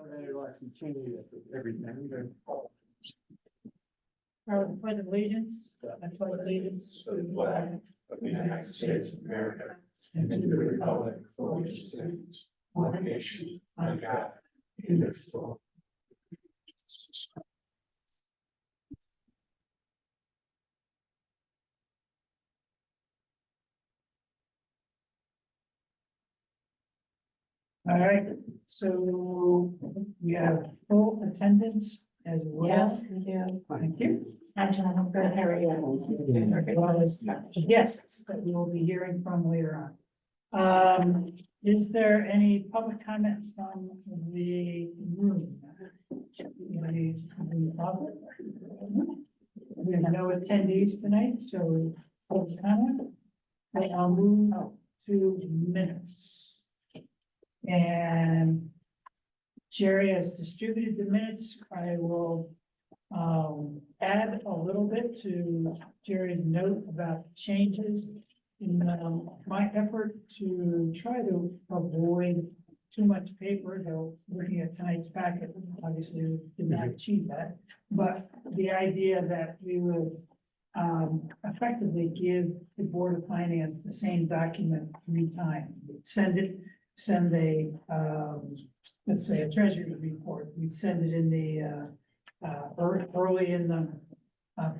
know that it'll actually change everything. Pledge of allegiance, I pledge allegiance to the flag of the United States of America and to the republic for which it stands, one nation, under God, indivisible. All right, so we have full attendance as well. Yes, we do. Thank you. Actually, I'm good. How are you? As well as guests that we will be hearing from later on. Is there any public comment from the room? Any public? We have no attendees tonight, so public comment. I'll move to minutes. And Jerry has distributed the minutes. I will add a little bit to Jerry's note about changes in my effort to try to avoid too much paper, though looking at tonight's packet, obviously we did not achieve that. But the idea that we would effectively give the Board of Finance the same document 3 times. Send a, let's say, a treasury report. We'd send it in the, early in the,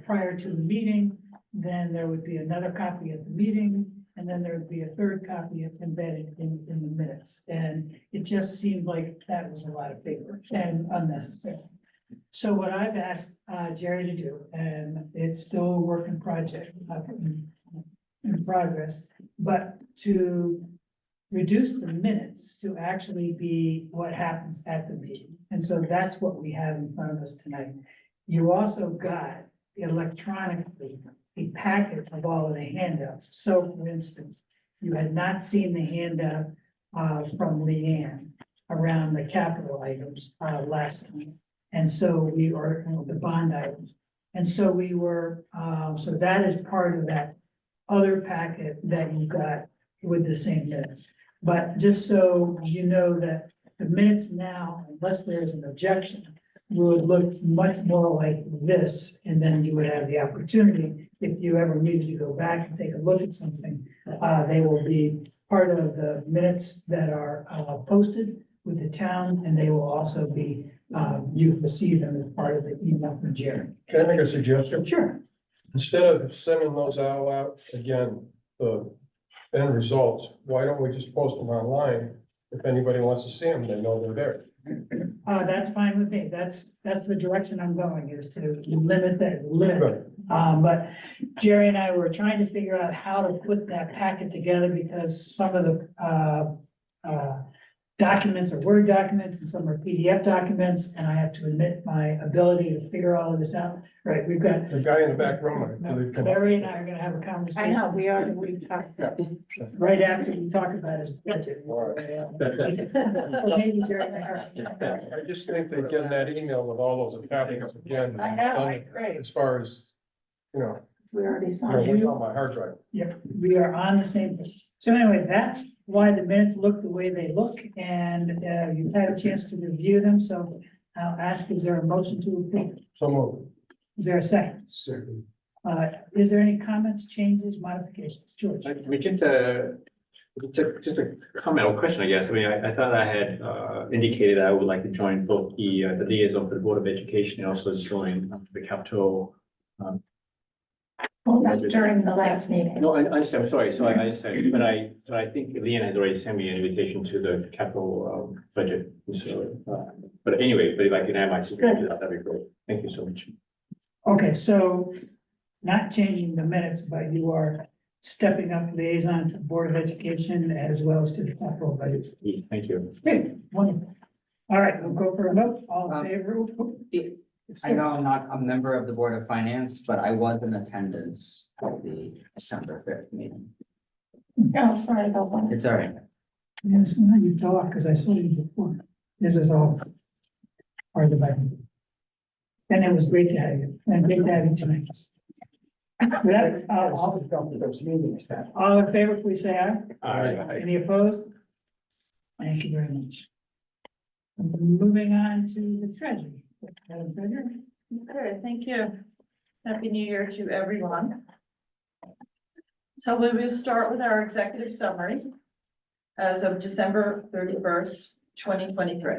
prior to the meeting. Then there would be another copy at the meeting, and then there would be a third copy embedded in the minutes. And it just seemed like that was a lot of paper and unnecessary. So what I've asked Jerry to do, and it's still a work in progress, but to reduce the minutes to actually be what happens at the meeting. And so that's what we have in front of us tonight. You also got electronically a packet of all of the handouts. So for instance, you had not seen the handout from Leanne around the capital items last time. And so we are the bond items. And so we were, so that is part of that other packet that you got with the same minutes. But just so you know that the minutes now, unless there's an objection, would look much more like this. And then you would have the opportunity, if you ever needed to go back and take a look at something, they will be part of the minutes that are posted with the town, and they will also be, you will see them as part of the email from Jerry. Can I make a suggestion? Sure. Instead of sending those out again, the end results, why don't we just post them online? If anybody wants to see them, they know they're there. That's fine with me. That's the direction I'm going, is to limit that. Right. But Jerry and I were trying to figure out how to put that packet together, because some of the documents are Word documents and some are PDF documents, and I have to admit my ability to figure all of this out. Right, we've got. The guy in the back room. Larry and I are gonna have a conversation. I know, we talked. Right after we talk about his budget. So maybe Jerry and I are. I just think that getting that email with all those attachments again. I know, I agree. As far as, you know, We already you saw know, it. what's on my hard drive. Yeah, we are on the same page. So anyway, that's why the minutes look the way they look, and you've had a chance to review them, so I'll ask, is there a motion to approve? So moved. Is there a second? Second. Is there any comments, changes, modifications? George? I mean, just a comment or question, I guess. I mean, I thought I had indicated I would like to join both the liaison for the Board of Education and also join the Capitol. Well, not during the last meeting. No, I understand, I'm sorry, so I understand, but I think Leanne has already sent me an invitation to the capital budget, so, but anyway, but if I can have my signature, that'd be great. Thank you so much. Okay, so not changing the minutes, but you are stepping up liaison to the Board of Education as well as to the capital budget. Thank you. Great, wonderful. All right, we'll go for a vote. All in favor? I know I'm not a member of the Board of Finance, but I was in attendance at the December 5th meeting. Oh, sorry about that. It's all right. Yes, now you talk, because I saw you before. This is all part of the budget. And it was great to have you, and great to have you tonight. With that, all in favor, please say aye. All right. Any opposed? Thank you very much. Moving on to the treasury. Madam Treasurer? Okay, thank you. Happy New Year to everyone. So we will start with our executive summary as of December 31st, 2023.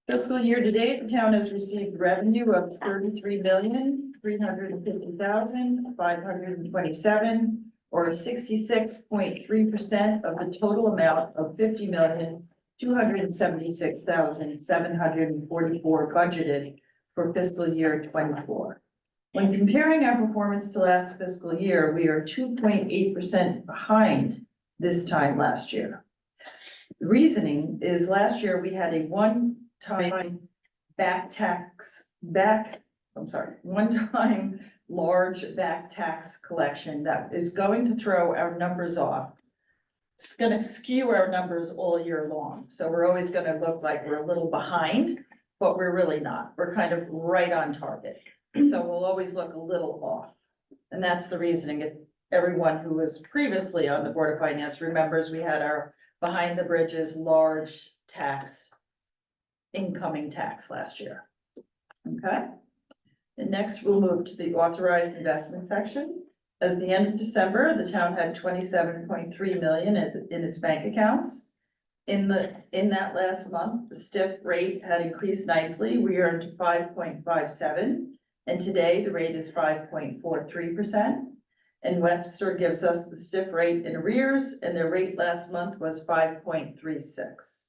Fiscal year to date, the town has received revenue of 33,350,527, or 66.3% of the total amount of 50,276,744 budgeted for fiscal year 24. When comparing our performance to last fiscal year, we are 2.8% behind this time last year. The reasoning is last year we had a one-time one-time large back tax collection that is going to throw our numbers off. It's gonna skew our numbers all year long, so we're always gonna look like we're a little behind, but we're really not. We're kind of right on target. So we'll always look a little off. And that's the reasoning. If everyone who was previously on the Board of Finance remembers, we had our behind the bridges, large tax, incoming tax last year. Okay? And next we'll move to the authorized investment section. As the end of December, the town had 27.3 million in its bank accounts. In that last month, the stiff rate had increased nicely. We earned 5.57, and today the rate is 5.43%. And Webster gives us the stiff rate in arrears, and their rate last month was 5.36.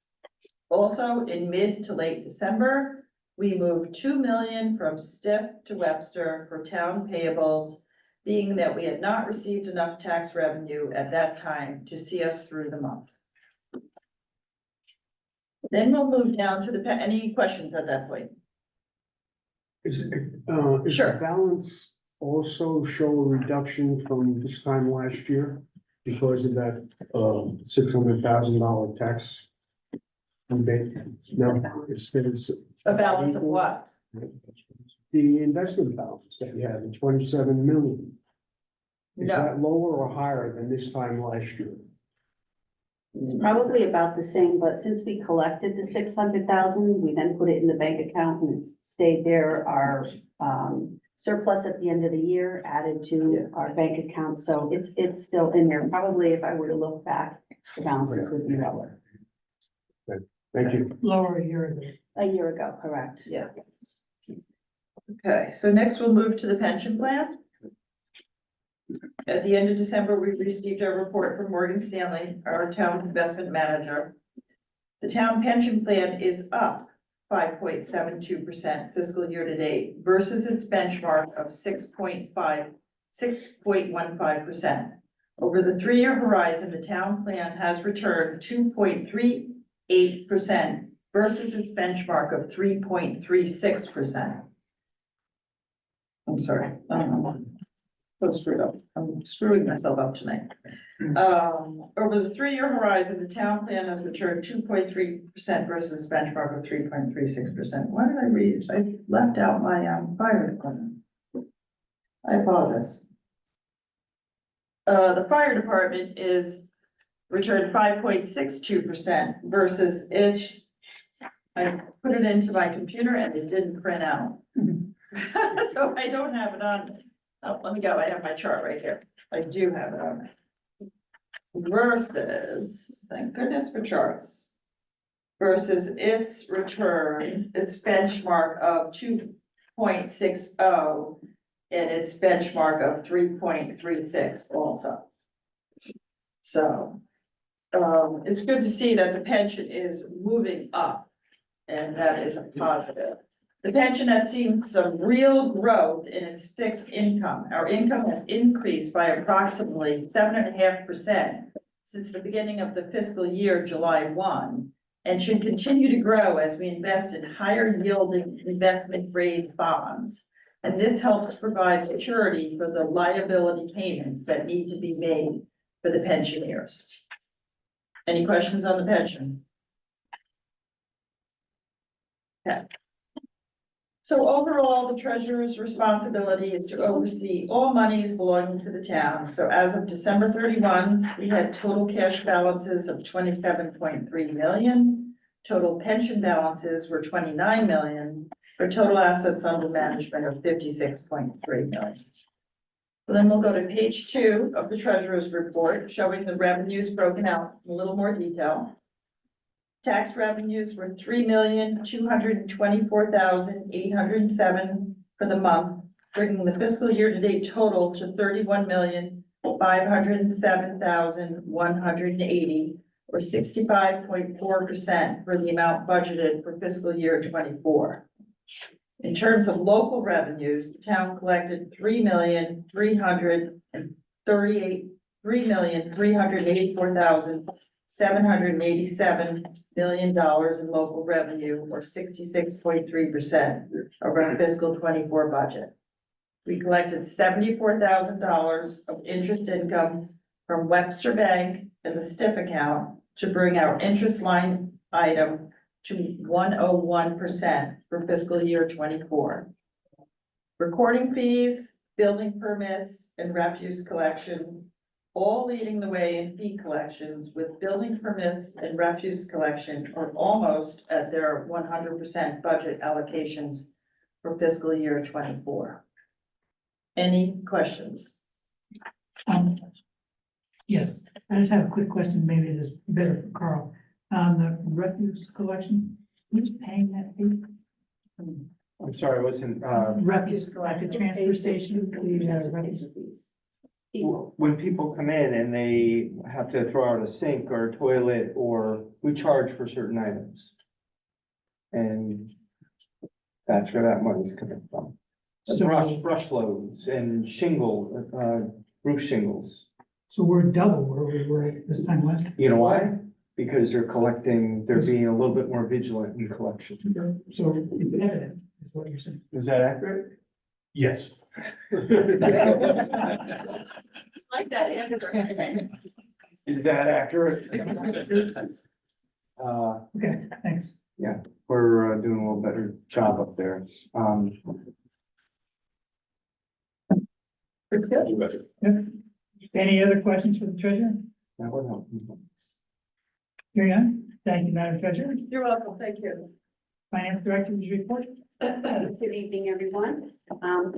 Also, in mid to late December, we moved 2 million from stiff to Webster for town payables, being that we had not received enough tax revenue at that time to see us through the month. Then we'll move down to any questions at that point? Is Sure. the balance also show a reduction from this time last year because of that, $600,000 tax rebate? No, it's A balance of what? the investment balance that you have, the 27 million. Is No. that lower or higher than this time last year? Probably about the same, but since we collected the 600,000, we then put it in the bank account and it's stayed there. Our surplus at the end of the year added to our bank account, so it's still in there. Probably if I were to look back, the balances would be lower. Thank you. Lower a year ago. A year ago, correct. Yeah. Okay, so next we'll move to the pension plan. At the end of December, we received a report from Morgan Stanley, our town investment manager. The town pension plan is up 5.72% fiscal year to date versus its benchmark of 6.15%. Over the 3-year horizon, the town plan has returned 2.38% versus its benchmark of 3.36%. I'm sorry. So screwed up. I'm screwing myself up tonight. Over the 3-year horizon, the town plan has returned 2.3% versus benchmark of 3.36%. Why did I read? I left out my fire department. I apologize. The fire department is returned 5.62% versus I put it into my computer and it didn't print out. So I don't have it on. Oh, let me go. I have my chart right here. I do have it on. Versus, thank goodness for charts. Versus its return, its benchmark of 2.60 and its benchmark of 3.36 also. So, it's good to see that the pension is moving up, and that is a positive. The pension has seen some real growth in its fixed income. Our income has increased by approximately 7.5% since the beginning of the fiscal year, July 1, and should continue to grow as we invest in higher yielding investment grade bonds. And this helps provide security for the liability payments that need to be made for the pensioners. Any questions on the pension? Okay. So overall, the treasurer's responsibility is to oversee all monies belonging to the town. So as of December 31, we had total cash balances of 27.3 million. Total pension balances were 29 million, for total assets under management of 56.3 million. So then we'll go to page 2 of the treasurer's report, showing the revenues broken out in a little more detail. Tax revenues were 3,224,807 for the month, bringing the fiscal year-to-date total to 31,507,180, or 65.4% for the amount budgeted for fiscal year 24. In terms of local revenues, the town collected $3,384,787 in local revenue, or 66.3% of our fiscal 24 budget. We collected $74,000 of interest income from Webster Bank and the STIF account to bring our interest line item to 101% for fiscal year 24. Recording fees, building permits, and refuse collection, all leading the way in fee collections, with building permits and refuse collection are almost at their 100% budget allocations for fiscal year 24. Any questions? Yes, I just have a quick question, maybe this is better for Carl. The refuse collection, who's paying that fee? I'm sorry, I wasn't, Refuse, like the transfer station, the refuse. when people come in and they have to throw out a sink or a toilet, or we charge for certain items. And that's where that money's coming from. So- Brush loads and roof shingles. So we're double where we were this time last year. You know why? Because they're being a little bit more vigilant in collection. So it's evident, is what you're saying. Is that accurate? Yes. Like that answer. Is that accurate? Okay, thanks. We're doing a little better job up there. Any other questions for the treasurer? That would help. Hearing none, thank you, Madam Treasurer. You're welcome, thank you. Finance Director's report. Good evening, everyone. I'm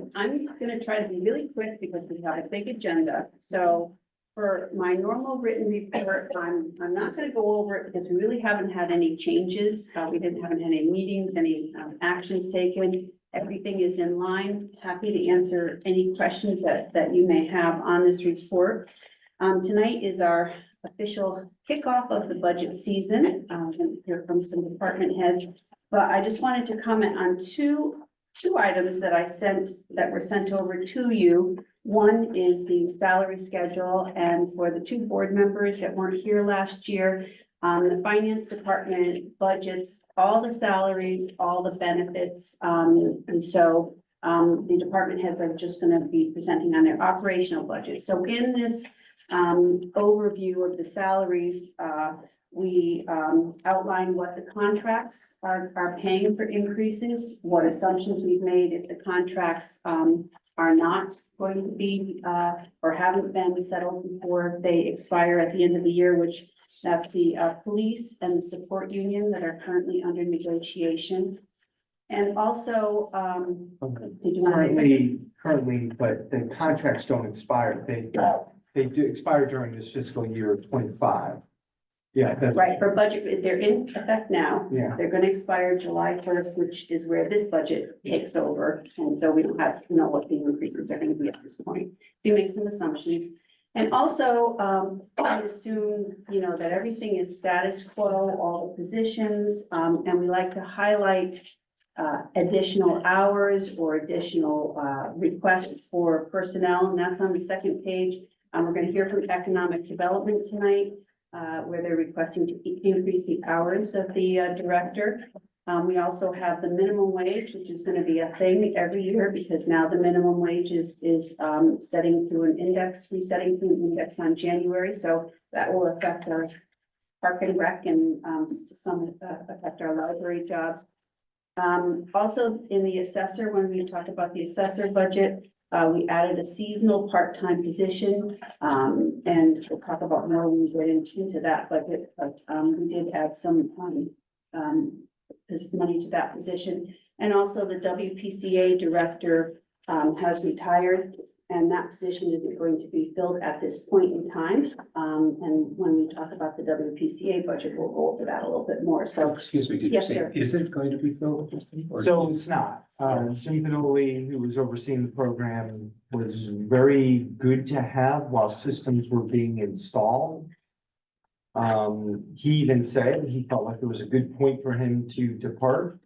gonna try to be really quick because we have a big agenda. So for my normal written report, I'm not gonna go over it because we really haven't had any changes. Haven't had any meetings, any actions taken. Everything is in line. Happy to answer any questions that you may have on this report. Tonight is our official kickoff of the budget season. Gonna hear from some department heads, but I just wanted to comment on two items that were sent over to you. One is the salary schedule, and for the two board members that weren't here last year, the finance department budgets all the salaries, all the benefits, and so the department heads are just gonna be presenting on their operational budget. So in this overview of the salaries, we outline what the contracts are paying for increases, what assumptions we've made if the contracts are not going to be or haven't been settled before they expire at the end of the year, which that's the police and the support union that are currently under negotiation. And also, did you want to say something? Currently, but the contracts don't expire. They do expire during this fiscal year 25. Yeah, that's. Right, for budget, they're in effect now. Yeah, They're gonna expire July 1st, which is where this budget takes over. And so we don't have to know what the increases are gonna be at this point. We make some assumptions. And also, I assume, that everything is status quo, all the positions, and we like to highlight additional hours or additional requests for personnel, and that's on the second page. We're gonna hear from economic development tonight, where they're requesting to increase the hours of the director. We also have the minimum wage, which is gonna be a thing every year because now the minimum wage is resetting through an index on January. So that will affect our park and rec and to some affect our library jobs. Also in the assessor, when we talk about the assessor budget, we added a seasonal part-time position, and we'll talk about more when we get into that budget, but we did add some this money to that position. And also the WPCA director, has retired, and that position isn't going to be filled at this point in time. And when we talk about the WPCA budget, we'll go over that a little bit more, so. Excuse me, did you Yes, say, sir. is it going to be filled? at this time, or- So it's not. Jim Pinoli, who was overseeing the program, was very good to have while systems were being installed. He even said he felt like it was a good point for him to depart,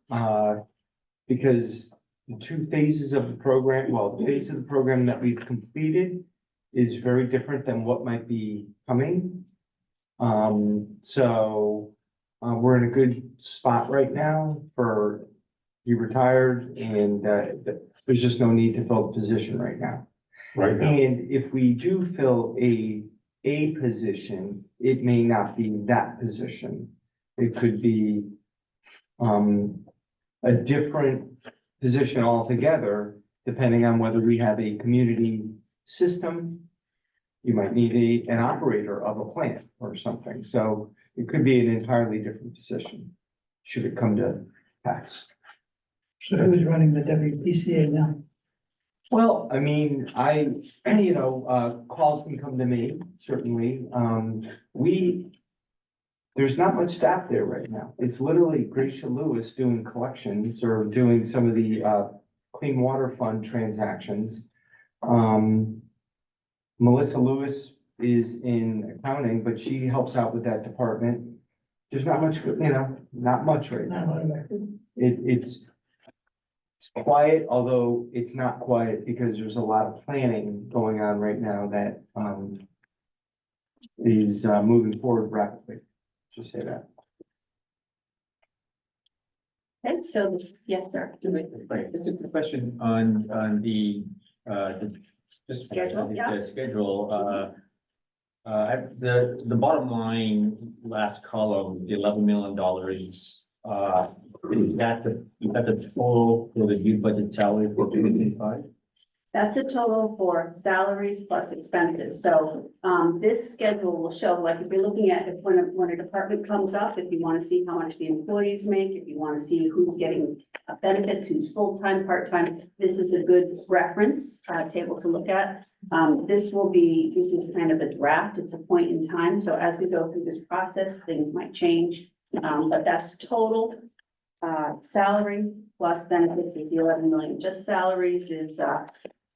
because the two phases of the program, well, the phase of the program that we've completed is very different than what might be coming. So we're in a good spot right now for, he retired, and there's just no need to fill the position right now. Right now, And if we do fill a position, it may not be that position. It could be a different position altogether, depending on whether we have a community system. You might need an operator of a plant or something, so it could be an entirely different position, should it come to pass. So who's running the WPCA now? Well, I mean, calls can come to me, certainly. There's not much staff there right now. It's literally Gracia Lewis doing collections or doing some of the Clean Water Fund transactions. Melissa Lewis is in accounting, but she helps out with that department. There's not much, not much right now. It's quiet, although it's not quiet because there's a lot of planning going on right now that is moving forward rapidly. Just say that. Okay, so this, yes, sir. Right, just a quick question on the just. Schedule, yeah. The schedule, the bottom line, last column, the $11 million, is that the total for the new budget salary for 2025? That's a total for salaries plus expenses. So, this schedule will show, like, if you're looking at it when a department comes up, if you want to see how much the employees make, if you want to see who's getting benefits, who's full-time, part-time, this is a good reference, table to look at. This is kind of a draft. It's a point in time. So as we go through this process, things might change. But that's total, salary plus benefits is 11 million. Just salaries is,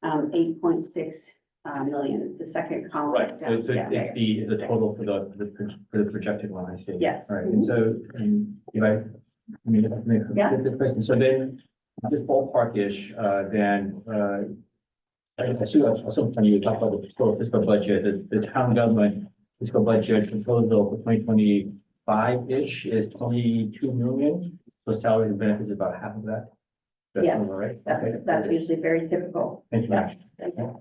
8.6 million. It's the second column. Right, so down. it's Yeah, yeah. the total for the projected one, I see. Yes. Right, and so, if I make Yeah. the question, so then, this ballpark-ish, then, I assume when you talk about the total fiscal budget, the town government fiscal budget proposal for 2025-ish is 22 million. So salary and benefits is about half of that. That's Yes, right? That's usually very typical. Thank you. Yeah. Thank you.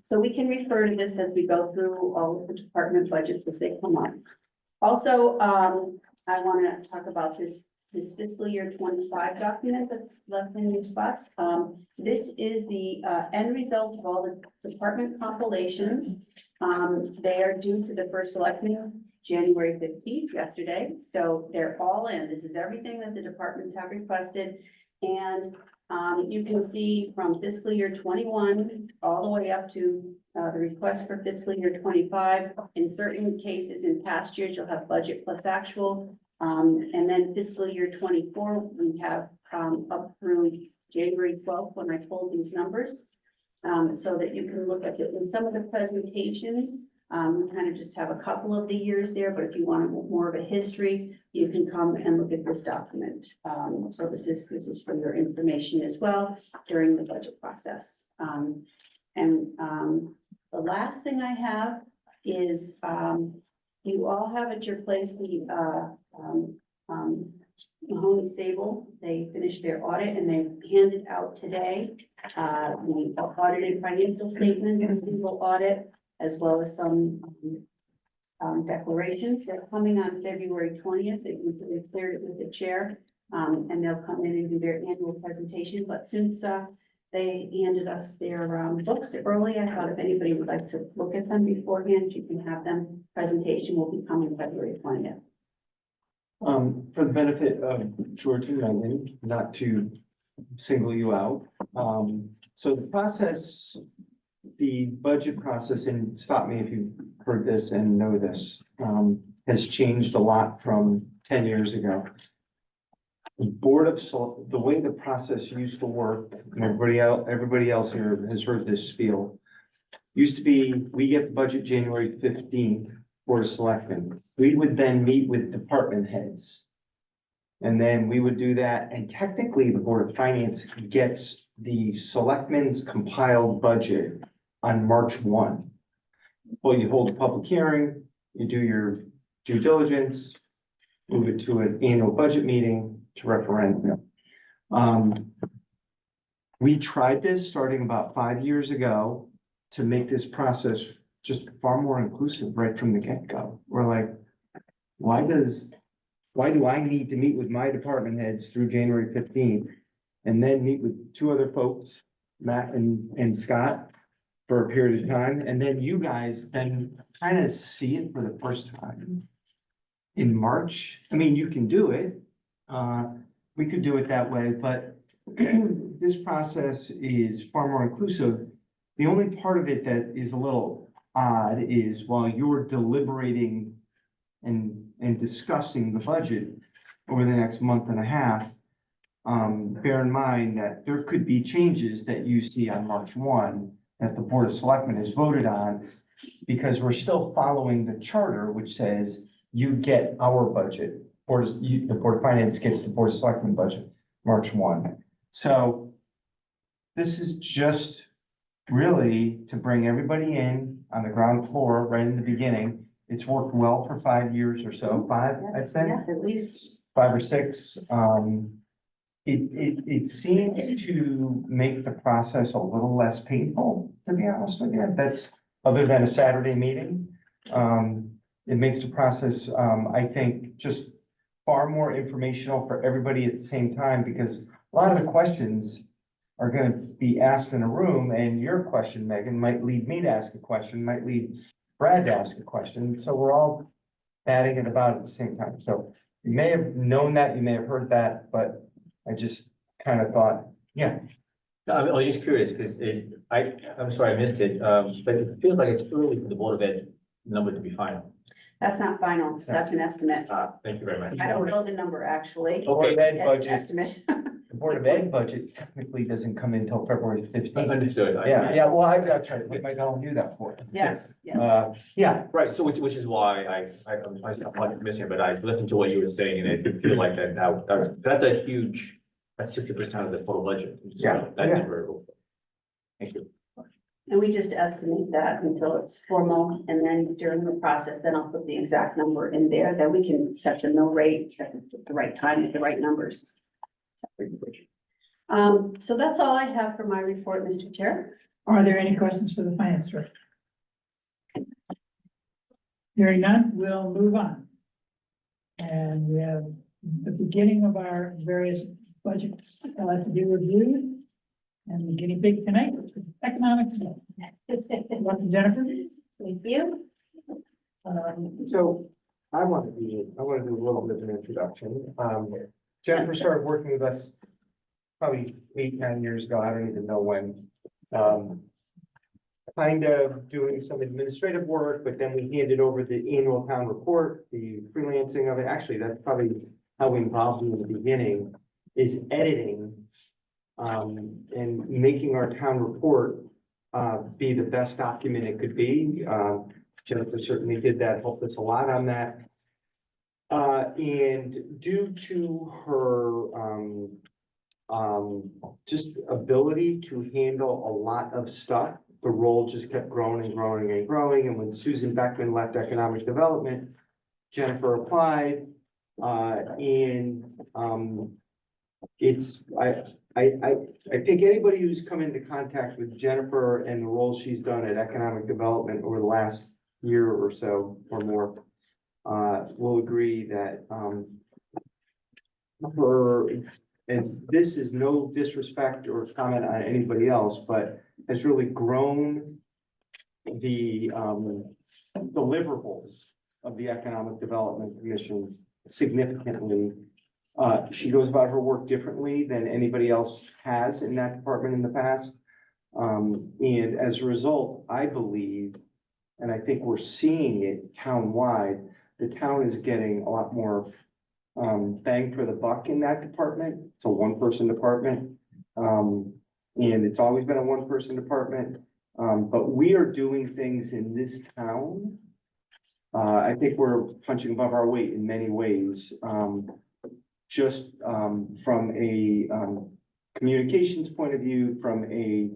So we can refer to this as we go through all of the department budgets as they come up. Also, I want to talk about this fiscal year 25 document that's left in your spots. This is the end result of all the department compilations. They are due to the first selectman January 15th, yesterday. So they're all in. This is everything that the departments have requested. And you can see from fiscal year 21 all the way up to the request for fiscal year 25. In certain cases, in past years, you'll have budget plus actual. And then fiscal year 24, we have up through January 12th when I pulled these numbers. So that you can look at it in some of the presentations. We kind of just have a couple of the years there, but if you want more of a history, you can come and look at this document. So this is for your information as well during the budget process. The last thing I have is, you all have at your place the, Mahoney Sable. They finished their audit and they handed out today, the audited financial statement, a single audit, as well as some declarations. They're coming on February 20th. They cleared it with the chair, and they'll come in and do their annual presentation. But since they handed us their books early, I thought if anybody would like to look at them beforehand, you can have them. Presentation will be coming February 20th. For the benefit of George and Megan, not to single you out. So the process, the budget process, and stop me if you've heard this and know this, has changed a lot from 10 years ago. The way the process used to work, and everybody else here has heard this spiel. Used to be, we get the budget January 15th, Board of Selectmen. We would then meet with department heads. And then we would do that, and technically the Board of Finance gets the Selectmen's compiled budget on March 1. Well, you hold a public hearing, you do your due diligence, move it to an annual budget meeting to referendum. We tried this starting about 5 years ago to make this process just far more inclusive right from the get-go. We're like, why do I need to meet with my department heads through January 15th and then meet with two other folks, Matt and Scott, for a period of time? And then you guys then kind of see it for the first time in March. I mean, you can do it. We could do it that way, but this process is far more inclusive. The only part of it that is a little odd is while you're deliberating and discussing the budget over the next month and a half, bear in mind that there could be changes that you see on March 1 that the Board of Selectmen has voted on, because we're still following the charter, which says you get our budget. The Board of Finance gets the Board of Selectmen budget, March 1. So this is just really to bring everybody in on the ground floor right in the beginning. It's worked well for 5 years or so, I'd say. Yeah, at least. 5 or 6. It seems to make the process a little less painful, to be honest with you. That's other than a Saturday meeting. It makes the process, I think, just far more informational for everybody at the same time, because a lot of the questions are going to be asked in a room, and your question, Megan, might lead me to ask a question, might lead Brad to ask a question. So we're all batting it about at the same time. So you may have known that, you may have heard that, but I just kind of thought, yeah. No, I was just curious, because I'm sorry I missed it, but it feels like it's early for the Board of Ed number to be final. That's not final, that's an estimate. Thank you very much. I don't know the number actually. Board of Ed It's budget, estimate. the Board of Ed budget technically doesn't come in until February 15th. Understood. Yeah, well, that's right, we might all do that for it. Yes, yeah. Yeah, Right, so which is why I'm missing, but I listened to what you were saying, and I did feel like that's a huge, that's 60% of the total budget. So Yeah. That's Yeah. very cool. Thank you. And we just estimate that until it's formal, and then during the process, then I'll put the exact number in there, that we can set the mill rate at the right time, at the right numbers. So that's all I have for my report, Mr. Chair. Are there any questions for the finance director? Hearing none, we'll move on. And we have the beginning of our various budgets to be reviewed. And the guinea pig tonight is economic development. Welcome, Jennifer. Thank you. so I want to do a little bit of an introduction. Jennifer started working with us probably 8-9 years ago, I don't even know when. Kind of doing some administrative work, but then we handed over the annual town report, the freelancing of it. Actually, that's probably how we involved you in the beginning, is editing and making our town report be the best document it could be. Jennifer certainly did that, helped us a lot on that. And due to her just ability to handle a lot of stuff, the role just kept growing and growing and growing. And when Susan Beckman left economic development, Jennifer applied. I pick anybody who's come into contact with Jennifer and the role she's done at economic development over the last year or so or more, will agree that and this is no disrespect or comment on anybody else, but has really grown the deliverables of the Economic Development Commission significantly. She goes about her work differently than anybody else has in that department in the past. And as a result, I believe, and I think we're seeing it town-wide, the town is getting a lot more bang for the buck in that department. It's a one-person department. And it's always been a one-person department. But we are doing things in this town. I think we're punching above our weight in many ways. Just from a communications point of view, from a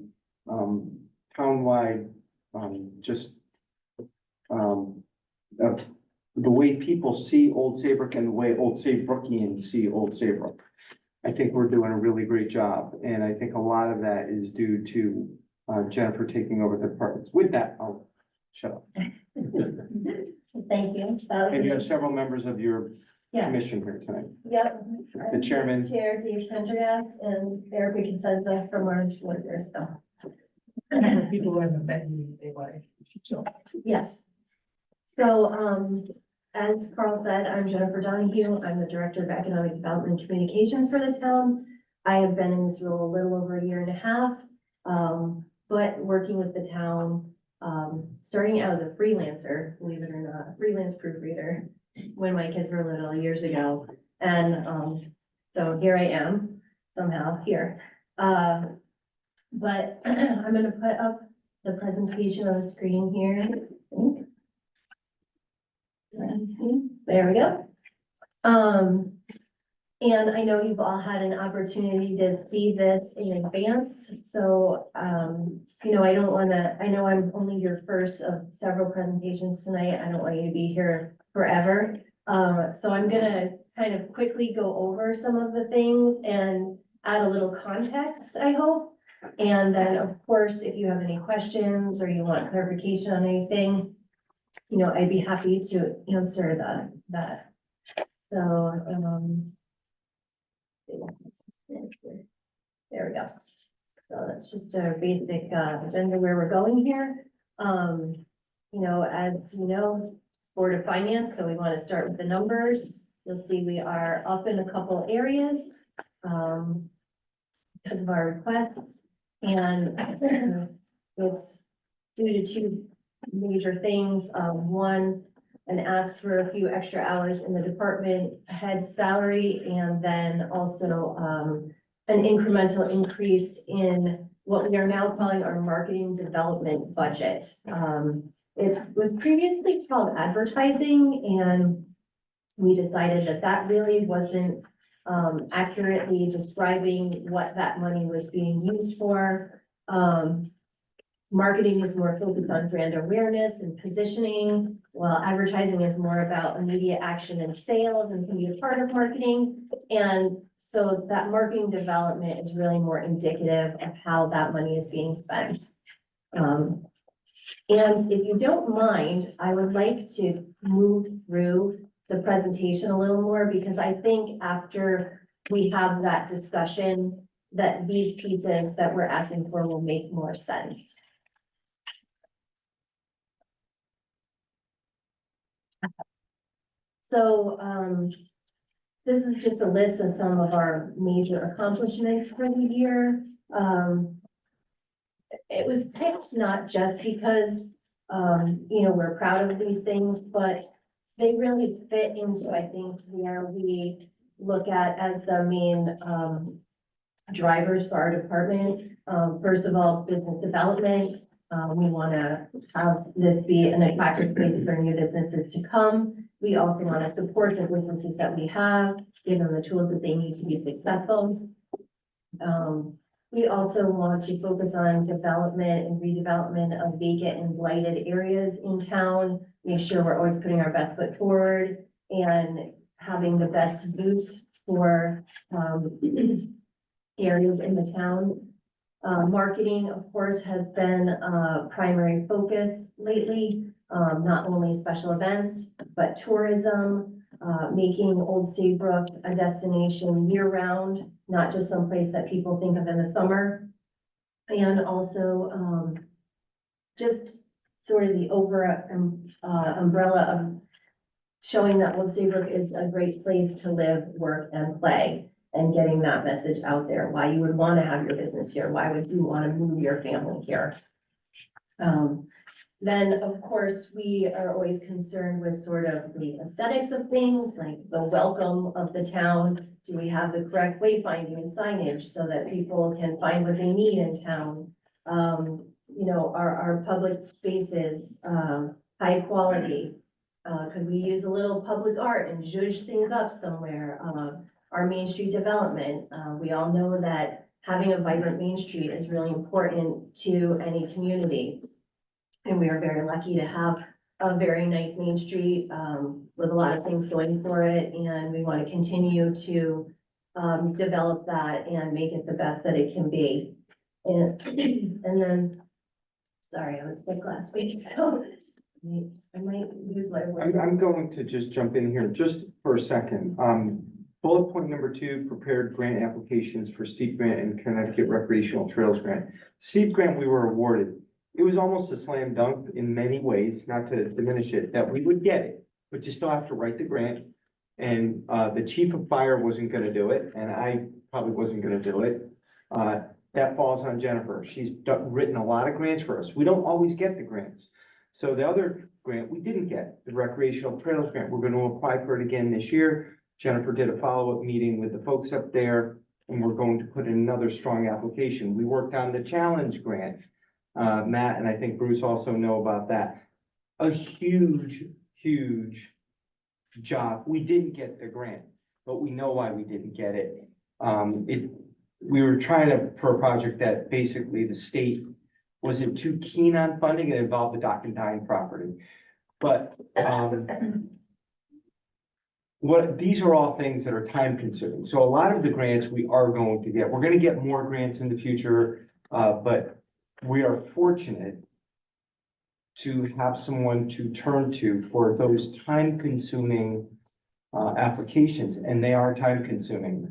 town-wide, just the way people see Old Saybrook and the way Old Saybrookиans see Old Saybrook. I think we're doing a really great job, and I think a lot of that is due to Jennifer taking over the departments. With that, I'll shut up. Thank you. And you have several members of your Yeah, commission here tonight. yep. The chairman. Chair Dave Pendrias and Erica Consenza from Orange Workers, so, People who haven't met you, they like, so. yes. So, as Carl said, I'm Jennifer Donahue. I'm the Director of Economic Development and Communications for the town. I have been in this role a little over a year and a half, but working with the town, starting out as a freelancer, believe it or not, freelance proofreader, when my kids were little years ago. And so here I am, somehow here. But I'm gonna put up the presentation on the screen here, I think. There we go. And I know you've all had an opportunity to see this in advance, so, you know, I know I'm only your first of several presentations tonight. I don't want you to be here forever. So I'm gonna kind of quickly go over some of the things and add a little context, I hope. And then, of course, if you have any questions or you want clarification on anything, you know, I'd be happy to answer that. So, there we go. So that's just a basic agenda where we're going here. You know, as you know, it's Board of Finance, so we want to start with the numbers. You'll see we are up in a couple areas because of our requests. And it's due to two major things. One, an ask for a few extra hours in the department head salary, and then also an incremental increase in what we are now calling our marketing development budget. It was previously called advertising, and we decided that that really wasn't accurately describing what that money was being used for. Marketing is more focused on brand awareness and positioning, while advertising is more about immediate action and sales and can be a part of marketing. And so that marketing development is really more indicative of how that money is being spent. And if you don't mind, I would like to move through the presentation a little more, because I think after we have that discussion, that these pieces that we're asking for will make more sense. So, this is just a list of some of our major accomplishments for the year. It was picked not just because, you know, we're proud of these things, but they really fit into, I think, where we look at as the main drivers for our department. First of all, business development. We want to have this be an attractive place for new businesses to come. We also want to support the businesses that we have, give them the tools that they need to be successful. We also want to focus on development and redevelopment of vacant and blighted areas in town. Make sure we're always putting our best foot forward and having the best use for areas in the town. Marketing, of course, has been a primary focus lately. Not only special events, but tourism, making Old Saybrook a destination year-round, not just someplace that people think of in the summer. And also just sort of the umbrella of showing that Old Saybrook is a great place to live, work, and play, and getting that message out there, why you would want to have your business here, why would you want to move your family here? Then, of course, we are always concerned with sort of the aesthetics of things, like the welcome of the town. Do we have the correct wayfinding and signage so that people can find what they need in town? You know, our public spaces, high quality? Could we use a little public art and zhuzh things up somewhere? Our Main Street development, we all know that having a vibrant Main Street is really important to any community. And we are very lucky to have a very nice Main Street, with a lot of things going for it, and we want to continue to develop that and make it the best that it can be. And then, sorry, I was sick last week, so I might lose my voice. I'm going to just jump in here just for a second. Bullet point number 2, prepared grant applications for steep grant and Connecticut recreational trails grant. Steep grant we were awarded. It was almost a slam dunk in many ways, not to diminish it, that we would get it, but you still have to write the grant. And the chief of fire wasn't gonna do it, and I probably wasn't gonna do it. That falls on Jennifer. She's written a lot of grants for us. We don't always get the grants. So the other grant we didn't get, the recreational trails grant, we're gonna apply for it again this year. Jennifer did a follow-up meeting with the folks up there, and we're going to put in another strong application. We worked on the challenge grant. Matt and I think Bruce also know about that. A huge, huge job. We didn't get the grant, but we know why we didn't get it. We were trying to, for a project that basically the state wasn't too keen on funding. It involved the Dock and Dine property. But, these are all things that are time consuming. So a lot of the grants we are going to get, we're going to get more grants in the future, but we are fortunate to have someone to turn to for those time consuming applications, and they are time consuming.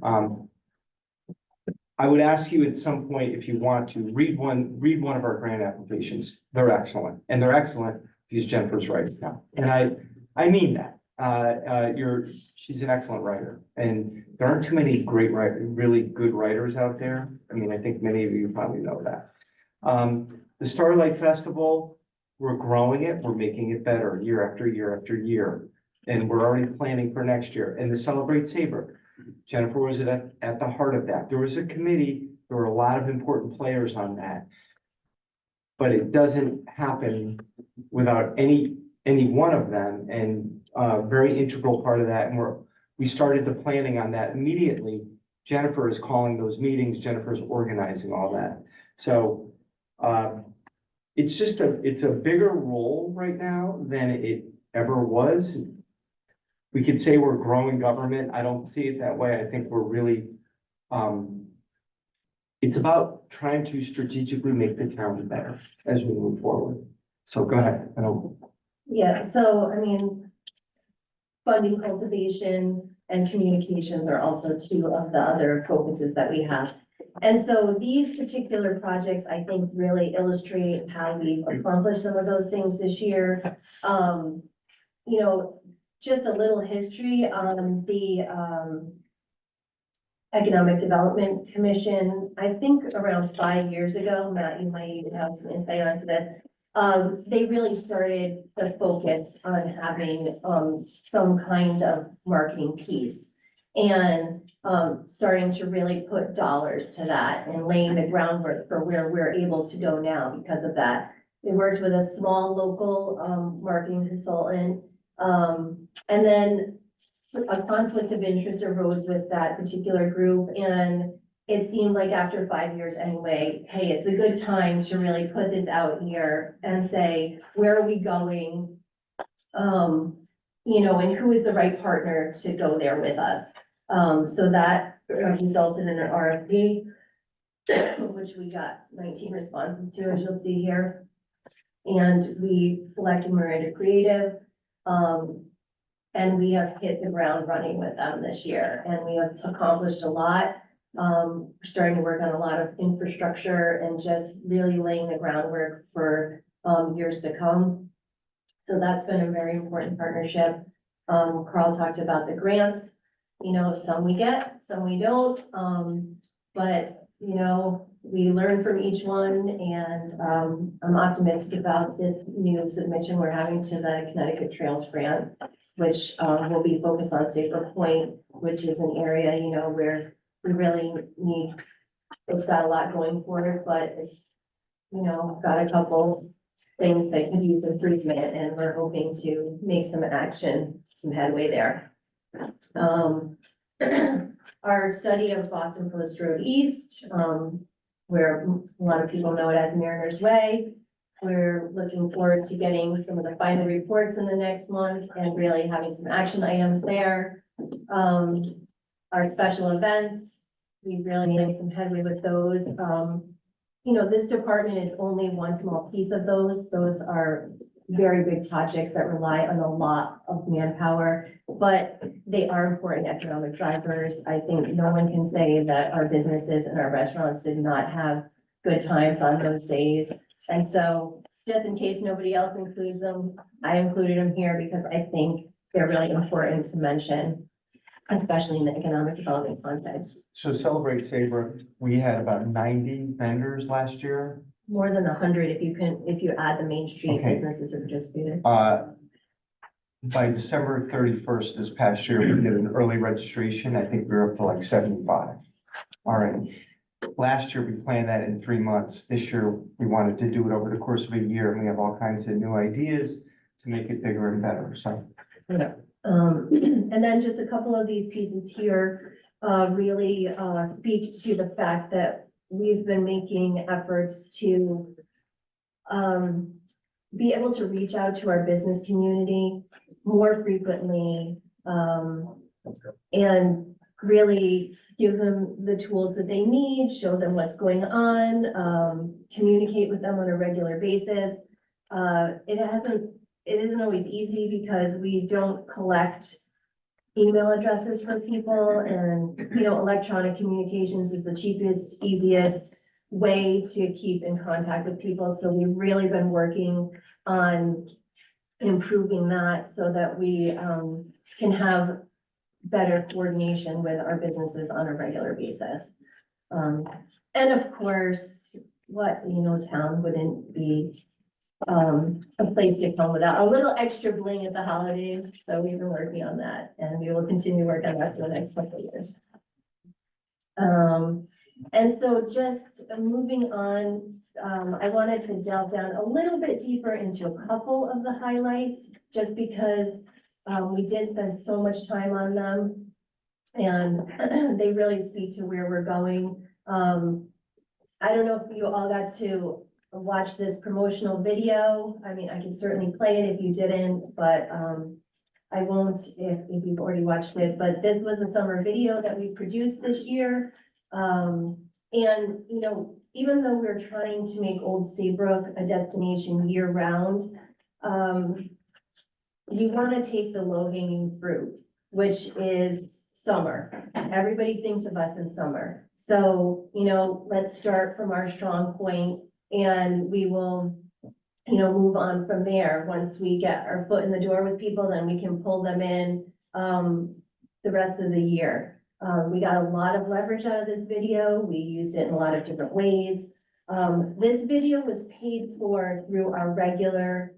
I would ask you at some point, if you want to read one of our grant applications. They're excellent, and they're excellent because Jennifer's writing now. And I mean that. She's an excellent writer, and there aren't too many really good writers out there. I mean, I think many of you probably know that. The Starlight Festival, we're growing it, we're making it better year after year after year. And we're already planning for next year. And the Celebrate Saybrook, Jennifer was at the heart of that. There was a committee, there were a lot of important players on that. But it doesn't happen without any one of them, and very integral part of that. And we started the planning on that immediately. Jennifer is calling those meetings, Jennifer's organizing all that. So it's a bigger role right now than it ever was. We could say we're growing government. I don't see it that way. I think we're really, it's about trying to strategically make the town better as we move forward. So go ahead. Yeah, so I mean, funding cultivation and communications are also two of the other focuses that we have. And so these particular projects, I think, really illustrate how we've accomplished some of those things this year. You know, just a little history on the Economic Development Commission. I think around 5 years ago, Matt, you might even have some insight onto this. They really started the focus on having some kind of marketing piece, and starting to really put dollars to that and laying the groundwork for where we're able to go now because of that. We worked with a small local marketing consultant, and then a conflict of interest arose with that particular group, and it seemed like after 5 years anyway, hey, it's a good time to really put this out here and say, where are we going? You know, and who is the right partner to go there with us? So that resulted in an RFP, which we got 19 responses to, as you'll see here. And we selected Miranda Creative. And we have hit the ground running with them this year, and we have accomplished a lot. We're starting to work on a lot of infrastructure and just really laying the groundwork for years to come. So that's been a very important partnership. Carl talked about the grants, some we get, some we don't. But, we learn from each one and, I'm optimistic about this new submission we're having to the Connecticut Trails Grant, which, will be focused on Saybrook Point, which is an area, where we really need, it's got a lot going for it, but it's, got a couple things that could use improvement, and we're hoping to make some headway there. Our study of Boston Post Road East, where a lot of people know it as Mariners Way. We're looking forward to getting some of the final reports in the next month and really having some action items there. Our special events, we really made some headway with those. This department is only one small piece of those. Those are very big projects that rely on a lot of manpower, but they are important economic drivers. I think no one can say that our businesses and our restaurants did not have good times on those days. And so just in case nobody else includes them, I included them here because I think they're really important to mention, especially in the economic development context. So Celebrate Saybrook, we had about 90 vendors last year. More than 100 if you add the Main Street Okay. businesses who participated. By December 31st this past year, we did an early registration. I think we were up to like 75 already. Last year, we planned that in 3 months. This year, we wanted to do it over the course of a year, and we have all kinds of new ideas to make it bigger and better, so. And then just a couple of these pieces here, really, speak to the fact that we've been making efforts to, be able to reach out to our business community more frequently, and really give them the tools that they need, show them what's going on, communicate with them on a regular basis. It isn't always easy because we don't collect email addresses for people, and, electronic communications is the cheapest, easiest way to keep in contact with people. So we've really been working on improving that so that we, can have better coordination with our businesses on a regular basis. And of course, town wouldn't be a place to come without a little extra bling at the holidays. So we've been working on that, and we will continue working on that for the next couple of years. And so just moving on, I wanted to delve down a little bit deeper into a couple of the highlights, just because we did spend so much time on them, and they really speak to where we're going. I don't know if you all got to watch this promotional video. I mean, I can certainly play it if you didn't, but I won't if you've already watched it. But this was a summer video that we produced this year. And, even though we're trying to make Old Saybrook a destination year round, you want to take the low hanging fruit, which is summer. Everybody thinks of us in summer. So, let's start from our strong point, and we will, move on from there. Once we get our foot in the door with people, then we can pull them in, the rest of the year. We got a lot of leverage out of this video. We used it in a lot of different ways. This video was paid for through our regular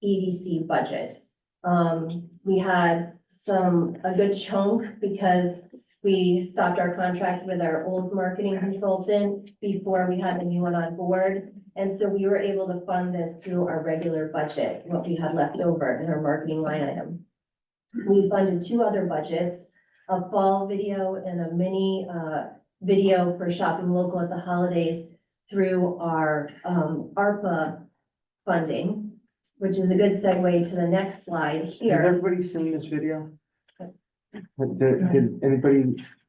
EDC budget. We had a good chunk because we stopped our contract with our old marketing consultant before we had the new one on board. And so we were able to fund this through our regular budget, what we had left over in our marketing line item. We funded 2 other budgets, a fall video and a mini video for shopping local at the holidays through our ARPA funding, which is a good segue to the next slide Has here. everybody seen this video? Did anybody,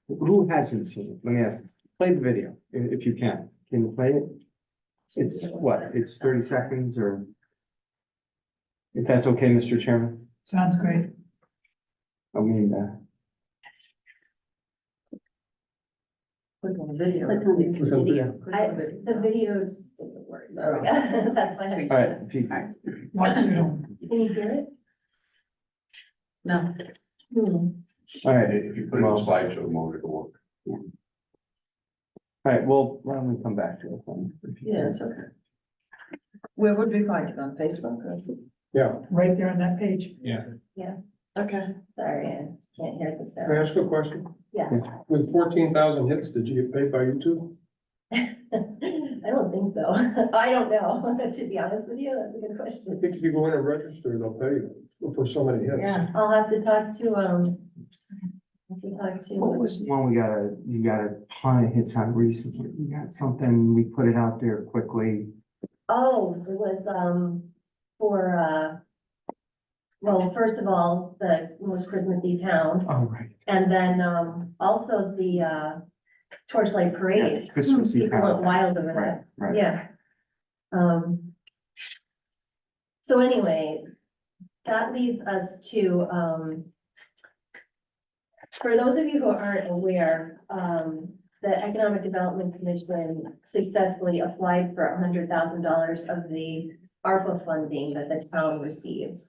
who hasn't seen it? Let me ask, play the video if you can. Can you play it? It's what, it's 30 seconds or? If that's okay, Mr. Chairman, Sounds great. I mean, Click on the video. Click on the video. The video didn't work. There we go. That's why I- all right, if you, Watch it. Can you hear it? No, All right, If you put it on a slideshow mode, it'll work. all right, well, why don't we come back to it then? yeah, it's okay. Where would we find it, on Facebook? Yeah, Right there on that page. Okay. Sorry, I can't hear this. can I ask you a question? Yeah. With 14,000 hits, did you get paid by YouTube? I don't think so. I don't know, to be honest with you, that's a good I question. think if you go in and register, they'll pay you for so many hits. Yeah, I'll have to talk to, What was the one you got a ton of hits on recently? You got something, we put it out there quickly. Oh, it was, for, well, first of all, the most Christmassy town, Oh, right. and then, also the, Torchlight Parade. Yeah, Christmas Eve. People went wild over Right, that, right. yeah. So anyway, that leads us to, for those of you who aren't aware, the Economic Development Commission successfully applied for $100,000 of the ARPA funding that the town received.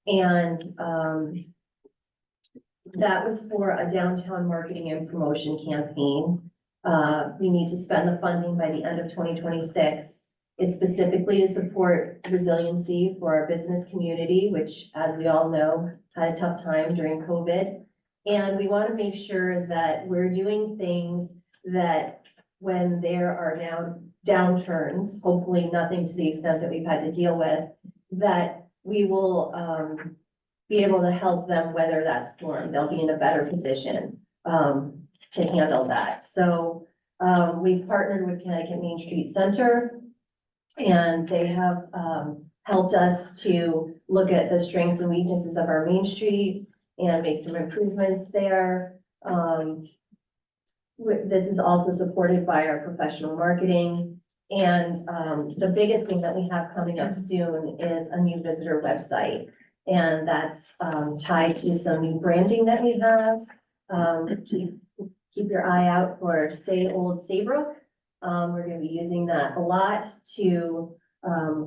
And, that was for a downtown marketing and promotion campaign. We need to spend the funding by the end of 2026. It's specifically to support resiliency for our business community, which, as we all know, had a tough time during COVID. And we want to make sure that we're doing things that when there are now downturns, hopefully nothing to the extent that we've had to deal with, that we will be able to help them weather that storm. They'll be in a better position to handle that. So we've partnered with Connecticut Main Street Center, and they have helped us to look at the strengths and weaknesses of our Main Street and make some improvements there. This is also supported by our professional marketing. And the biggest thing that we have coming up soon is a new visitor website. And that's tied to some new branding that we have. Keep your eye out for Old Saybrook. We're gonna be using that a lot to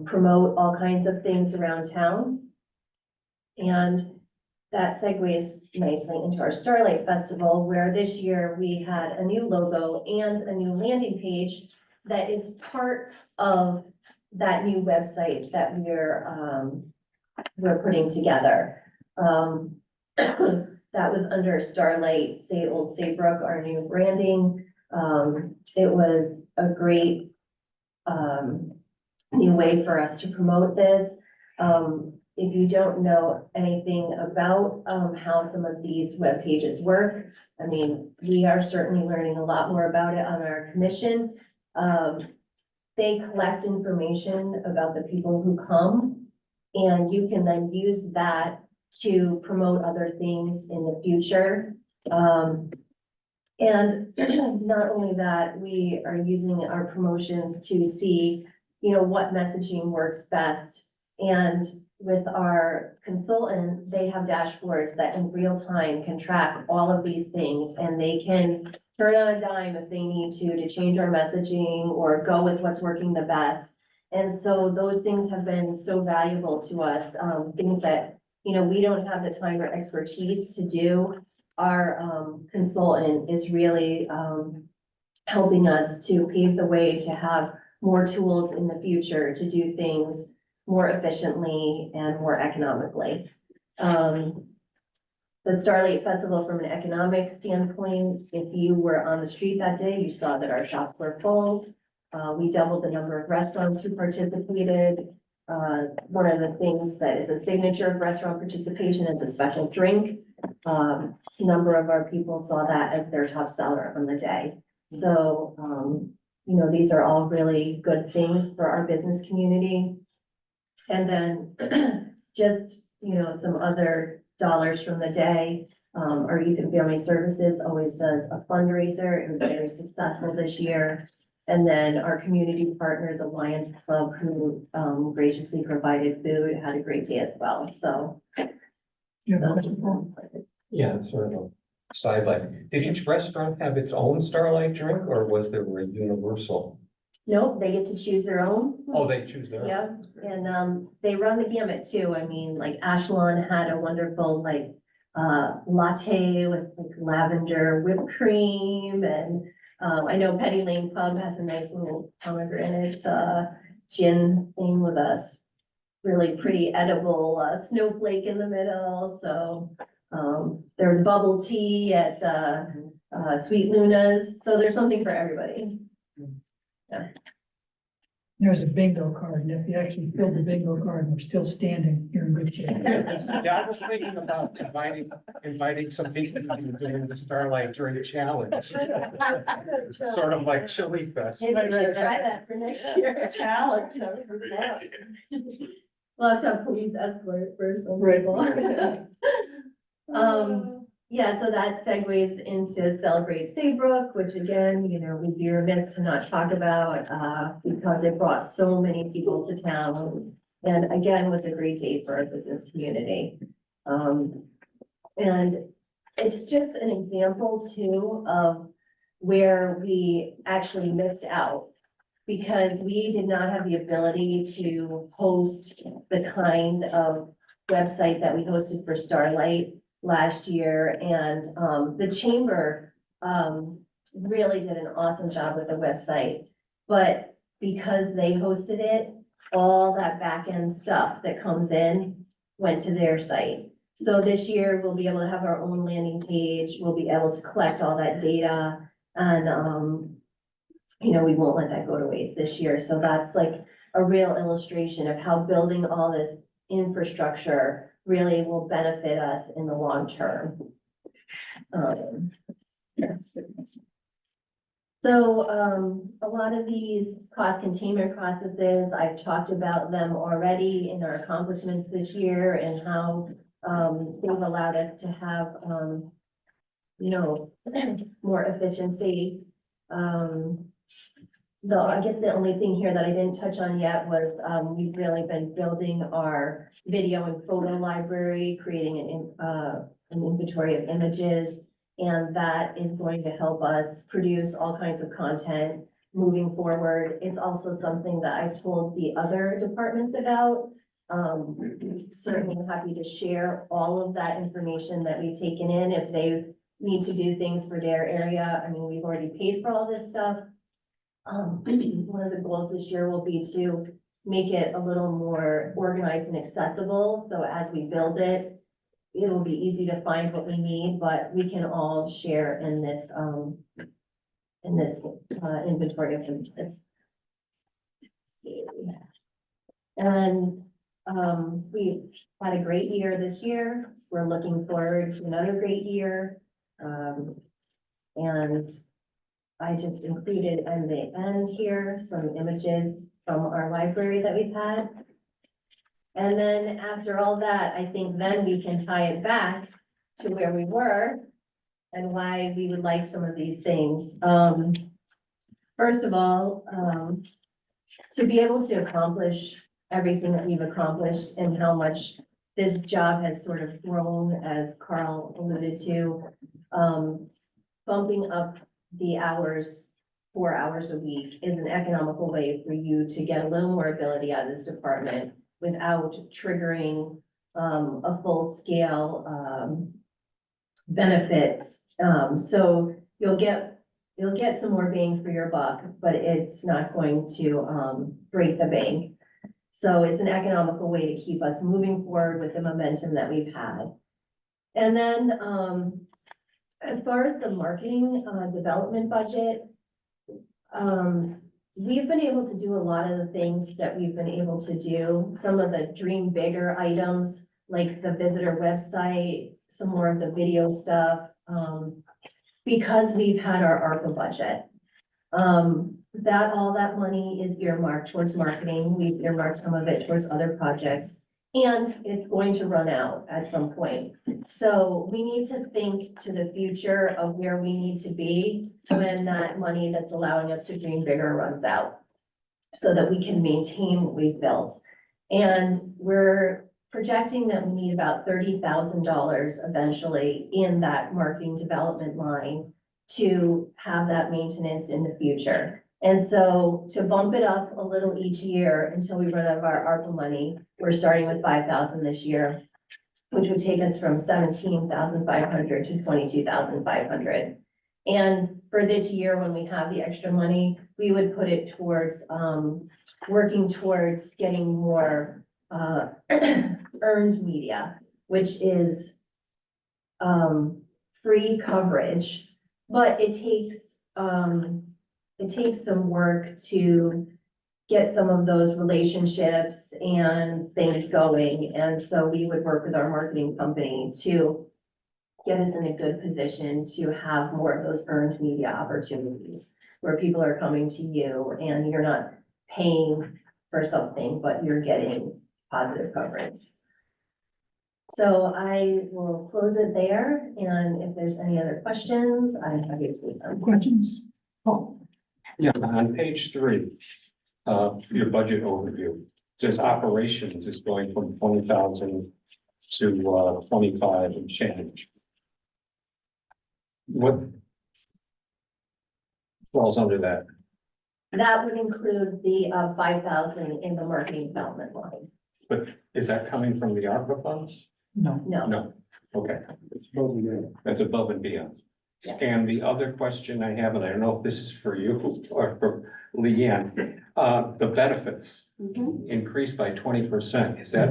promote all kinds of things around town. And that segues nicely into our Starlight Festival, where this year we had a new logo and a new landing page that is part of that new website that we're putting together. That was under Starlight, Old Saybrook, our new branding. It was a great new way for us to promote this. If you don't know anything about how some of these web pages work, I mean, we are certainly learning a lot more about it on our commission. They collect information about the people who come, and you can then use that to promote other things in the future. And not only that, we are using our promotions to see, what messaging works best. And with our consultant, they have dashboards that in real time can track all of these things, and they can turn on a dime if they need to change our messaging or go with what's working the best. And so those things have been so valuable to us, things that, we don't have the time or expertise to do. Our consultant is really helping us to pave the way to have more tools in the future to do things more efficiently and more economically. The Starlight Festival, from an economic standpoint, if you were on the street that day, you saw that our shops were full. We doubled the number of restaurants who participated. One of the things that is a signature of restaurant participation is a special drink. A number of our people saw that as their top seller on the day. So, these are all really good things for our business community. And then just, some other dollars from the day. Our Youth and Family Services always does a fundraiser. It was very successful this year. And then our community partner, the Lions Club, who graciously provided food, had a great day as well. So. You have a question, Paul? Yeah, it's sort of a sideline. Did each restaurant have its own Starlight drink, or was there a universal? Nope, they get to choose their own. Oh, they choose their own. Yeah, and they run the gamut too. I mean, like Ashlon had a wonderful latte with like lavender whipped cream, and I know Penny Lane Pub has a nice little pomegranate gin thing with us. Really pretty edible snowflake in the middle, so there's bubble tea at Sweet Luna's, so there's something for everybody. There's a bingo card, and if you actually fill the bingo card and we're still standing, you're in good shape. Yeah, I was thinking about inviting some people to be doing the Starlight Drink Challenge, sort of like Chili Fest. Maybe we should try that for next year. Challenge, that would be fun. We'll have to have police escort for some Right. people. Yeah, so that segues into Celebrate Saybrook, which again, you know, we'd be remiss to not talk about, because it brought so many people to town. And again, was a great day for our business community. And it's just an example too of where we actually missed out. Because we did not have the ability to host the kind of website that we hosted for Starlight last year. And the chamber really did an awesome job with the website. But because they hosted it, all that back end stuff that comes in went to their site. So this year we'll be able to have our own landing page. We'll be able to collect all that data, and you know, we won't let that go to waste this year. So that's like a real illustration of how building all this infrastructure really will benefit us in the long term. So a lot of these cost containment processes, I've talked about them already in our accomplishments this year, and how they've allowed us to have, you know, more efficiency. I guess the only thing here that I didn't touch on yet was, we've really been building our video and photo library, creating an inventory of images. And that is going to help us produce all kinds of content moving forward. It's also something that I've told the other departments about. Certainly happy to share all of that information that we've taken in if they need to do things for their area. I mean, we've already paid for all this stuff. One of the goals this year will be to make it a little more organized and accessible. So as we build it, it'll be easy to find what we need, but we can all share in this inventory of images. And we had a great year this year. We're looking forward to another great year. And I just included in the end here some images from our library that we've had. And then after all that, I think then we can tie it back to where we were and why we would like some of these things. First of all, to be able to accomplish everything that we've accomplished and how much this job has sort of grown, as Carl alluded to, bumping up the hours, 4 hours a week is an economical way for you to get a little more ability out of this department without triggering a full-scale benefits. So you'll get some more bang for your buck, but it's not going to break the bank. So it's an economical way to keep us moving forward with the momentum that we've had. And then as far as the marketing development budget, we've been able to do a lot of the things that we've been able to do. Some of the dream bigger items, like the visitor website, some more of the video stuff, because we've had our ARPA budget. All that money is earmarked towards marketing. We've earmarked some of it towards other projects, and it's going to run out at some point. So we need to think to the future of where we need to be when that money that's allowing us to dream bigger runs out, so that we can maintain what we've built. And we're projecting that we need about $30,000 eventually in that marketing development line to have that maintenance in the future. And so to bump it up a little each year until we run out of our ARPA money, we're starting with 5,000 this year. which would take us from 17,500 to 22,500. And for this year, when we have the extra money, we would put it towards, working towards getting more, earned media, which is, free coverage, but it takes some work to get some of those relationships and things going. And so we would work with our marketing company to get us in a good position to have more of those earned media opportunities where people are coming to you and you're not paying for something, but you're getting positive coverage. So I will close it there, and if there's any other questions, I'm happy to take them. Questions? Oh, Yeah, on page 3, your budget overview, it says operations is going from 20,000 to 25 and change. What falls under that? That would include the 5,000 in the marketing development line. But is that coming from the ARPA funds? no. No, No, okay, It's totally good. that's above and beyond. Yeah. And the other question I have, and I don't know if this is for you or for Leanne, the benefits Mhm. increased by 20%, is that?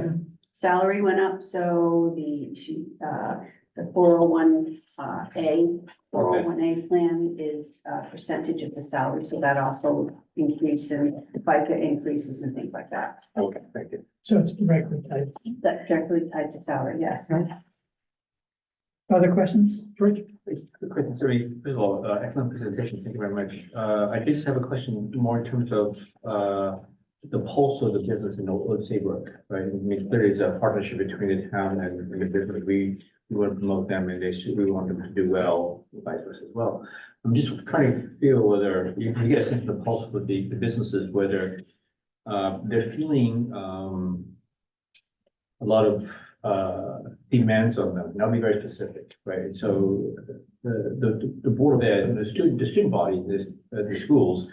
Salary went up, so the 401, A, 401A plan is a percentage of the salary, so that also increase in FICA increases and things like that. Okay, thank you. So it's directly tied. That directly tied to salary, yes. Other questions, George? Quick, sorry, first of all, excellent presentation, thank you very much. I did just have a question more in terms of, the pulse of the business in Old Saybrook, right? I mean, there is a partnership between the town and the business. We want to promote them and we want them to do well, vice versa as well. I'm just trying to feel whether you get a sense of the pulse with the businesses, whether, they're feeling, a lot of, demands on them. And I'll be very specific, right? So the Board of Ed, the student body, the schools,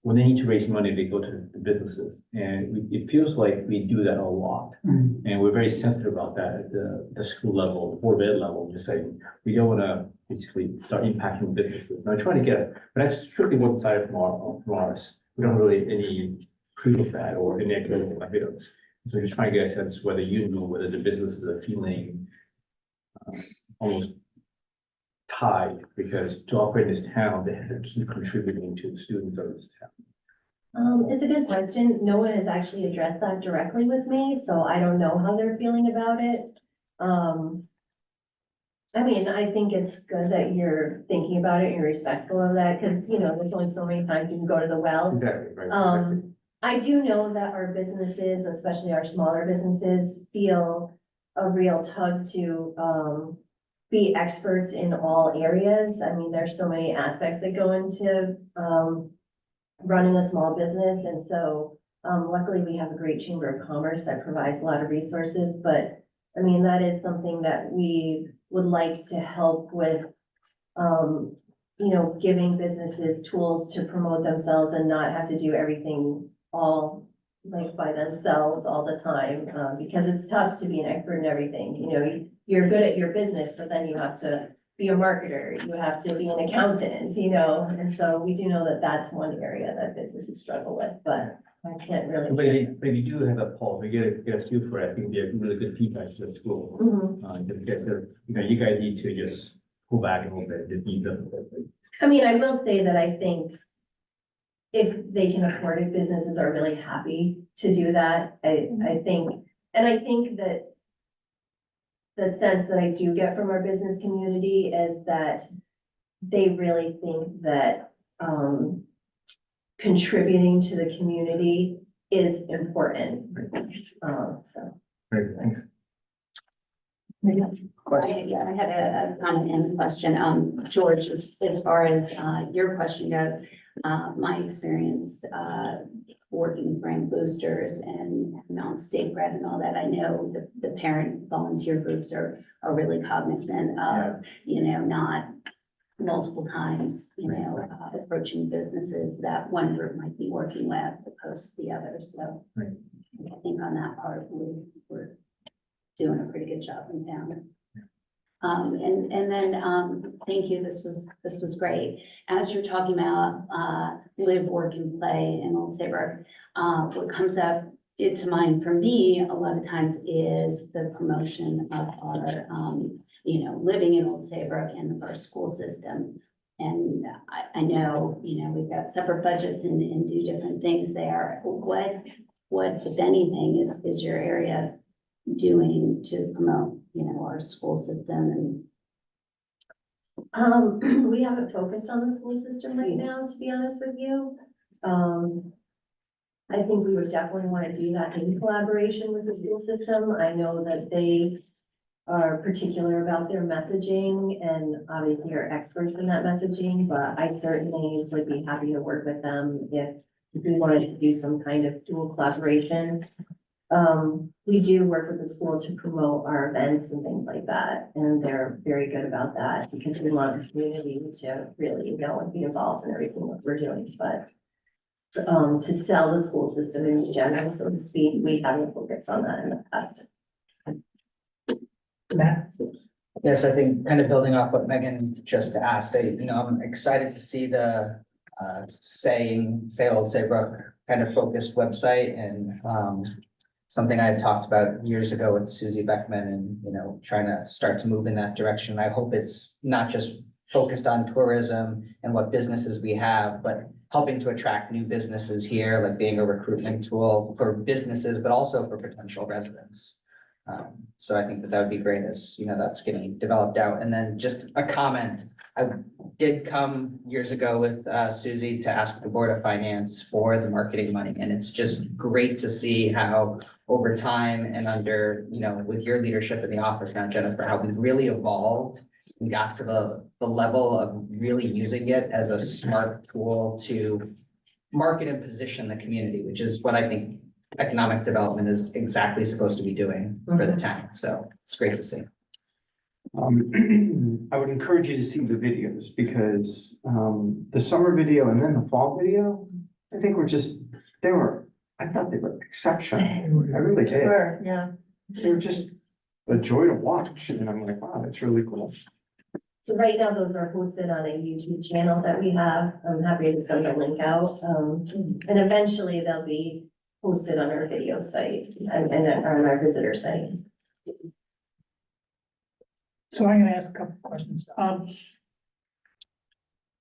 when they need to raise money, they go to the businesses. And it feels like we do that a lot. And we're very sensitive about that at the school level, the Board of Ed level, just saying, we don't want to basically start impacting businesses. And I'm trying to get it, but that's strictly one side from ours. We don't really any proof of that or any economic evidence. So just trying to get a sense whether you know whether the businesses are feeling almost tied, because to operate this town, they have to keep contributing to the students of this town. it's a good question. No one has actually addressed that directly with me, so I don't know how they're feeling about it. I mean, I think it's good that you're thinking about it and you're respectful of that, because, you know, there's only so many times you can go to the well. Exactly, right. I do know that our businesses, especially our smaller businesses, feel a real tug to, be experts in all areas. I mean, there's so many aspects that go into, running a small business. And so, luckily we have a great Chamber of Commerce that provides a lot of resources, but I mean, that is something that we would like to help with, you know, giving businesses tools to promote themselves and not have to do everything all like by themselves all the time, because it's tough to be an expert in everything. You know, you're good at your business, but then you have to be a marketer, you have to be an accountant, you know, and so we do know that that's one area that businesses struggle with, but I can't really. But you do have a poll, we get a few for it. I think they're really good feedback to the school. Because you know, you guys need to just pull back a little bit, just need them. I mean, I will say that I think if they can afford it, businesses are really happy to do that. I think that the sense that I do get from our business community is that they really think that, contributing to the community is important. So. Great, thanks. Yeah, I had a comment and a question. George, as far as your question goes, my experience working with brand boosters and Mount Sacred and all that, I know the parent volunteer groups are really cognizant of, you know, not multiple times, you know, approaching businesses that one group might be working with opposed to the other. So I think on that part, we're doing a pretty good job in town. And then, thank you, this was great. As you're talking about, live, work, and play in Old Saybrook, what comes up to mind for me a lot of times is the promotion of our, living in Old Saybrook and our school system. And I know, we've got separate budgets and do different things there. What, if anything, is your area doing to promote, our school system and We haven't focused on the school system right now, to be honest with you. I think we would definitely want to do that in collaboration with the school system. I know that they are particular about their messaging and obviously are experts in that messaging, but I certainly would be happy to work with them if we wanted to do some kind of dual collaboration. We do work with the school to promote our events and things like that, and they're very good about that because we want the community to really know and be involved in everything that we're doing, but to sell the school system in general, so to speak, we haven't focused on that in the past. Matt? Yes, I think kind of building off what Megan just asked, I'm excited to see the Say Old Saybrook kind of focused website and something I had talked about years ago with Susie Beckman and, trying to start to move in that direction. I hope it's not just focused on tourism and what businesses we have, but helping to attract new businesses here, like being a recruitment tool for businesses, but also for potential residents. So I think that would be great as, that's getting developed out. And then just a comment, I did come years ago with Susie to ask the Board of Finance for the marketing money. And it's just great to see how over time and under, with your leadership in the office now, Jennifer, how we've really evolved and got to the level of really using it as a smart tool to market and position the community, which is what I think economic development is exactly supposed to be doing for the town. So it's great to see. I would encourage you to see the videos because, the summer video and then the fall video, I think I thought they were exceptional. I really did. Yeah. They were just a joy to watch. And I'm like, wow, that's really cool. So right now, those are hosted on a YouTube channel that we have. I'm happy to send the link out. And eventually they'll be posted on our video site and on our visitor site. So I'm gonna ask a couple of questions.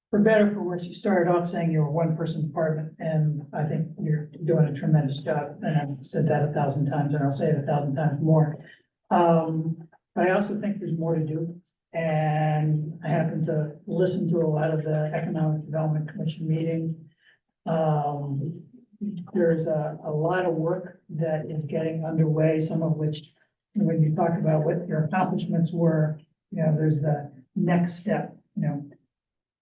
For better or for worse, you started off saying you're a one-person department, and I think you're doing a tremendous job, and I've said that 1,000 times, and I'll say it 1,000 times more. But I also think there's more to do, and I happen to listen to a lot of the Economic Development Commission meeting. There's a lot of work that is getting underway, some of which, when you talk about what your accomplishments were, there's the next step,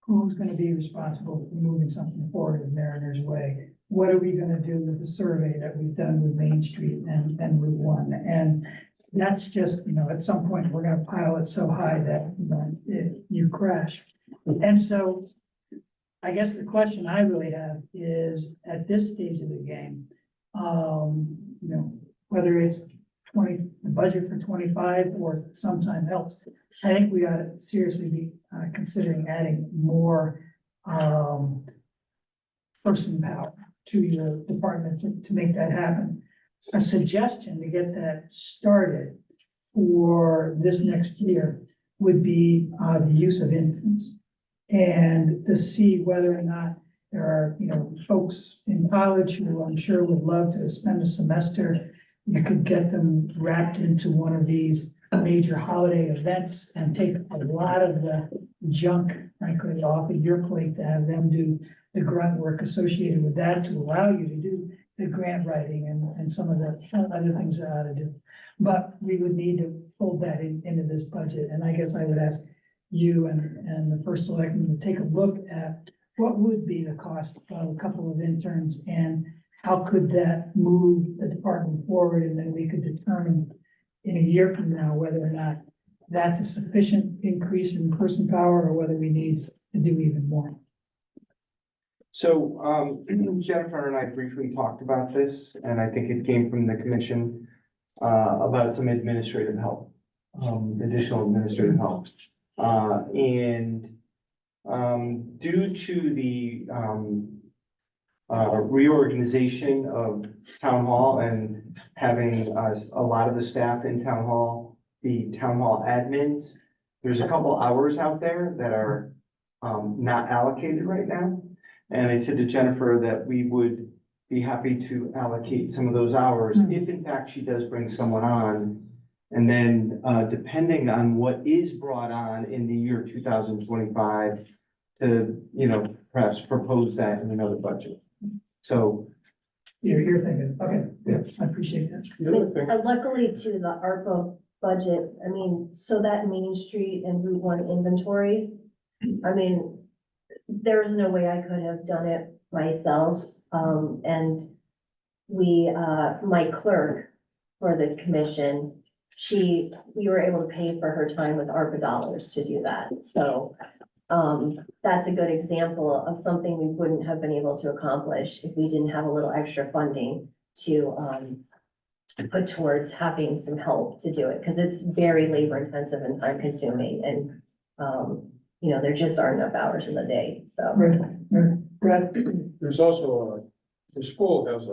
who's gonna be responsible for moving something forward in Mariner's Way? What are we gonna do with the survey that we've done with Main Street and Route 1? And that's just, at some point, we're gonna pile it so high that, you crash. And so I guess the question I really have is, at this stage of the game, whether it's the budget for 25 or sometime else, I think we ought to seriously be considering adding more person power to your department to make that happen. A suggestion to get that started for this next year would be the use of interns. And to see whether or not there are, folks in college who I'm sure would love to spend a semester. You could get them wrapped into one of these major holiday events and take a lot of the junk, frankly, off of your plate to have them do the grunt work associated with that to allow you to do the grant writing and some of the other things that I ought to do. But we would need to fold that into this budget. And I guess I would ask you and the first selectman to take a look at what would be the cost of a couple of interns and how could that move the department forward? And then we could determine in a year from now whether or not that's a sufficient increase in person power or whether we need to do even more. So, Jennifer and I briefly talked about this, and I think it came from the commission. about some administrative help, additional administrative help. And due to the reorganization of town hall and having a lot of the staff in town hall, the town hall admins, there's a couple hours out there that are not allocated right now. And I said to Jennifer that we would be happy to allocate some of those hours if in fact she does bring someone on. And then depending on what is brought on in the year 2025, to, perhaps propose that in another budget. So, You're thinking, okay, yeah, I appreciate that. The other thing, Luckily to the ARPA budget, I mean, so that Main Street and Route One inventory, I mean, there was no way I could have done it myself. And my clerk for the commission, we were able to pay for her time with ARPA dollars to do that. So, that's a good example of something we wouldn't have been able to accomplish if we didn't have a little extra funding to, put towards having some help to do it, because it's very labor intensive and time consuming, and, there just aren't enough hours in the day, so. Brad, there's also, the school has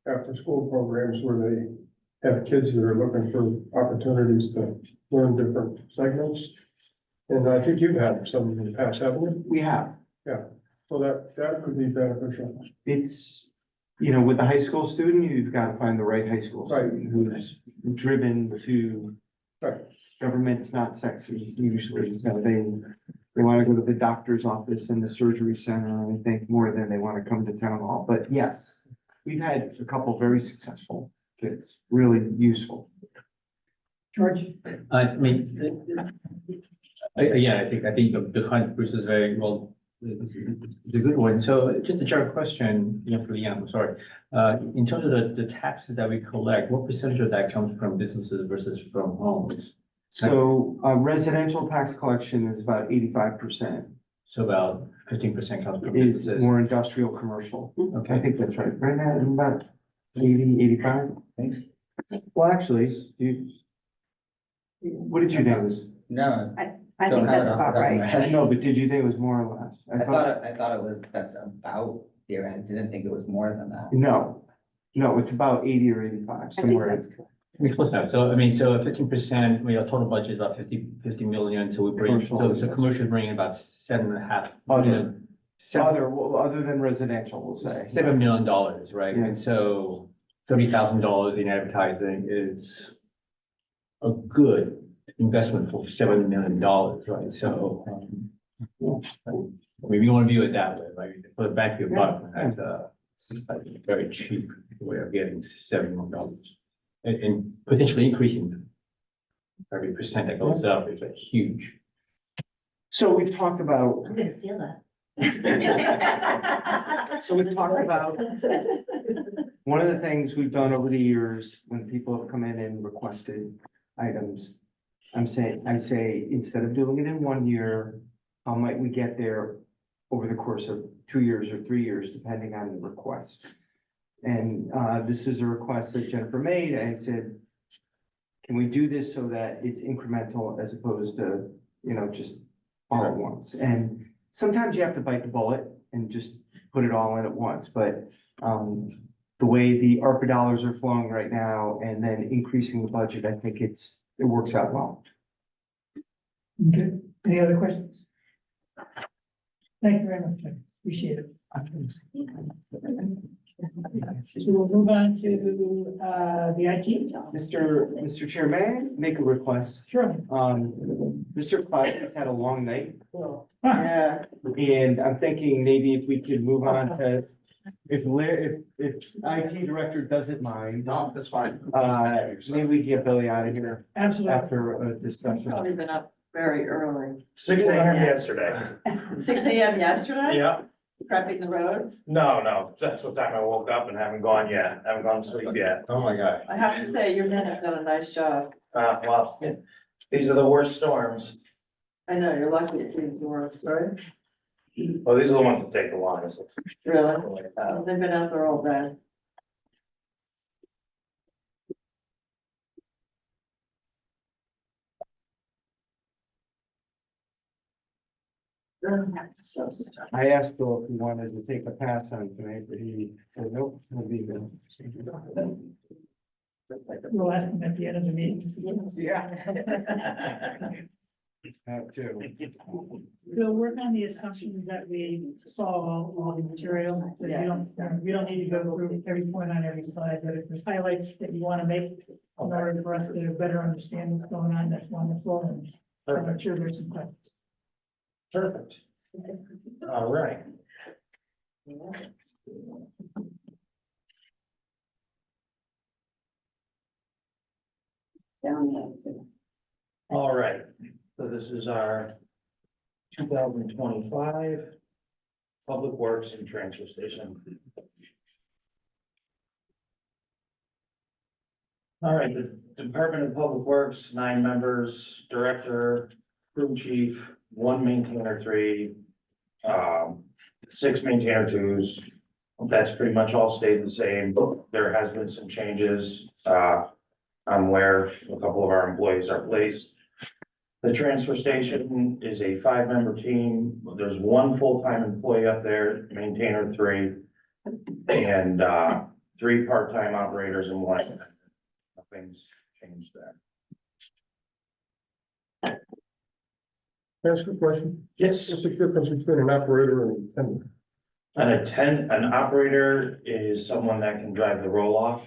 after-school programs where they have kids that are looking for opportunities to learn different segments. And I think you've had some in the past, haven't you? we have, So that could be beneficial. it's, with the high school student, you've got to find the right high school student who's driven to. Right. Government's not sexy usually, so they want to go to the doctor's office and the surgery center, I think, more than they want to come to town hall. But yes, we've had a couple very successful kids, really useful. George, I mean, again, I think the kind Bruce is very well, it's a good one. So just a general question, for the I'm sorry. In terms of the taxes that we collect, what percentage of that comes from businesses versus from homes? So residential tax collection is about 85%, So about 15% comes from is businesses. more industrial, commercial. I Okay, think that's right. Right now, it's about 80, 85. Thanks. Well, actually, what did you think it was? No, I don't think have it that's off the about top of my right. head. No, but did you think it was more or less? I thought it was, that's about, yeah, I didn't think it was more than that. No, it's about 80 or 85, I think somewhere. that's correct. we close that. So, I mean, so 15%, our total budget is about 50 million. So we bring, so commercial is bringing about 7.5 million. Other than residential, we'll say. $7 million, right? Yeah. And so $30,000 in advertising is a good investment for $7 million, right? So, I mean, you want to view it that way, right? Put it back to your buck, that's a very cheap way of getting $7 million. And potentially increasing every percent that goes up is a huge. So we've talked about, I'm gonna steal that. so we've talked about, one of the things we've done over the years, when people have come in and requested items, I say, instead of doing it in 1 year, how might we get there over the course of 2 years or 3 years, depending on the request? And this is a request that Jennifer made. I said, can we do this so that it's incremental as opposed to, just all at once? And sometimes you have to bite the bullet and just put it all in at once, but the way the ARPA dollars are flowing right now and then increasing the budget, I think it works out well. okay, any other questions? Thank you very much, Jeff. Appreciate it. So we'll move on to, the IT. Mr. Chair, may I make a request? Sure. Mr. Cloud has had a long night, Yeah, and I'm thinking maybe if we could move on to, if IT director doesn't mind, No, that's fine. maybe we get Billy out of here Absolutely. after a discussion. probably been up very early. 6 a.m. yesterday. 6 a.m. yesterday? Yeah, Prepping the roads? no, that's what time I woke up and haven't gone yet, haven't gone to sleep yet. Oh, my God. I have to say, your men have done a nice job. Well, these are the worst storms. I know, you're lucky it's these works, right? Well, these are the ones that take the longest. Really? They've been out there all day. So stuck. I asked Bill if he wanted to take a pass on tonight, but he said, nope, he'll be there. We'll ask them at the end of the meeting. That too. We'll work on the assumptions that we saw all the material, that we don't need to go through every point on every slide, but if there's highlights that you want to make in order for us to better understand what's going on, that's wonderful, and I'm sure there's some questions. Perfect. All right. Down there. All right, so this is our 2025 Public Works and Transfer Station. All right, the Department of Public Works, 9 members, director, crew chief, 1 maintainer 3, 6 maintainer 2s. That's pretty much all stayed the same. There has been some changes on where a couple of our employees are placed. The transfer station is a 5-member team. There's 1 full-time employee up there, maintainer 3, and 3 part-time operators and 1 attendant. Nothing's changed there. Can I ask a question? Yes. What's the difference between an operator and an attendant? An operator is someone that can drive the roll-off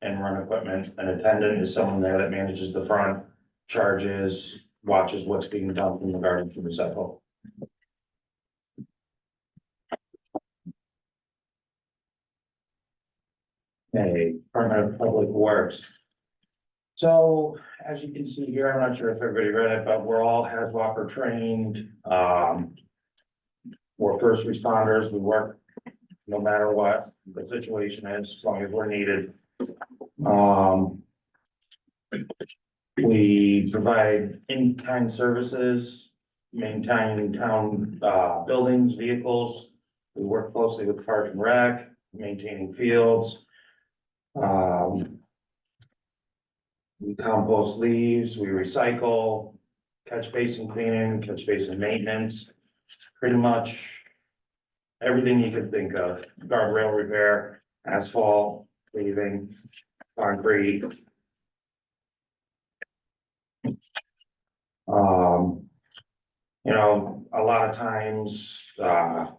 and run equipment. An attendant is someone there that manages the front, charges, watches what's being done from the garden to the recycle. Okay, Department of Public Works. So as you can see here, I'm not sure if everybody read it, but we're all HAZWOPER trained. We're first responders. We work no matter what the situation is, as long as we're needed. We provide in-kind services, maintaining town buildings, vehicles. We work closely with Park and Rec, maintaining fields. We compost leaves, we recycle, catch basin cleaning, catch basin maintenance, pretty much everything you could think of, guardrail repair, asphalt, paving, concrete. You know, a lot of times, during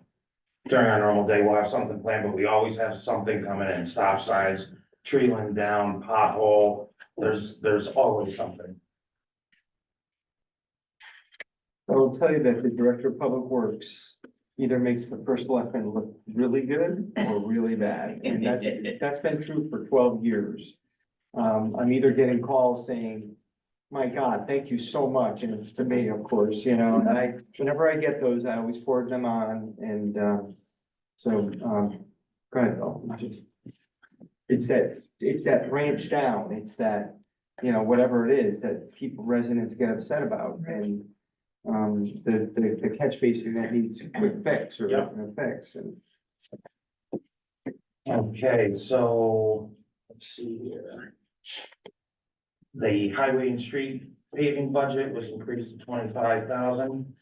our normal day, we'll have something planned, but we always have something coming in, stop signs, tree limb down, pothole, there's always something. I will tell you that the Director of Public Works either makes the first selectman look really good or really bad, and that's been true for 12 years. I'm either getting calls saying, my God, thank you so much, and it's to me, of course, you know, and whenever I get those, I always forward them on, and, go ahead, Bill. It's that branch down, it's that, you know, whatever it is that people, residents get upset about, and the catch basin that needs a quick fix or Yep. a fix, and Okay, so, let's see here. The highway and street paving budget was increased to 25,000.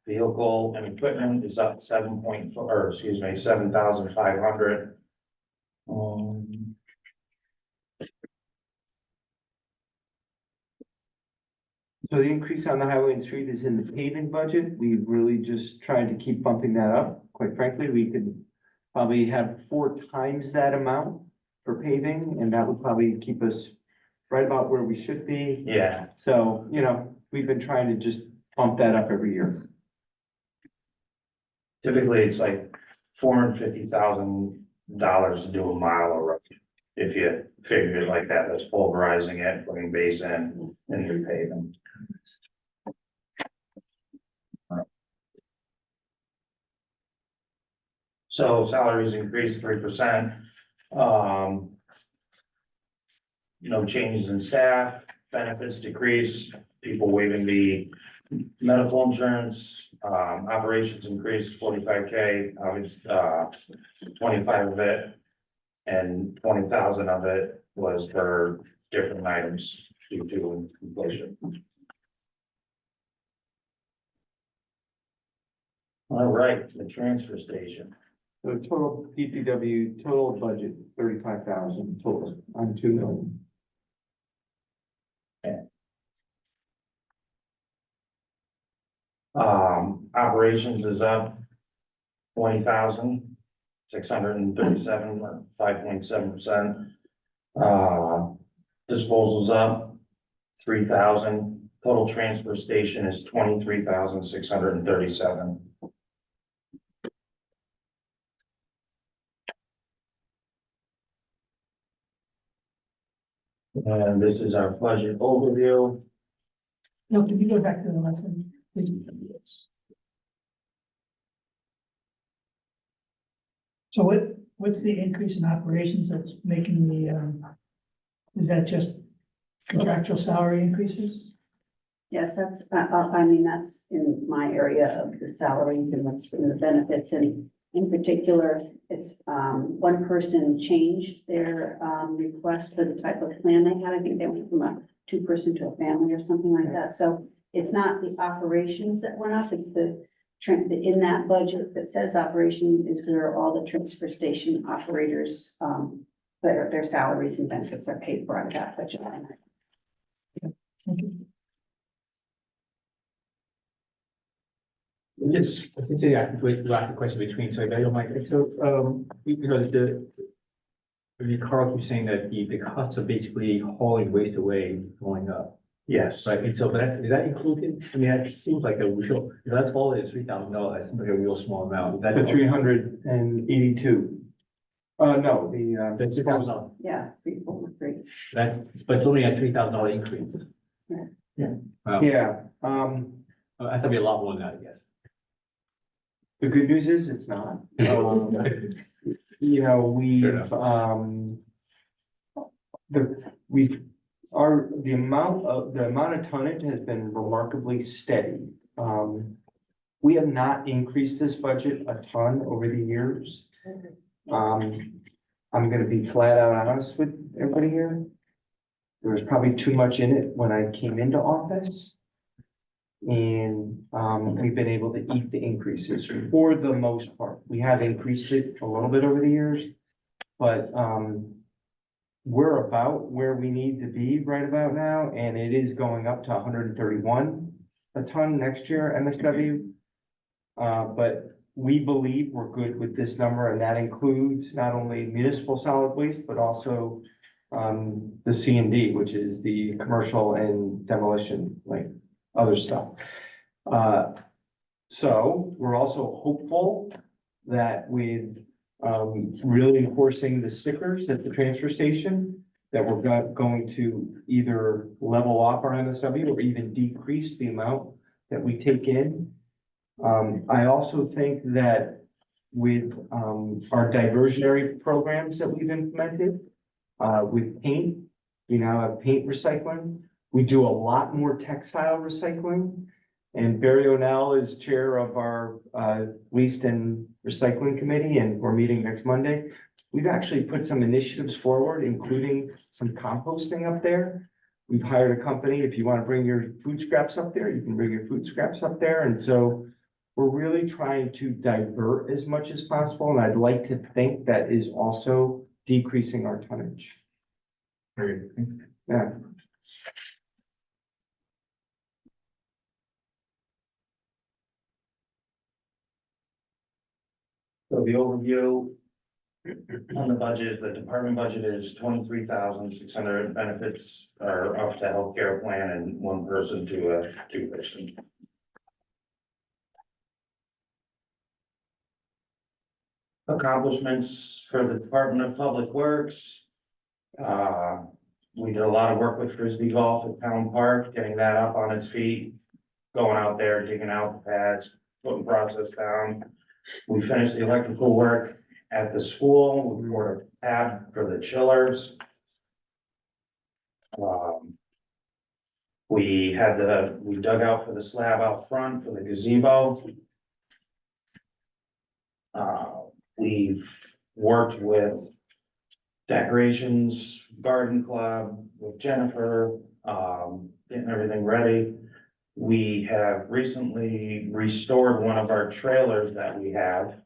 Vehicle and equipment is up 7,500. so the increase on the highway and street is in the paving budget. We really just tried to keep bumping that up. Quite frankly, we could probably have 4 times that amount for paving, and that would probably keep us right about where we should be. Yeah, So, you know, we've been trying to just bump that up every year. typically it's like $450,000 to do a mile of road. If you figure it like that, that's pulverizing it, putting base in and repaving. So salaries increased 3%. No changes in staff, benefits decreased, people waiving the medical insurance, operations increased 45K, obviously, 25 of it. And 20,000 of it was for different items due to inflation. All right, the transfer station. So total DPW, total budget, 35,000 total on 2 million. Operations is up 20,637, or 5.7%. Disposals up 3,000. Total transfer station is 23,637. And this is our budget overview. No, can you go back to the last one? Please? So what's the increase in operations that's making the, is that just contractual salary increases? Yes, that's, I mean, that's in my area of the salary and what's in the benefits, and in particular, it's, one person changed their, request for the type of plan they had. I think they went from a 2-person to a family or something like that. So it's not the operations that went up, it's in that budget that says operation is where all the transfer station operators, their salaries and benefits are paid for out of that budget line. Thank you. Yes, I think I have to ask the question between, so I don't mind. So, you know, Carl keeps saying that the cost of basically hauling waste away is going up, Yes. right? And so, but is that included? I mean, that seems like a real, if that's all it is, $3,000, that seems like a real small amount. Is that The 382. No, the, That's $2,000. Yeah, 343. That's, but it's only a $3,000 increase. Yeah. Yeah. Wow. yeah, I thought it'd be a lot more than that, I guess. the good news is it's not. You know, we've, the amount of tonnage has been remarkably steady. We have not increased this budget a ton over the years. I'm gonna be flat out honest with everybody here. There was probably too much in it when I came into office. And, we've been able to eat the increases for the most part. We have increased it a little bit over the years. But, we're about where we need to be right about now, and it is going up to 131 a ton next year, MSW. But we believe we're good with this number, and that includes not only municipal solid waste, but also the C&D, which is the commercial and demolition, like other stuff. So we're also hopeful that with really enforcing the stickers at the transfer station, that we're going to either level off our MSW or even decrease the amount that we take in. I also think that with our diversionary programs that we've implemented, with paint, we now have paint recycling. We do a lot more textile recycling. And Barry O'Neill is chair of our waste and recycling committee, and we're meeting next Monday. We've actually put some initiatives forward, including some composting up there. We've hired a company. If you want to bring your food scraps up there, you can bring your food scraps up there. And so we're really trying to divert as much as possible. And I'd like to think that is also decreasing our tonnage. Very good. Thanks. Yeah. So the overview on the budget, the department budget is 23,600. Benefits are up to healthcare plan and 1 person to a 2-person. Accomplishments for the Department of Public Works. We did a lot of work with Frisbee Golf at Town Park, getting that up on its feet, going out there, digging out the pads, putting process down. We finished the electrical work at the school. We poured a tab for the chillers. We dug out for the slab out front for the gazebo. We've worked with decorations, garden club with Jennifer, getting everything ready. We have recently restored one of our trailers that we have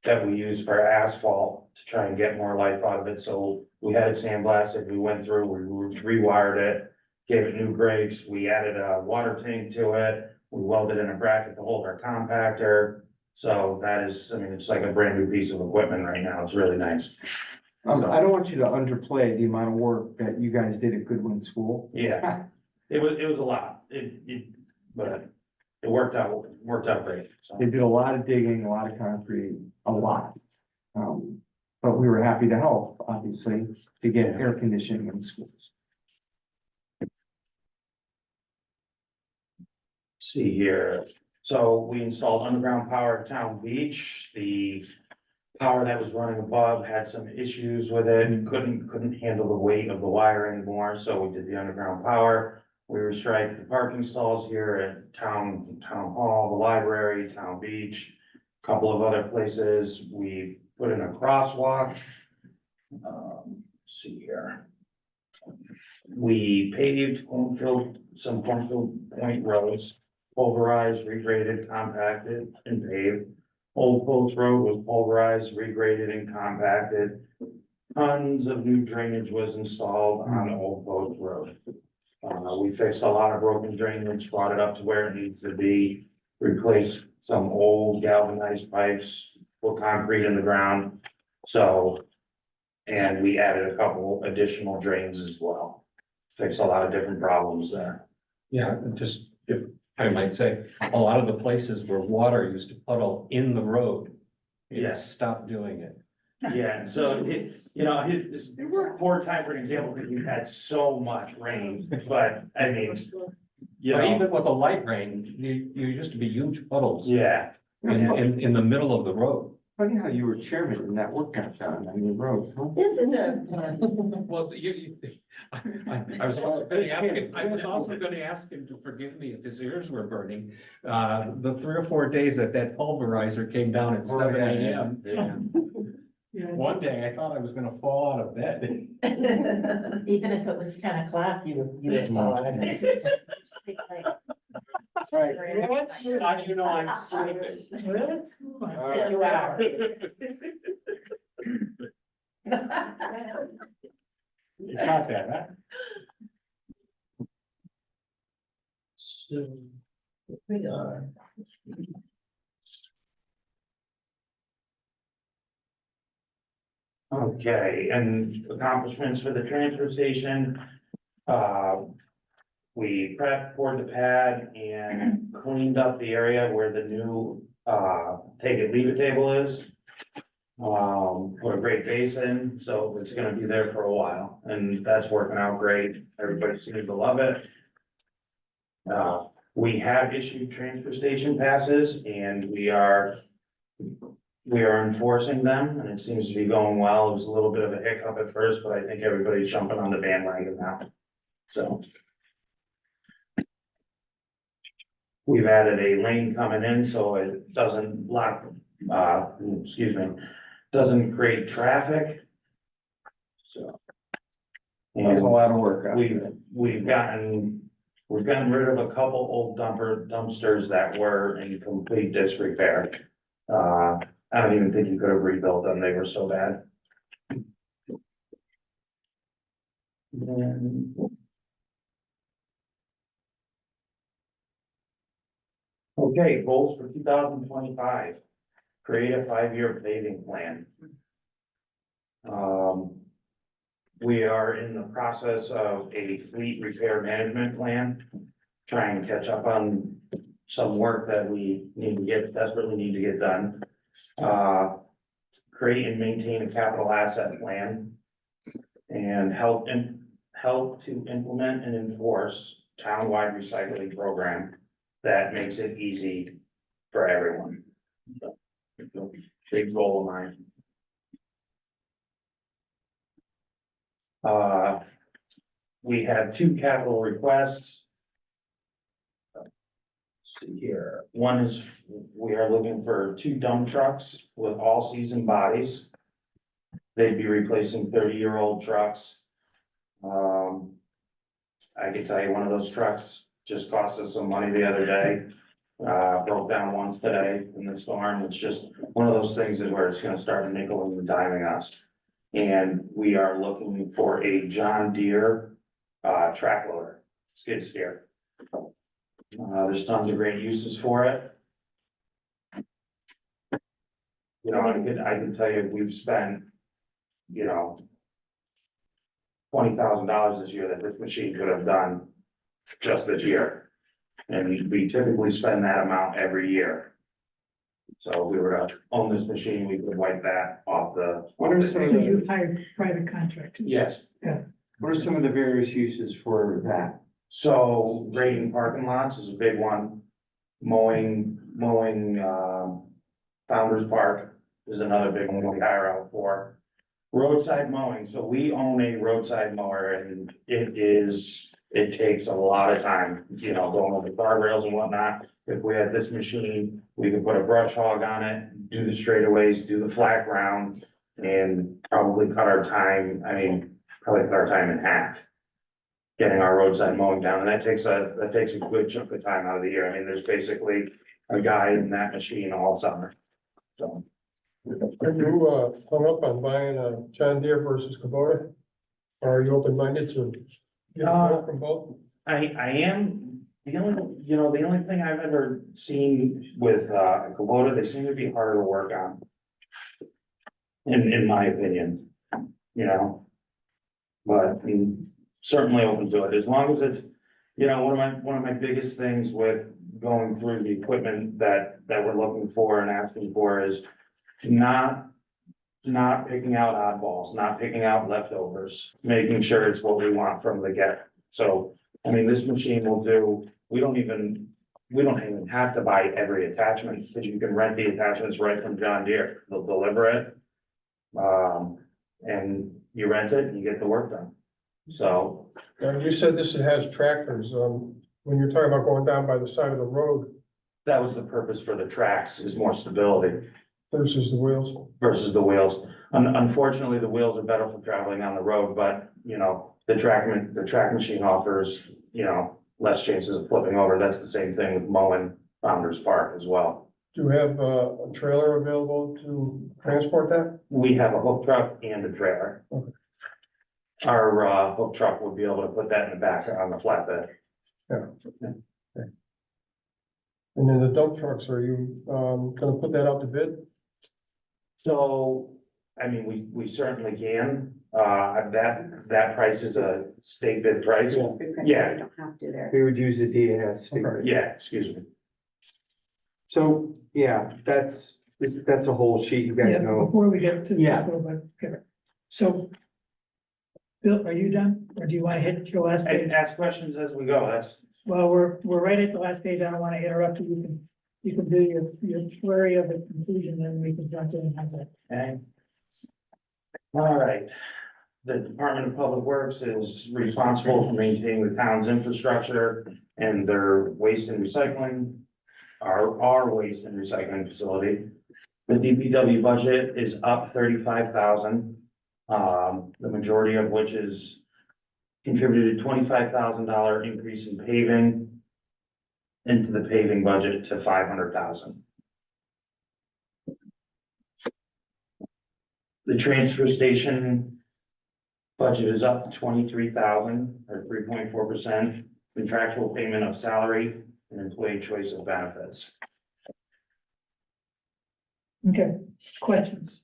that we use for asphalt to try and get more life out of it. So we had it sandblasted, we went through, we rewired it, gave it new brakes, we added a water tank to it, we welded in a bracket to hold our compactor. So that is, I mean, it's like a brand new piece of equipment right now. It's really nice. I don't want you to underplay the amount of work that you guys did at Goodwin School. Yeah, it was a lot. But it worked out great. So. They did a lot of digging, a lot of concrete, a lot. But we were happy to help, obviously, to get air conditioning in schools. See here, so we installed underground power at Town Beach. The power that was running above had some issues with it, and couldn't handle the weight of the wire anymore, so we did the underground power. We restriped the parking stalls here at Town Hall, the library, Town Beach, a couple of other places. We put in a crosswalk. See here. We paved some Cornfield Point roads, pulverized, regraded, compacted, and paved. Old Post Road was pulverized, regraded, and compacted. Tons of new drainage was installed on Old Post Road. We fixed a lot of broken drainage, brought it up to where it needs to be, replaced some old galvanized pipes, put concrete in the ground. So, and we added a couple additional drains as well. Fixed a lot of different problems there. Yeah, just if I might say, a lot of the places where water used to puddle in the road, Yeah. it stopped doing it. Yeah, so it's poor time for an example, because we've had so much rain, but I mean, But even with a light rain, you used to be huge puddles yeah. in the middle of the road. Funny how you were chairman and that work got done on your road, huh? Isn't it? Well, I was also gonna ask him to forgive me if his ears were burning. The 3 or 4 days that pulverizer came down at 7 AM. One day I thought I was gonna fall out of bed. Even if it was 10 o'clock, you would fall out of it. Right. How do you know I'm sleeping? Really? You are. You caught that, huh? So, we are. Okay, and accomplishments for the transfer station. We prepped, poured the pad and cleaned up the area where the new, take it, leave it table is. Put a great basin, so it's gonna be there for a while, and that's working out great. Everybody seems to love it. We have issued transfer station passes and we are enforcing them, and it seems to be going well. It was a little bit of a hiccup at first, but I think everybody's jumping on the bandwagon now. So. We've added a lane coming in, so it doesn't block, doesn't create traffic. So. That was a lot of work. out We've, there. we've gotten rid of a couple old dumpsters that were in complete disrepair. I don't even think you could have rebuilt them, they were so bad. Then- Okay, goals for 2025. Create a 5-year paving plan. We are in the process of a fleet repair management plan. Trying to catch up on some work that we desperately need to get done. Create and maintain a capital asset plan. And help to implement and enforce townwide recycling program that makes it easy for everyone. So, big goal of mine. We have 2 capital requests. Let's see here, one is, we are looking for 2 dump trucks with all-season bodies. They'd be replacing 30-year-old trucks. I can tell you one of those trucks just cost us some money the other day. Broke down once today in the storm. It's just one of those things is where it's gonna start nickel and diming us. And we are looking for a John Deere, track loader, skid steer. There's tons of great uses for it. You know, I can tell you, we've spent, you know, $20,000 this year that this machine could have done just this year. And we typically spend that amount every year. So if we were to own this machine, we could wipe that off the. What are some of Could you the, hire private contractors? Yes, what are some of the various uses for that? so grading parking lots is a big one. Mowing, Founder's Park is another big one we hire out for. Roadside mowing, so we own a roadside mower and it takes a lot of time, you know, going over guardrails and whatnot. If we had this machine, we could put a brush hog on it, do the straightaways, do the flat ground, and probably cut our time in half. Getting our roadside mowing down, and that takes a good chunk of time out of the year. I mean, there's basically a guy in that machine all summer. So, Are you, hung up on buying a John Deere versus Kubota? Or are you open-minded to get a quote from both? I am, the only thing I've ever seen with, Kubota, they seem to be harder to work on. In my opinion, you know? But I'm certainly open to it, as long as it's, you know, one of my biggest things with going through the equipment that we're looking for and asking for is not picking out oddballs, not picking out leftovers, making sure it's what we want from the get. So, I mean, this machine will do, we don't even have to buy every attachment, because you can rent the attachments right from John Deere. They'll deliver it. And you rent it and you get the work done. So, You said this has tractors, when you're talking about going down by the side of the road that was the purpose for the tracks, is more stability versus the wheels. versus the wheels. Unfortunately, the wheels are better for traveling on the road, but, you know, the track machine offers, you know, less chances of flipping over. That's the same thing with mowing Founder's Park as well. Do you have a trailer available to transport that? We have a hook truck and a trailer. Okay. Our, hook truck would be able to put that in the back on the flatbed. And then the dump trucks, are you, gonna put that out to bid? So, I mean, we certainly can, that price is a state bid price. Yeah. You don't have to there. We would use a DNS sticker. Yeah, excuse me. So, yeah, that's a whole sheet, you guys Yeah, know. before we get to. Yeah. Okay. So, Bill, are you done, or do you want to hit your last page? And ask questions as we go, that's, Well, we're right at the last page, I don't want to interrupt you, you can do your query of the conclusion, then we can jump in and have that. okay. All right. The Department of Public Works is responsible for maintaining the town's infrastructure and their waste and recycling, our waste and recycling facility. The DPW budget is up 35,000, the majority of which is contributed $25,000 increase in paving into the paving budget to 500,000. The transfer station budget is up 23,000 or 3.4%, contractual payment of salary and employee choice of benefits. Okay, questions?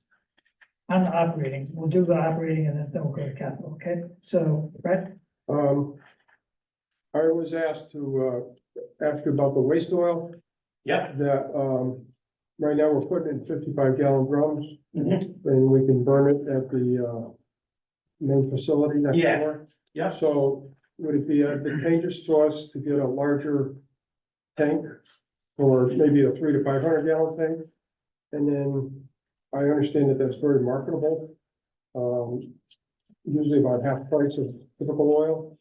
On the operating, we'll do the operating and then we'll go to capital, okay? So, Brett? I was asked to, ask you about the waste oil Yep. that, right now we're putting in 55-gallon drums Mhm. and we can burn it at the, main facility next Yeah. door. Yep. So would it be advantageous to us to get a larger tank or maybe a 300 to 500 gallon tank? And then I understand that that's very marketable. Usually about half price of typical oil.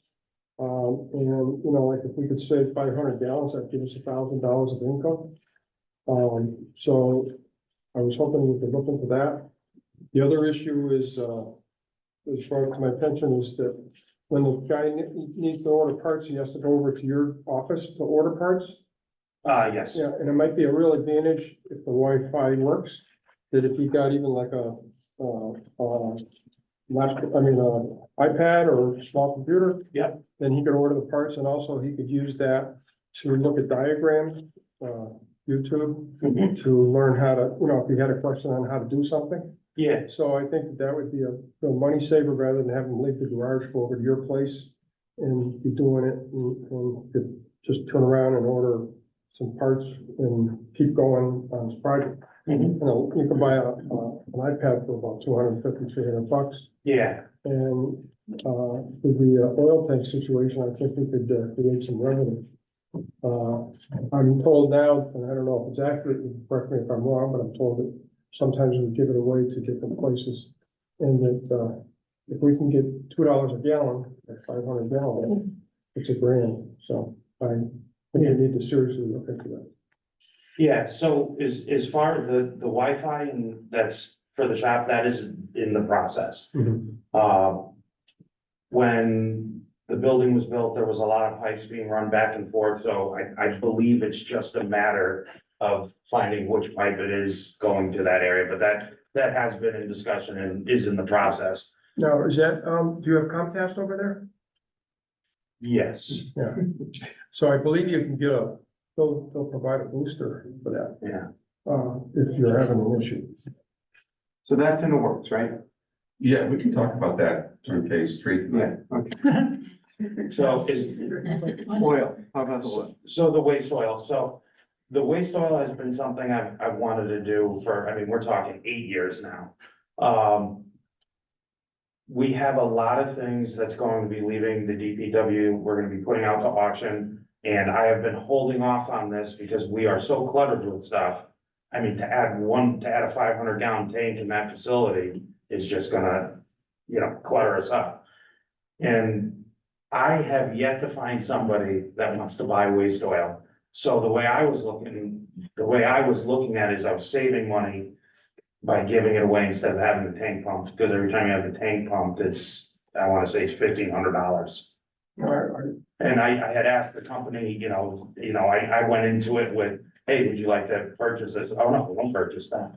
And, you know, like if we could save 500 gallons, that gives us $1,000 of income. So I was hoping we could look into that. The other issue is, as far as my attention is that when the guy needs to order parts, he has to go over to your office to order parts? Yes. Yeah, and it might be a real advantage if the Wi-Fi works, that if you got even like a laptop, iPad or small computer. Yeah. Then he could order the parts, and also he could use that to look at diagrams, YouTube, Mhm. to learn how to, if you had a question on how to do something. Yeah, So I think that would be a real money saver rather than having to leave the garage, go over to your place and be doing it, and could just turn around and order some parts and keep going on this project. Mhm. You can buy an iPad for about $250-300. yeah, And, with the oil tank situation, I think we could create some revenue. I'm told now, and I don't know if it's accurate, you can correct me if I'm wrong, but I'm told that sometimes we give it away to different places. And that, if we can get $2 a gallon, or 500 gallons, it's $1,000. So I think we need to seriously look into that. yeah, so as far the Wi-Fi and that's for the shop, that is in the process. When the building was built, there was a lot of pipes being run back and forth, so I believe it's just a matter of finding which pipe it is going to that area, but that has been in discussion and is in the process. Now, is that, do you have Comcast over there? Yes, Yeah. So I believe you can get they'll provide a booster for that, yeah, if you're having an issue. So that's in the works, right? Yeah, we can talk about that during phase 3 tonight. Okay. so Oil, how about the oil? So the waste oil, so the waste oil has been something I've wanted to do for, we're talking 8 years now. We have a lot of things that's going to be leaving the DPW, we're gonna be putting out to auction. And I have been holding off on this because we are so cluttered with stuff. To add a 500 gallon tank in that facility is just gonna, clutter us up. And I have yet to find somebody that wants to buy waste oil. So the way I was looking at it is I was saving money by giving it away instead of having the tank pumped, because every time you have the tank pumped, I wanna say it's $1,500. And I had asked the company, I went into it with, hey, would you like to purchase this? Oh, no, we won't purchase that.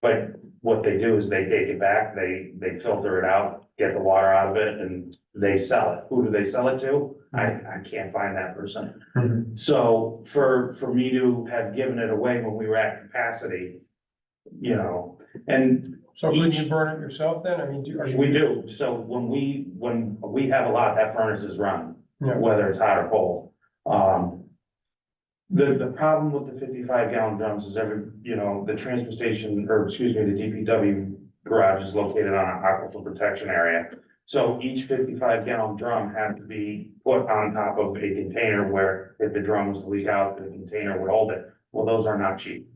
But what they do is they take it back, they filter it out, get the water out of it, and they sell it. Who do they sell it to? I can't find that person. So for me to have given it away when we were at capacity, and So could you burn it yourself then? we do. So when we have a lot, that furnace is running. Yeah. Whether it's hot or cold. The problem with the 55 gallon drums is the transfer station, or excuse me, the DPW garage is located on an aquifer protection area. So each 55 gallon drum had to be put on top of a container where if the drum was to leak out, the container would hold it. Well, those are not cheap.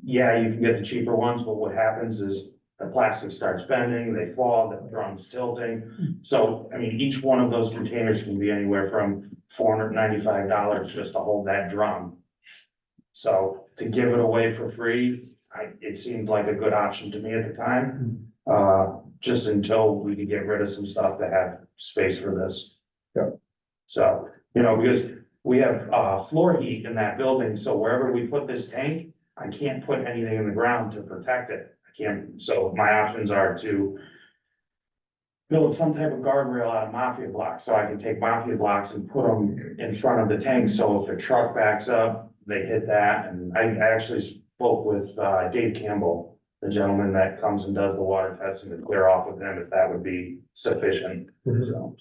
Yeah, you can get the cheaper ones, but what happens is the plastic starts bending, they fall, the drum's tilting. So, each one of those containers can be anywhere from $495 just to hold that drum. So to give it away for free, it seemed like a good option to me at the time. Just until we could get rid of some stuff that had space for this. Yeah. So, because we have, floor heat in that building, so wherever we put this tank, I can't put anything in the ground to protect it. So my options are to build some type of guardrail out of mafia blocks, so I can take mafia blocks and put them in front of the tank, so if a truck backs up, they hit that. And I actually spoke with, Dave Campbell, the gentleman that comes and does the water testing, to clear off with him if that would be sufficient. So.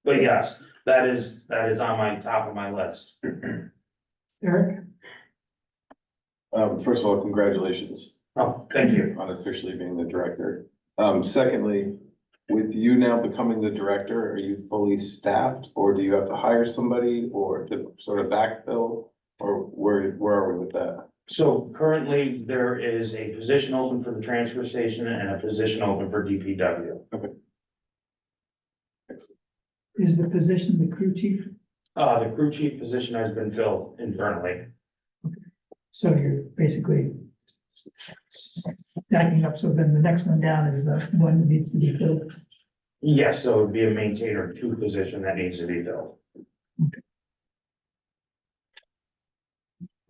But yes, that is on my top of my list. Eric? First of all, congratulations Oh, thank you. on officially being the director. Secondly, with you now becoming the director, are you fully staffed, or do you have to hire somebody or to sort of backfill? Or where are we with that? So currently, there is a position open for the transfer station and a position open for DPW. Is the position the crew chief? The crew chief position has been filled internally. So you're basically stacking up, so then the next one down is the one that needs to be filled. Yes, so it would be a maintainer two position that needs to be filled.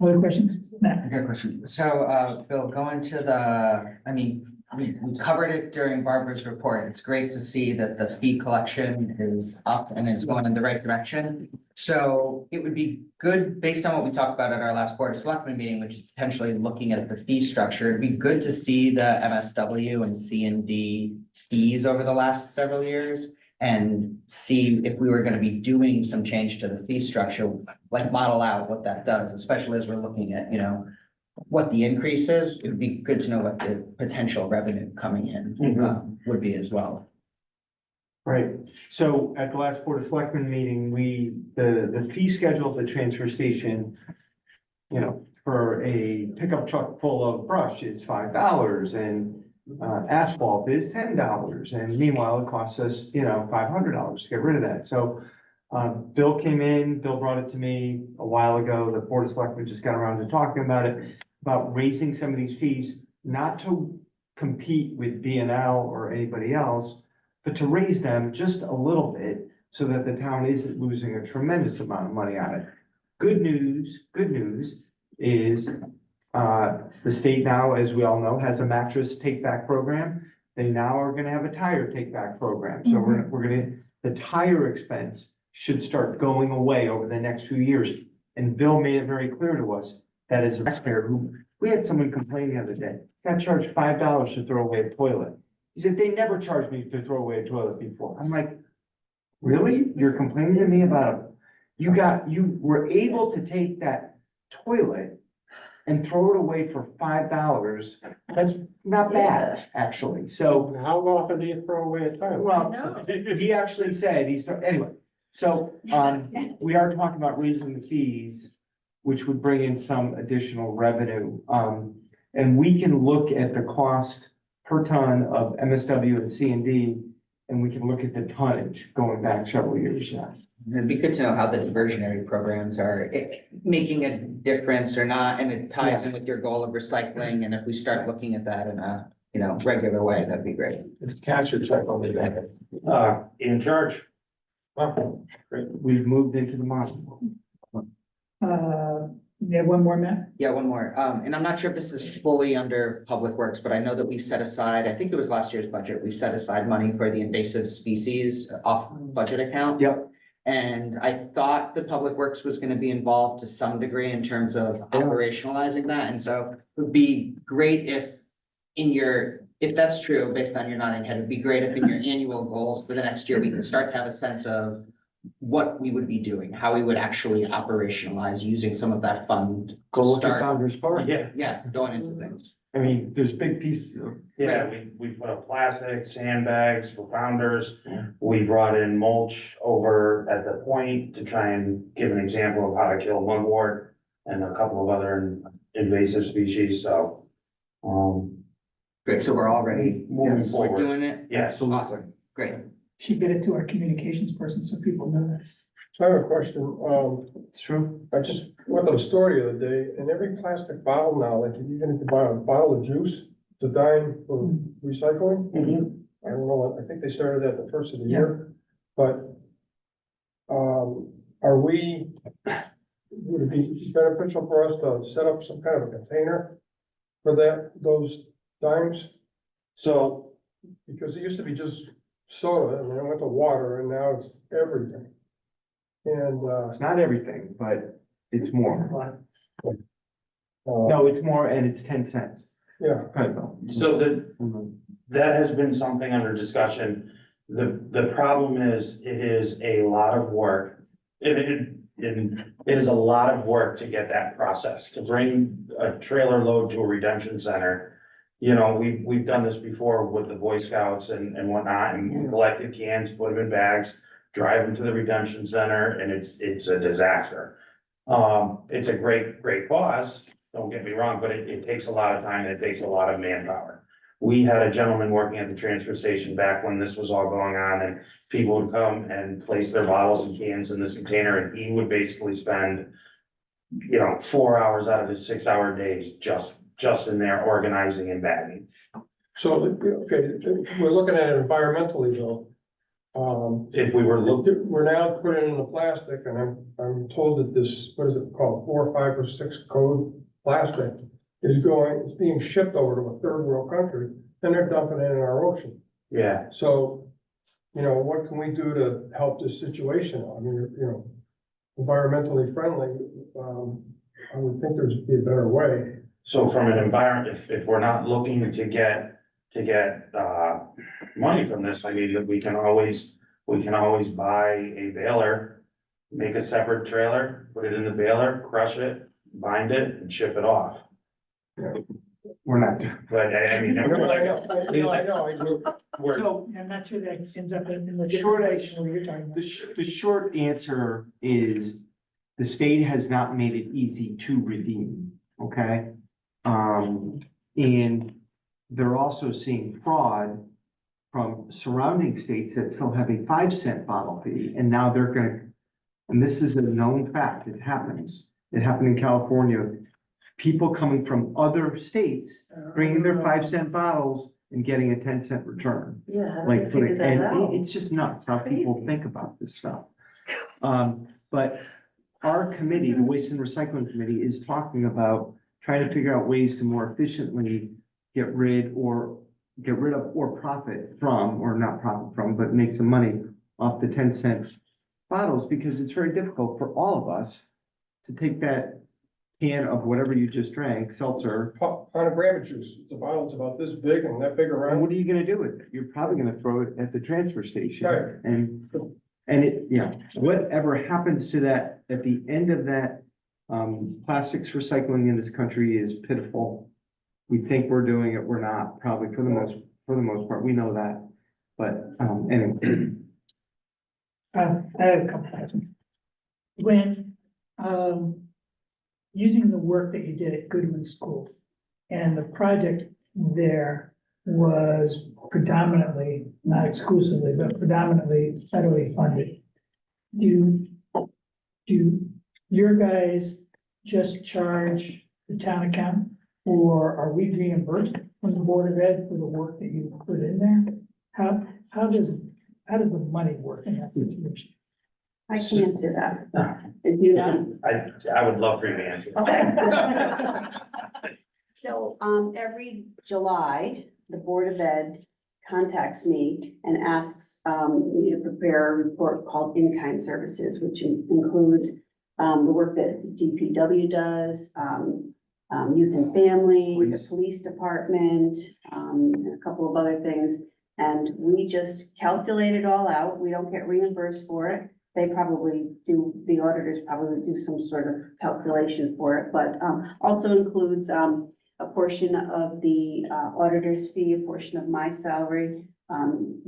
Other questions? Matt? I got a question. So, Phil, going to the, I mean, we covered it during Barbara's report. It's great to see that the fee collection is up and it's going in the right direction. So it would be good, based on what we talked about at our last Board of Selectmen meeting, which is potentially looking at the fee structure. It'd be good to see the MSW and C&D fees over the last several years and see if we were gonna be doing some change to the fee structure, like model out what that does, especially as we're looking at, you know, what the increase is. It would be good to know what the potential revenue coming in would be as well. Right, so at the last Board of Selectmen meeting, the fee schedule of the transfer station, you know, for a pickup truck full of brush is $5 and asphalt is $10. And meanwhile, it costs us, you know, $500 to get rid of that. So Bill came in, Bill brought it to me a while ago. The Board of Selectmen just got around to talking about it, about raising some of these fees, not to compete with B&L or anybody else, but to raise them just a little bit so that the town isn't losing a tremendous amount of money on it. Good news is the state now, as we all know, has a mattress take-back program. They now are gonna have a tire take-back program. So the tire expense should start going away over the next few years. And Bill made it very clear to us that as a taxpayer we had someone complain the other day, got charged $5 to throw away a toilet. He said, they never charged me to throw away a toilet before. I'm like, really? You're complaining to me about, you were able to take that toilet and throw it away for $5. That's not bad, actually. So, How often do you throw away a toilet? well, No. he actually said, anyway, so, we are talking about raising the fees, which would bring in some additional revenue. And we can look at the cost per ton of MSW and C&D, and we can look at the tonnage going back several years. It'd be good to know how the diversionary programs are making a difference or not, and it ties in with your goal of recycling. And if we start looking at that in a, you know, regular way, that'd be great. It's cash or check on the back. In charge. We've moved into the model. You have one more, Matt? Yeah, one more. And I'm not sure if this is fully under Public Works, but I know that we set aside, I think it was last year's budget, we set aside money for the invasive species off budget account. Yep. And I thought the Public Works was gonna be involved to some degree in terms of operationalizing that. And so it would be great if that's true, based on your nodding head, it'd be great if in your annual goals for the next year, we can start to have a sense of what we would be doing, how we would actually operationalize using some of that fund Go to look at start, Founder's Park. yeah, going into things. I mean, there's big pieces of. Yeah, we put up plastic sandbags for founders. We brought in mulch over at the point to try and give an example of how to kill mugwort and a couple of other invasive species, so. Great, so we're already Moving we're forward. doing it? Yes. Awesome, great. Should get it to our communications person so people know that. So I have a question, It's true. I just went to the store the other day, and every plastic bottle now, like even if you buy a bottle of juice, it's a dime for recycling. I don't know, I think they started that the first of the year, but are we, would it be beneficial for us to set up some kind of a container for those dimes? So, Because it used to be just soda, and then it went to water, and now it's everything. And, It's not everything, but it's more. uh, No, it's more and it's 10 cents. yeah, so that has been something under discussion. The problem is, it is a lot of work. It is a lot of work to get that process, to bring a trailer load to a redemption center. You know, we've done this before with the Boy Scouts and whatnot, and collected cans, put them in bags, drive them to the redemption center, and it's a disaster. It's a great cause, don't get me wrong, but it takes a lot of time, and it takes a lot of manpower. We had a gentleman working at the transfer station back when this was all going on, and people would come and place their bottles and cans in this container, and he would basically spend, 4 hours out of his 6-hour days just in there organizing and bagging. so, okay, if we're looking at it environmentally though, If we were Look, looking, we're now putting in the plastic, and I'm told that this, what is it called, 4, 5, or 6 code plastic it's being shipped over to a third world country, and they're dumping it in our ocean. yeah, So, what can we do to help this situation? I mean, environmentally friendly, I would think there's be a better way. so from an environment, if we're not looking to get, money from this, I mean, we can always buy a baler, make a separate trailer, put it in the baler, crush it, bind it, and ship it off. We're not doing. But I mean, I know, we're, So I'm not sure that ends up in the Short situation where you're talking about. the short answer is the state has not made it easy to redeem, okay? And they're also seeing fraud from surrounding states that still have a 5-cent bottle fee, and now they're gonna, and this is a known fact, it happens. It happened in California. People coming from other states, bringing their 5-cent bottles and getting a 10-cent return. Yeah. Like, and it's just nuts how people think about this stuff. But our committee, the Waste and Recycling Committee, is talking about trying to figure out ways to more efficiently get rid of or profit from, or not profit from, but make some money off the 10-cent bottles, because it's very difficult for all of us to take that can of whatever you just drank, seltzer. Pint of Brahma juice, it's a bottle, it's about this big and that big And around. what are you gonna do with it? You're probably gonna throw it at the transfer station. Right. And whatever happens to that, at the end of that, plastics recycling in this country is pitiful. We think we're doing it, we're not, probably for the most part, we know that. But, anyway. I have a couple questions. When, using the work that you did at Goodwin School, and the project there was predominantly, not exclusively, but predominantly federally funded. Do your guys just charge the town account, or are we reimbursed from the Board of Ed for the work that you put in there? How does the money work in that situation? I can answer that. If you, I would love for you to answer. Okay. So, every July, the Board of Ed contacts me and asks, me to prepare a report called in-kind services, which includes, the work that DPW does, youth and family, the police department, and a couple of other things. And we just calculate it all out. We don't get reimbursed for it. They probably do, the auditors probably do some sort of calculation for it, but, also includes, a portion of the, auditor's fee, a portion of my salary,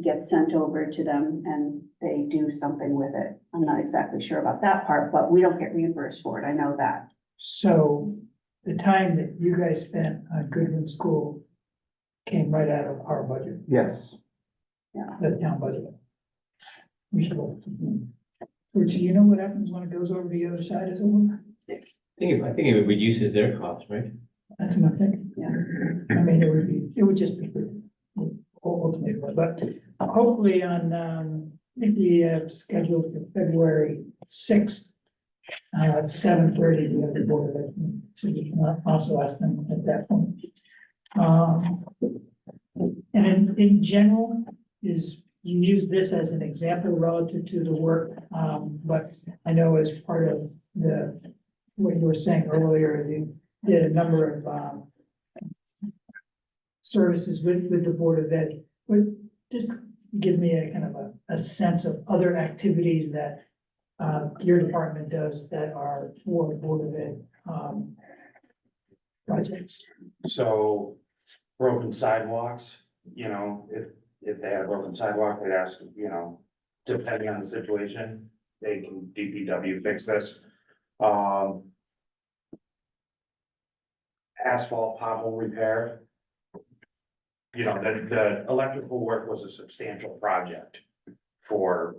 gets sent over to them and they do something with it. I'm not exactly sure about that part, but we don't get reimbursed for it. I know that. So the time that you guys spent on Goodwin School came right out of our budget, Yes. the town budget. We should. Which, you know what happens when it goes over the other side as well? I think it reduces their cost, right? That's what I'm thinking. Yeah. I mean, it would just be ultimately, but hopefully on, I think we have scheduled for February 6th. At 7:30, we have the board of it, so you can also ask them at that point. And in general, you use this as an example relative to the work, but I know as part of what you were saying earlier, you did a number of, services with the Board of Ed. Would just give me a kind of a sense of other activities that, your department does that are for the Board of Ed, projects. So broken sidewalks, if they had a broken sidewalk, they'd ask, depending on the situation, they can DPW fix this. Asphalt pothole repair. The electrical work was a substantial project from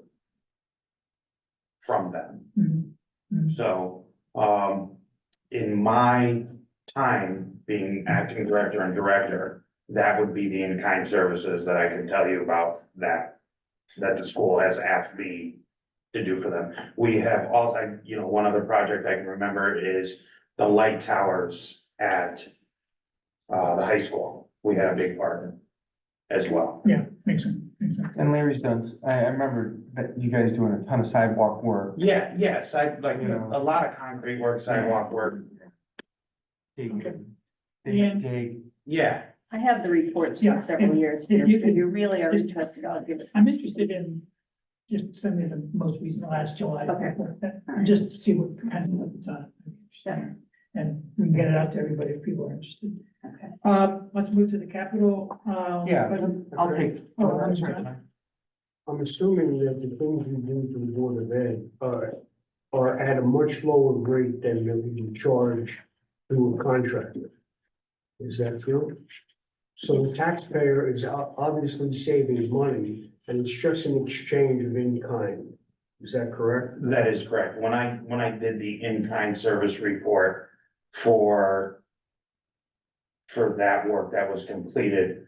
them. Mhm. So, in my time being acting director and director, that would be the in-kind services that I can tell you about that that the school has asked me to do for them. We have also, one other project I can remember is the light towers at the high school. We had a big part in it as well. Yeah, makes sense, makes sense. And Larry's done, I remember that you guys doing a ton of sidewalk work. Yeah, yes, a lot of concrete work, sidewalk work, Dig. yeah. I have the reports Yeah, for several years. if you If you really are interested, I'll give it. I'm interested in, just send me the most recent last July. Okay. report, just to see what kind of, what it's on. Sure. And we can get it out to everybody if people are interested. Okay. Let's move to the capital. Yeah, I'll take. Oh, I'm sorry, sorry. John. I'm assuming that the things we do to the Board of Ed are at a much lower rate than that we can charge to a contractor. Is that true? So the taxpayer is obviously saving money, and it's just an exchange of in kind. Is that correct? That is correct. When I did the in-kind service report for that work that was completed,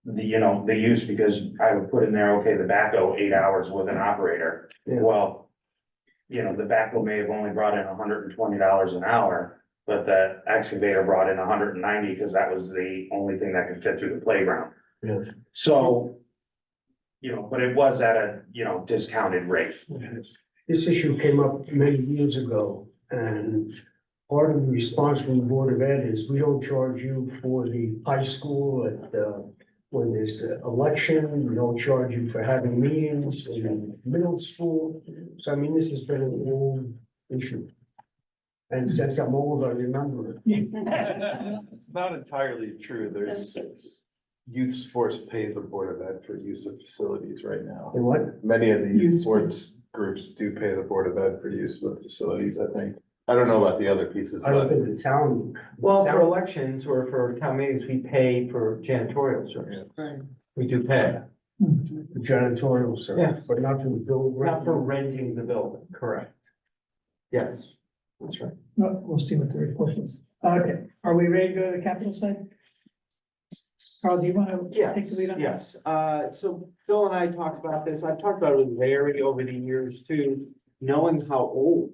the use, because I would put in there, okay, the backhoe 8 hours with an operator. Yeah. Well, the backhoe may have only brought in $120 an hour, but the excavator brought in 190 because that was the only thing that could fit through the playground. Yeah. So, but it was at a, discounted rate. This issue came up many years ago, and part of the response from the Board of Ed is we don't charge you for the high school when there's an election, we don't charge you for having meetings in middle school. So I mean, this has been an old issue. And since I'm old, I remember it. It's not entirely true. There's youth sports pay the Board of Ed for use of facilities right now. And what? Many of the Youth youth sports groups do pay the Board of Ed for use of facilities, I think. I don't know about the other pieces, I don't but think the town. Well, for elections or for town meetings, we pay for janitorial services. We do pay, The janitorial service, but not to the building. not for renting the building, correct? Yes, that's right. We'll see what the report is. Okay, are we ready to go to the capital side? Carl, do you want to take the lead on that? Yes, so Bill and I talked about this, I've talked about it with Larry over the years too, knowing how old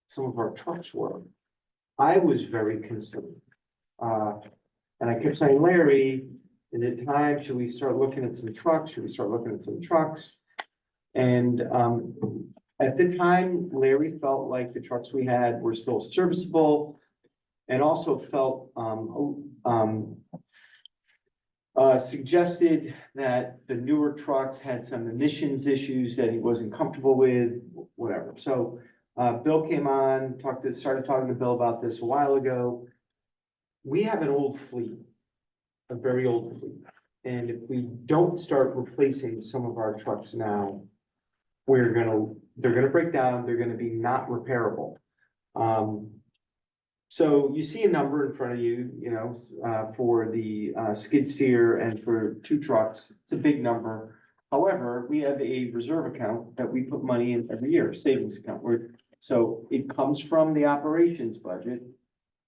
some of our trucks were. I was very concerned. And I kept saying, Larry, is it time, should we start looking at some trucks, should we start looking at some trucks? And, at the time, Larry felt like the trucks we had were still serviceable and also felt, suggested that the newer trucks had some emissions issues that he wasn't comfortable with, whatever. So Bill came on, started talking to Bill about this a while ago. We have an old fleet, a very old fleet. And if we don't start replacing some of our trucks now, they're gonna break down, they're gonna be not repairable. So you see a number in front of you, for the skid steer and for 2 trucks, it's a big number. However, we have a reserve account that we put money in every year, savings account, so it comes from the operations budget,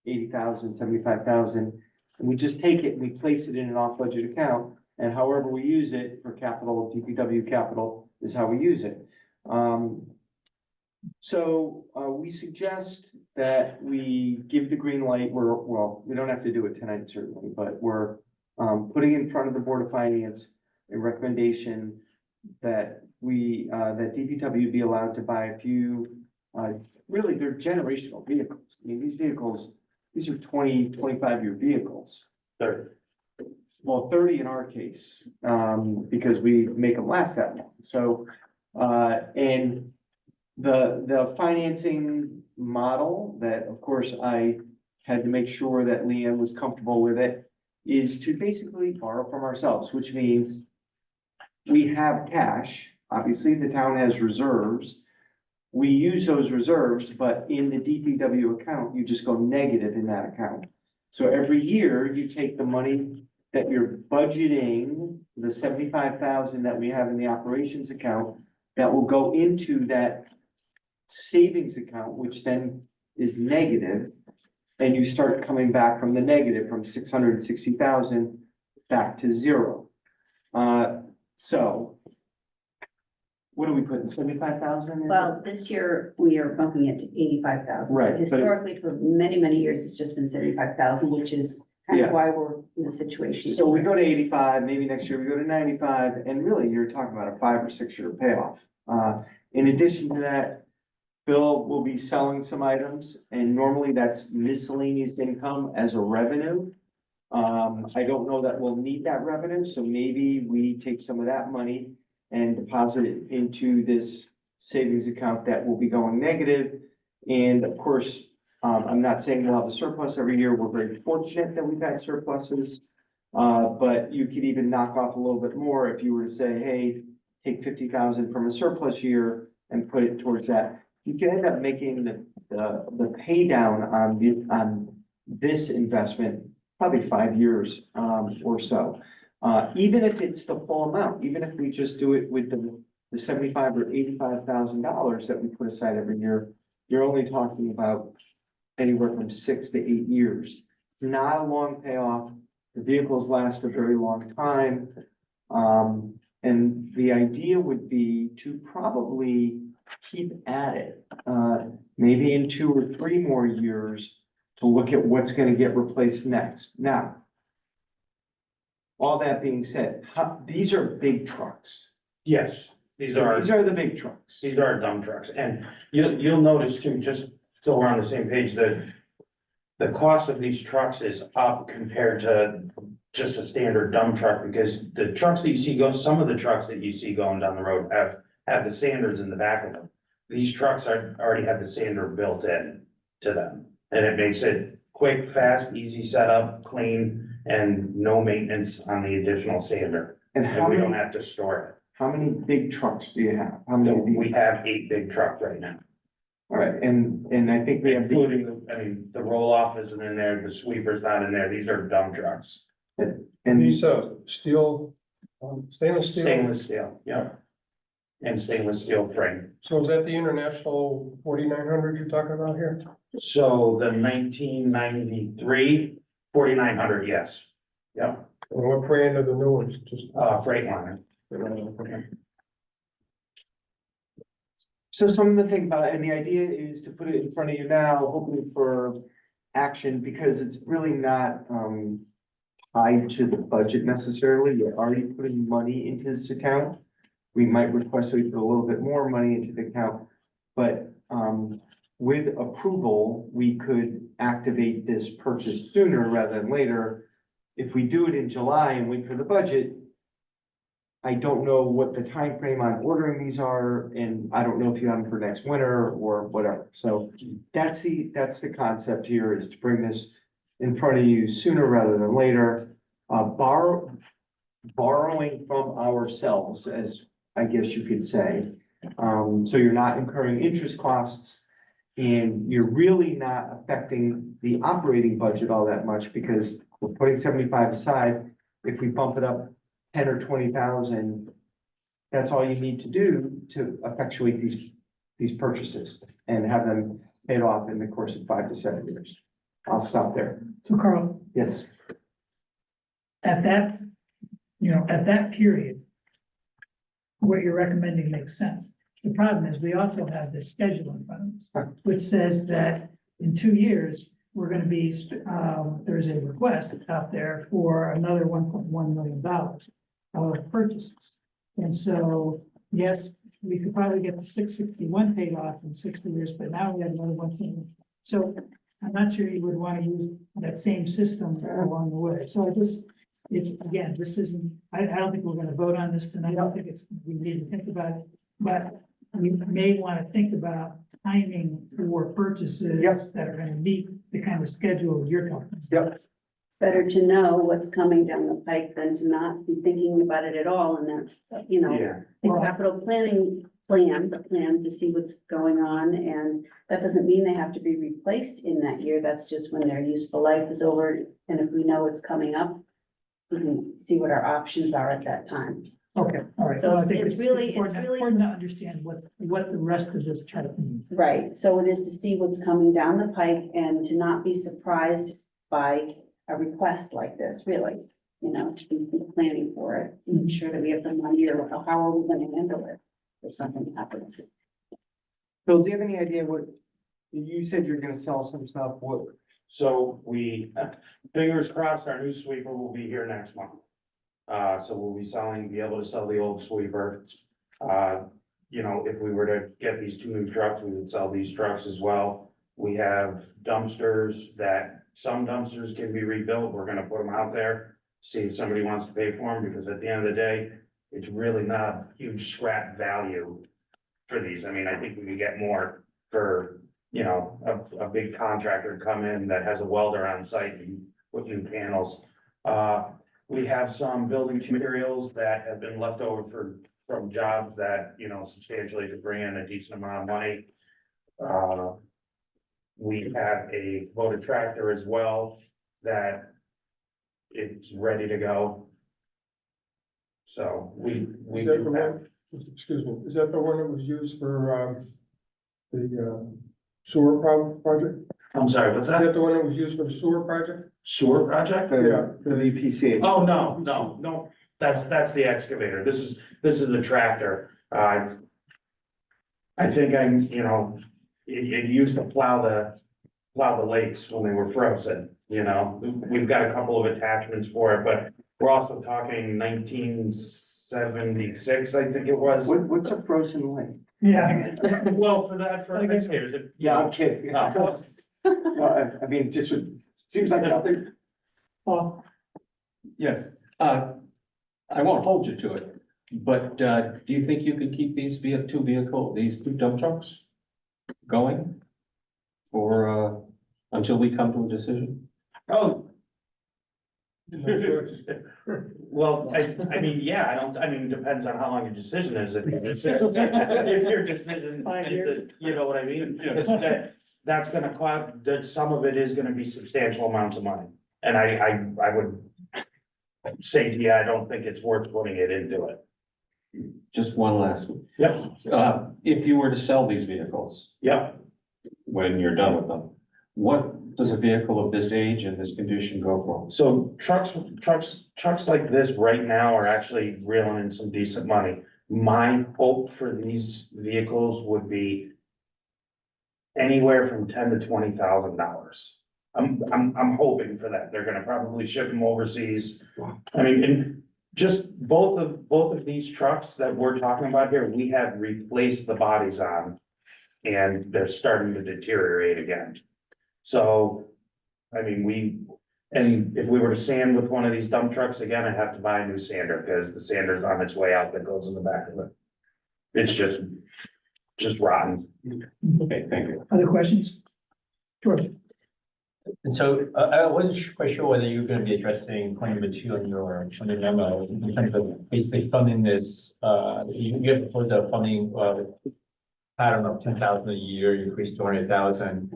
80,000, 75,000. And we just take it and we place it in an off budget account, and however we use it for capital, DPW capital is how we use it. So we suggest that we give the green light, we don't have to do it tonight certainly, but we're putting in front of the Board of Finance a recommendation that that DPW be allowed to buy a few, really they're generational vehicles. I mean, these are 20, 25-year vehicles. 30. Well, 30 in our case, because we make them last that long. So, and the financing model that, of course, I had to make sure that Leanne was comfortable with it, is to basically borrow from ourselves, which means we have cash. Obviously, the town has reserves. We use those reserves, but in the DPW account, you just go negative in that account. So every year you take the money that you're budgeting, the 75,000 that we have in the operations account, that will go into that savings account, which then is negative. And you start coming back from the negative, from 660,000 back to 0. So what are we putting, 75,000? Well, this year, we are bumping it to 85,000. Right, but- Historically, for many, many years, it's just been 75,000, which is kind Yeah. of why we're in the situation. So we go to 85, maybe next year we go to 95, and really, you're talking about a 5 or 6 year payoff. In addition to that, Bill will be selling some items, and normally that's miscellaneous income as a revenue. I don't know that we'll need that revenue, so maybe we take some of that money and deposit it into this savings account that will be going negative. And of course, I'm not saying we'll have a surplus every year. We're very fortunate that we've had surpluses. But you could even knock off a little bit more if you were to say, hey, take 50,000 from a surplus year and put it towards that. You could end up making the pay down on this investment probably 5 years, or so. Even if it's the full amount, even if we just do it with the $75,000 or $85,000 that we put aside every year, you're only talking about anywhere from 6 to 8 years. Not a long payoff. The vehicles last a very long time. And the idea would be to probably keep at it, maybe in 2 or 3 more years to look at what's gonna get replaced next. Now, all that being said, these are big trucks. Yes, these are. These are the big trucks. These are dump trucks, and you'll notice too, just so we're on the same page, that the cost of these trucks is up compared to just a standard dump truck, because the trucks that you see go, some of the trucks that you see going down the road have the sanders in the back of them. These trucks already have the sander built in to them, and it makes it quick, fast, easy setup, clean, and no maintenance on the additional sander. And And how we don't many, have to store how many big trucks do you have? How it. many? So we have 8 big trucks right now. All right, and I think we have, Including, I mean, the roll-off isn't in there, the sweeper's not in there, these are dump trucks. And and these, steel, stainless steel. Stainless steel, yeah. And stainless steel frame. So is that the international 4900 you're talking about here? So the 1993 4900, yes. Yeah, And what brand are the new ones? Just. Freightliner. so something to think about, and the idea is to put it in front of you now, hoping for action, because it's really not, tied to the budget necessarily. You're already putting money into this account. We might request that we put a little bit more money into the account, but, with approval, we could activate this purchase sooner rather than later. If we do it in July and wait for the budget, I don't know what the time frame on ordering these are, and I don't know if you have them for next winter or whatever. So that's the concept here, is to bring this in front of you sooner rather than later. Borrowing from ourselves, as I guess you could say. So you're not incurring interest costs, and you're really not affecting the operating budget all that much, because we're putting 75 aside. If we bump it up 10 or 20,000, that's all you need to do to effectuate these purchases and have them paid off in the course of 5 to 7 years. I'll stop there. So Carl, Yes. at that, at that period, what you're recommending makes sense. The problem is, we also have this schedule in front of us, which says that in 2 years, we're gonna be, there's a request out there for another $1.1 million of purchases. And so, yes, we could probably get the 661 paid off in 60 years, but now we have another 1 million. So I'm not sure you would want to use that same system along the way. So it's, again, this isn't, I don't think we're gonna vote on this tonight. I don't think we need to think about it. But we may want to think about timing for purchases that are gonna meet the kind of schedule you're talking about. Better to know what's coming down the pike than to not be thinking about it at all, and that's, Yeah, the capital planning plan, the plan to see what's going on, and that doesn't mean they have to be replaced in that year, that's just when their useful life is over, and if we know it's coming up, we can see what our options are at that time. Okay, all right. So Well, I think it's really- important to understand what the rest of this chart means. Right, so it is to see what's coming down the pike and to not be surprised by a request like this, really. To be planning for it, make sure that we have the money, or how are we gonna handle it? if something happens. Bill, do you have any idea what, you said you're gonna sell some stuff, what, So fingers crossed, our new sweeper will be here next month. So we'll be able to sell the old sweeper. If we were to get these two new trucks, we would sell these trucks as well. We have dumpsters some dumpsters can be rebuilt. We're gonna put them out there, see if somebody wants to pay for them, because at the end of the day, it's really not a huge scrap value for these. I mean, I think we could get more for, a big contractor to come in that has a welder on site and put new panels. We have some building materials that have been left over from jobs that, substantially could bring in a decent amount of money. We have a voted tractor as well that it's ready to go. So we Is that do the have, one, excuse me, is that the one that was used for, the sewer project? I'm sorry, what's Is that? that the one that was used for the sewer project? Sewer project? Yeah. the VPC? Oh, no, that's the excavator. This is the tractor. I think it used to plow the lakes when they were frozen, We've got a couple of attachments for it, but we're also talking 1976, I think it was. What's a frozen lake? Yeah. Well, for excavators, I'm kidding. Oh. Well, I mean, seems like nothing. Well, Yes, I won't hold you to it, but, do you think you could keep these two dump trucks going for, until we come to a decision? Oh. Well, I mean, it depends on how long your decision is. If your decision, Five years. is, you know what I mean? Because that's gonna cost, that some of it is gonna be substantial amounts of money. And I would say to you, I don't think it's worth putting it into it. Just one last one. Yep, If you were to sell these vehicles, yep. when you're done with them, what does a vehicle of this age and this condition go for? So trucks like this right now are actually reeling in some decent money. My hope for these vehicles would be anywhere from $10,000 to $20,000. I'm hoping for that. They're gonna probably ship them overseas. I mean, and just both of these trucks that we're talking about here, we have replaced the bodies on, and they're starting to deteriorate again. So, I mean, and if we were to sand with one of these dump trucks again, I'd have to buy a new sander, because the sander's on its way out that goes in the back of it. It's just rotten. Okay, thank you. other questions? George? And so I wasn't quite sure whether you were gonna be addressing point number 2 on your memo, in terms of basically funding this, you have proposed a funding, pattern of 10,000 a year, you increased to 200,000.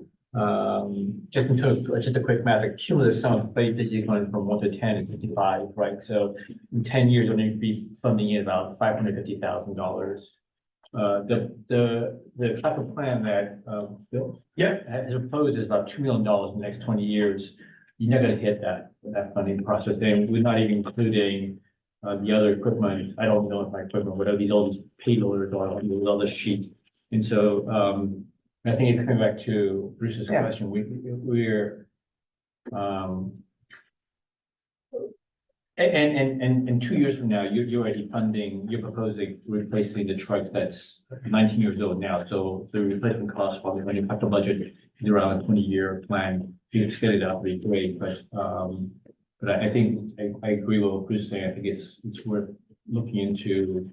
Just a quick math, the cumulative sum of basically going from 1 to 10 is 55, right? So in 10 years, we're gonna be funding in about $550,000. The capital plan that, Bill has proposed is about $2 million in the next 20 years. You're not gonna hit that funding process, and we're not even including the other equipment. I don't know if my equipment, whatever all these payloaders or all these other sheets. And so, I think it's coming back to Bruce's question. We're, and 2 years from now, you're already funding, you're proposing replacing the truck that's 19 years old now. So the replacement cost, probably when you have to budget is around a 20-year plan. If you scale it up, it'd be great. But I think I agree with what Bruce is saying. I think it's worth looking into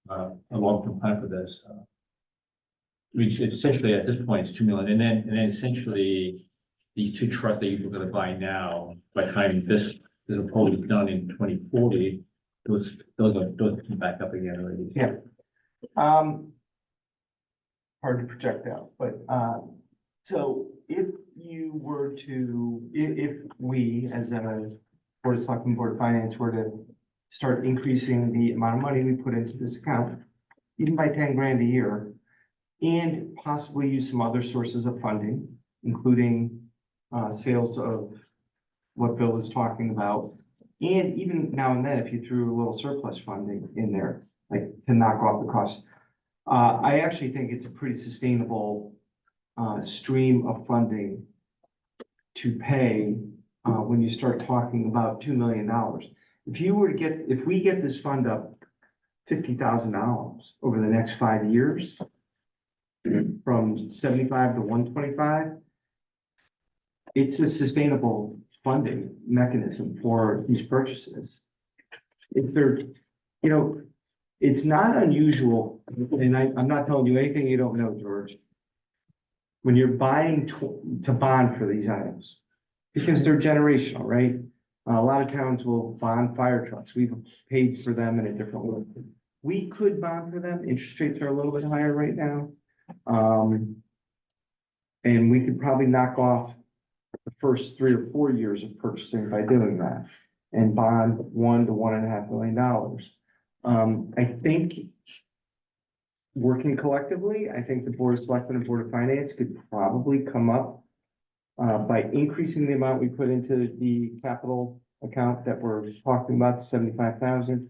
a long-term plan for this. Which essentially at this point is 2 million, and then essentially these 2 trucks that you're going to buy now, by the time this is probably done in 2040, those come back up again already. Yeah. Hard to project out, but, so if you were to, if we, as a Board of Selectmen, Board of Finance, were to start increasing the amount of money we put into this account, even by 10 grand a year, and possibly use some other sources of funding, including sales of what Bill is talking about. And even now and then, if you threw a little surplus funding in there, like to knock off the cost, I actually think it's a pretty sustainable, stream of funding to pay, when you start talking about $2 million. If we get this fund up $50,000 over the next 5 years, from 75 to 125, it's a sustainable funding mechanism for these purchases. If they're, you know, it's not unusual, and I'm not telling you anything you don't know, George. When you're buying to bond for these items, because they're generational, right? A lot of towns will bond fire trucks. We've paid for them in a different way. We could bond for them. Interest rates are a little bit higher right now. And we could probably knock off the first 3 or 4 years of purchasing by doing that and bond $1 to $1.5 million. I think working collectively, I think the Board of Selectmen and Board of Finance could probably come up by increasing the amount we put into the capital account that we're talking about, 75,000,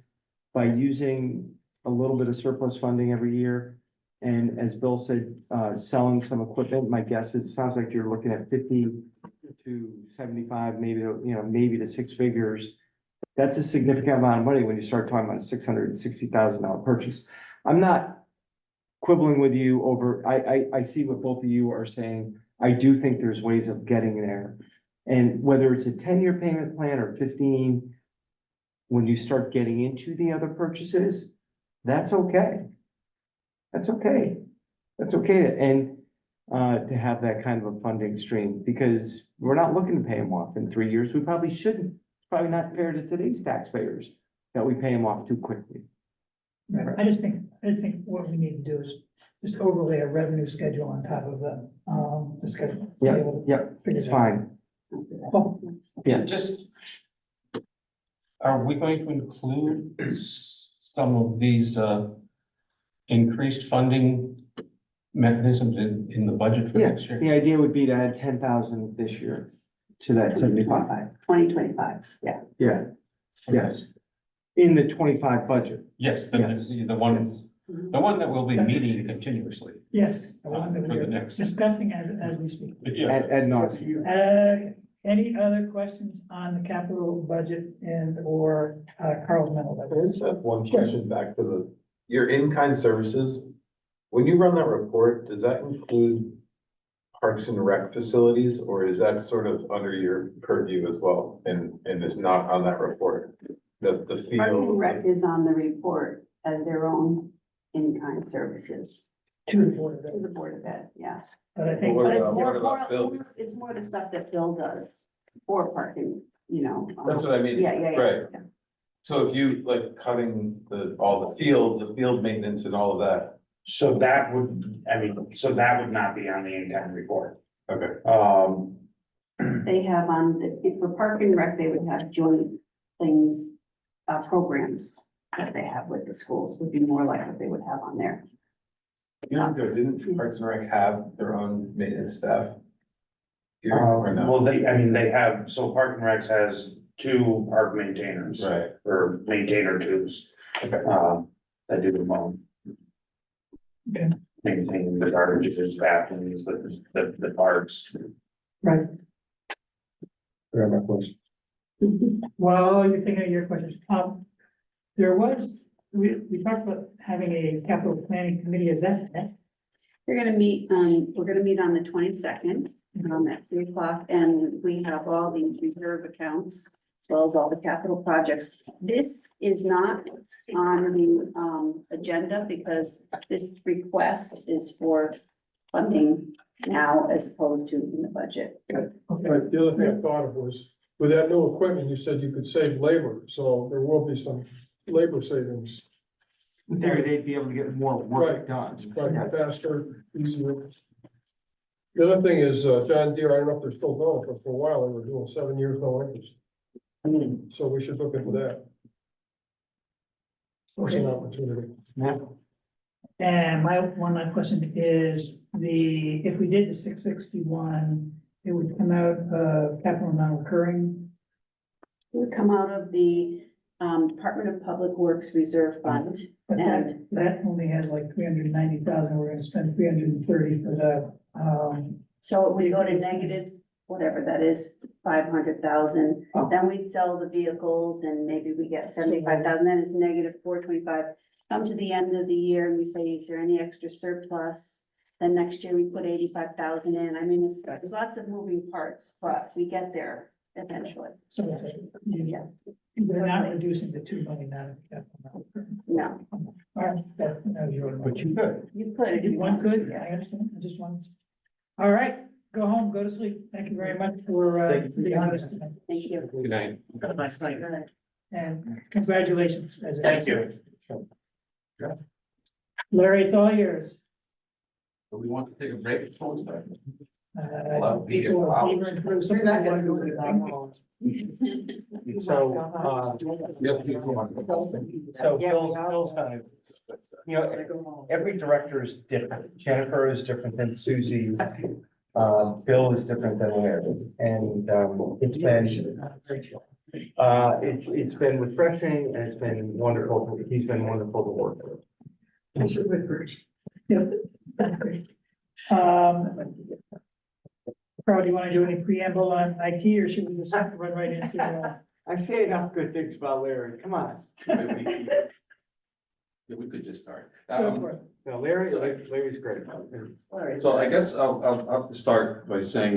by using a little bit of surplus funding every year. And as Bill said, selling some equipment, my guess is, it sounds like you're looking at 50 to 75, maybe, maybe to 6 figures. That's a significant amount of money when you start talking about a $660,000 purchase. I'm not quibbling with you over, I see what both of you are saying. I do think there's ways of getting there. And whether it's a 10-year payment plan or 15, when you start getting into the other purchases, that's okay. That's okay. That's okay to have that kind of a funding stream, because we're not looking to pay them off in 3 years. We probably shouldn't. It's probably not fair to today's taxpayers that we pay them off too quickly. Right. I just think what we need to do is just overlay a revenue schedule on top of the schedule. Yeah, it's fine. Well, Yeah. Just, are we going to include some of these increased funding mechanisms in the budget for Yeah, next year? the idea would be to add 10,000 this year to that 75. 2025, yeah. Yeah, yes. In the 25 budget. Yes, the Yes. one that we'll be meeting continuously. yes, the one that For the we're next- discussing as we speak. Yeah. Ad nauseam. Any other questions on the capital budget or Carl's mental? I just have one question back to your in-kind services. When you run that report, does that include parks and rec facilities, or is that sort of under your purview as well and is not on that report? The Park and field. Rec is on the report as their own in-kind services To the board of to Ed. the Board of Ed, yeah. But I think, What But it's about more, Bill? it's more the stuff that Bill does for parking, you know. That's what I mean. Yeah, yeah, yeah. Right. yeah. So if you like cutting all the field maintenance and all of that. So that would not be on the in-kind report. Okay. They have for Park and Rec, they would have joint things, programs that they have with the schools would be more like what they would have on there. Didn't Parks and Rec have their own maintenance staff? Here or no? Well, they have, so Park and Recs has 2 park maintainers. Right. Or maintainer 2s. Okay. That do the mowing. Okay. Maintaining the garbages, bathrooms, the parks. right, Grab my question. while you're thinking of your questions, we talked about having a capital planning committee, is that? We're gonna meet on the 22nd, at 3:00, and we have all these reserve accounts, as well as all the capital projects. This is not on the, agenda because this request is for funding now as opposed to in the budget. Right, the other thing I thought of was, with that new equipment, you said you could save labor, so there will be some labor savings. In theory, they'd be able to get more work Right. done. Like That's- faster, easier. The other thing is, John Deere, I don't know if they're still going, but for a while, they were doing 7 years, no interest. So we should look into that. It's an opportunity. Yeah. And my one last question is if we did the 661, it would come out of capital non-recurring. It would come out of the Department of Public Works Reserve Fund. But And that only has like 390,000. We're gonna spend 330 for the, so it would go to negative, whatever that is, 500,000. Oh. Then we'd sell the vehicles and maybe we get 75,000, then it's negative 425. Come to the end of the year and we say, is there any extra surplus? Then next year we put 85,000 in. I mean, there's lots of moving parts, but we get there eventually. so it's Yeah, we're not reducing the 2 million out of the capital. no, All right, that was your. But you could. you could. if If you one wanted, could, I yes. understand, I just wanted. All right, go home, go to sleep. Thank you very much for, being on this tonight. Thank you. Good night. Have a nice night. Good. And congratulations. as a- Thank you. Larry, it's all yours. Do we want to take a break? People are favoring through something. We're not gonna do it that long. So, so Yeah, Bill's done it. You know, every director is different. Jennifer is different than Susie. Bill is different than Larry. And, it's been refreshing and it's been wonderful. He's been wonderful to work with. Yep, that's great. Carl, do you want to do any preamble on IT or should we just run right into, I say enough good things about Larry. Come on. Yeah, we could just start. go for it. No, Larry's great. So I guess I'll have to start by saying,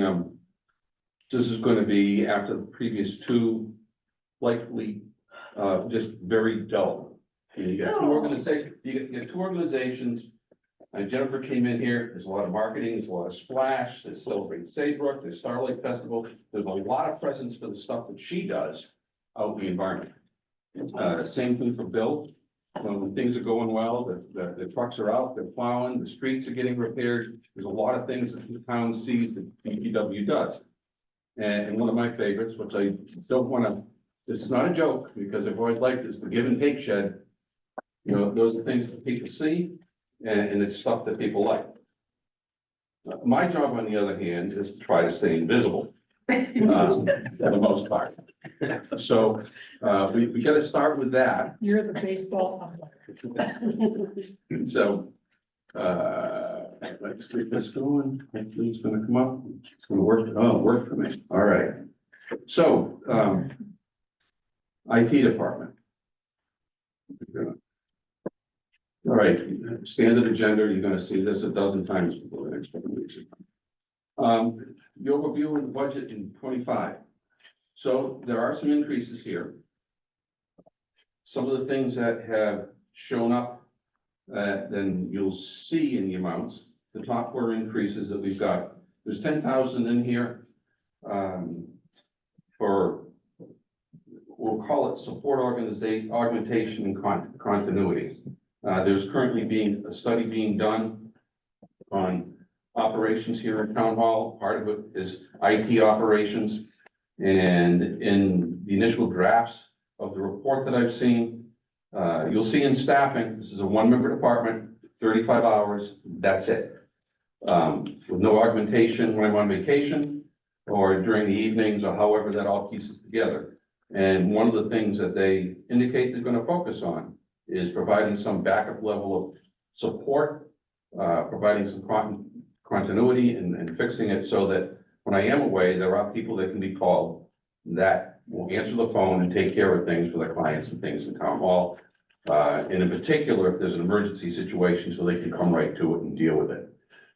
this is gonna be after the previous two, likely, just very dull. You got two organizations, you got two organizations. Jennifer came in here, there's a lot of marketing, there's a lot of splash, there's Celebrate Saybrook, there's Starlight Festival. There's a lot of presence for the stuff that she does out in the environment. Same thing for Bill. When things are going well, the trucks are out, they're plowing, the streets are getting repaired. There's a lot of things that the town sees that DPW does. And one of my favorites, which I don't wanna, this is not a joke, because I've always liked this, the give and take shed. You know, those are things that people see, and it's stuff that people like. My job, on the other hand, is to try to stay invisible, for the most part. So, we gotta start with that. You're the baseball umpire. So, let's keep this going. Hopefully it's gonna come up. It's gonna work. Oh, it worked for me. All right. So, IT department. All right, standard agenda, you're gonna see this a dozen times before the next couple of weeks. Your review of the budget in 25. So there are some increases here. Some of the things that have shown up, then you'll see in the amounts, the top four increases that we've got. There's 10,000 in here, for, we'll call it support augmentation and continuity. There's currently a study being done on operations here at Town Hall. Part of it is IT operations. And in the initial drafts of the report that I've seen, you'll see in staffing, this is a one-member department, 35 hours, that's it. With no augmentation when I'm on vacation or during the evenings or however that all pieces together. And one of the things that they indicate they're gonna focus on is providing some backup level of support, providing some continuity and fixing it so that when I am away, there are people that can be called that will answer the phone and take care of things for their clients and things in town hall. And in particular, if there's an emergency situation, so they can come right to it and deal with it.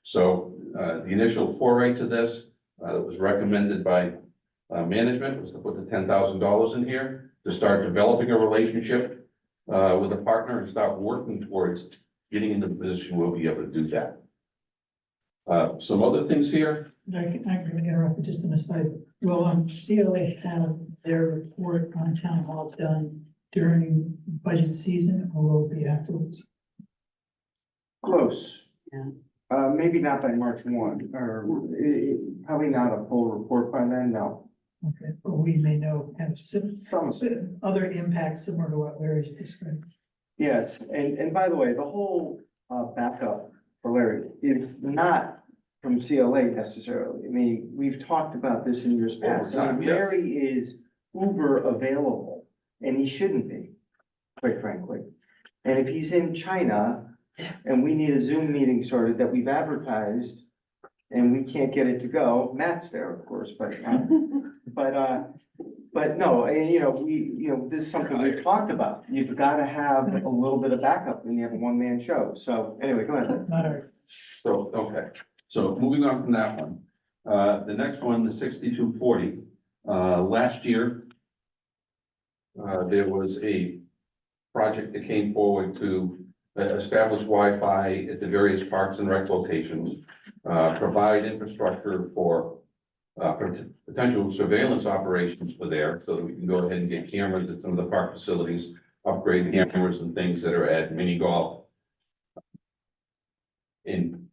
So the initial foray to this that was recommended by management was to put the $10,000 in here to start developing a relationship with a partner and start working towards getting into the position we'll be able to do that. Some other things here. I can interrupt just an aside. Will, CLA have their report on town hall done during budget season or will it be afterwards? Close. Yeah. Maybe not by March 1, or probably not a full report by then, no. Okay, but we may know kind of Some other impacts similar to what Larry's described. Yes, and by the way, the whole backup for Larry is not from CLA necessarily. I mean, we've talked about this in years past. I mean, Yeah. Larry is uber available and he shouldn't be, quite frankly. And if he's in China and we need a Zoom meeting started that we've advertised and we can't get it to go, Matt's there, of course, but no, this is something we've talked about. You've got to have a little bit of backup when you have a one-man show. So anyway, go ahead. Not our, So, okay, so moving on from that one, the next one, the 6240, last year, there was a project that came forward to establish Wi-Fi at the various parks and rec locations, provide infrastructure for potential surveillance operations for there, so that we can go ahead and get cameras at some of the park facilities, upgrade cameras and things that are at mini golf, and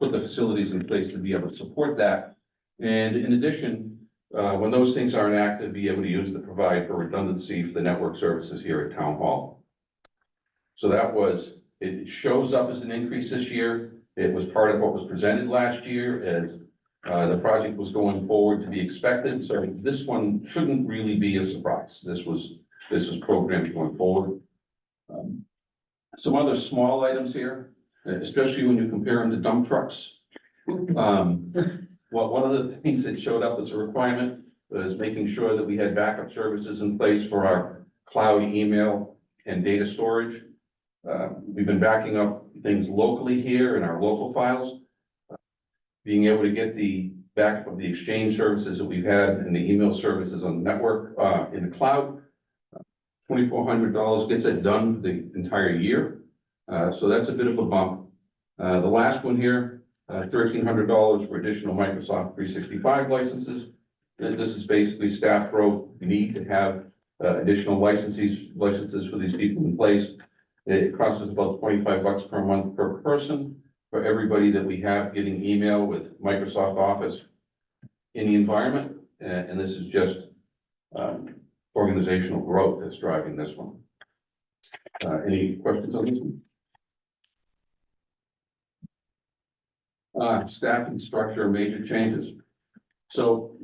put the facilities in place to be able to support that. And in addition, when those things aren't active, be able to use to provide for redundancy for the network services here at Town Hall. So it shows up as an increase this year. It was part of what was presented last year as the project was going forward to be expected. So this one shouldn't really be a surprise. This was programmed going forward. Some other small items here, especially when you compare them to dump trucks. Well, one of the things that showed up as a requirement was making sure that we had backup services in place for our cloud email and data storage. We've been backing up things locally here in our local files. Being able to get the backup of the exchange services that we've had and the email services on the network in the cloud. $2,400 gets it done the entire year. So that's a bit of a bump. The last one here, $1,300 for additional Microsoft 365 licenses. This is basically staff growth. We need to have additional licenses for these people in place. It costs us about $25 per month per person for everybody that we have getting email with Microsoft Office in the environment. And this is just organizational growth that's driving this one. Any questions on this one? Staffing structure, major changes. So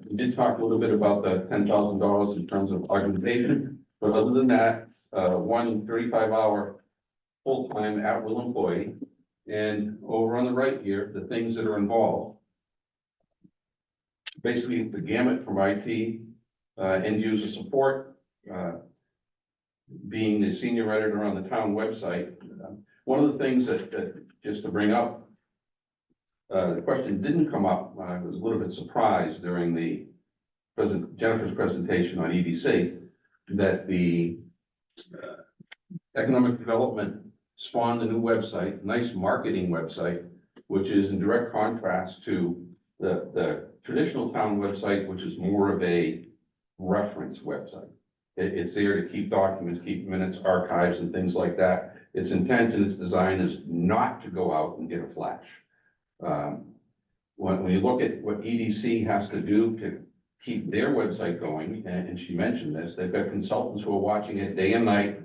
we did talk a little bit about the $10,000 in terms of augmentation, but other than that, one 35-hour full-time at-will employee. And over on the right here, the things that are involved. Basically, the gamut from IT, end user support, being the senior editor on the town website. One of the things that just to bring up, the question didn't come up. I was a little bit surprised during the Jennifer's presentation on EDC that the economic development spawned a new website, nice marketing website, which is in direct contrast to the traditional town website, which is more of a reference website. It's there to keep documents, keep minutes, archives, and things like that. Its intent and its design is not to go out and get a flash. When you look at what EDC has to do to keep their website going, and she mentioned this, they've got consultants who are watching it day and night,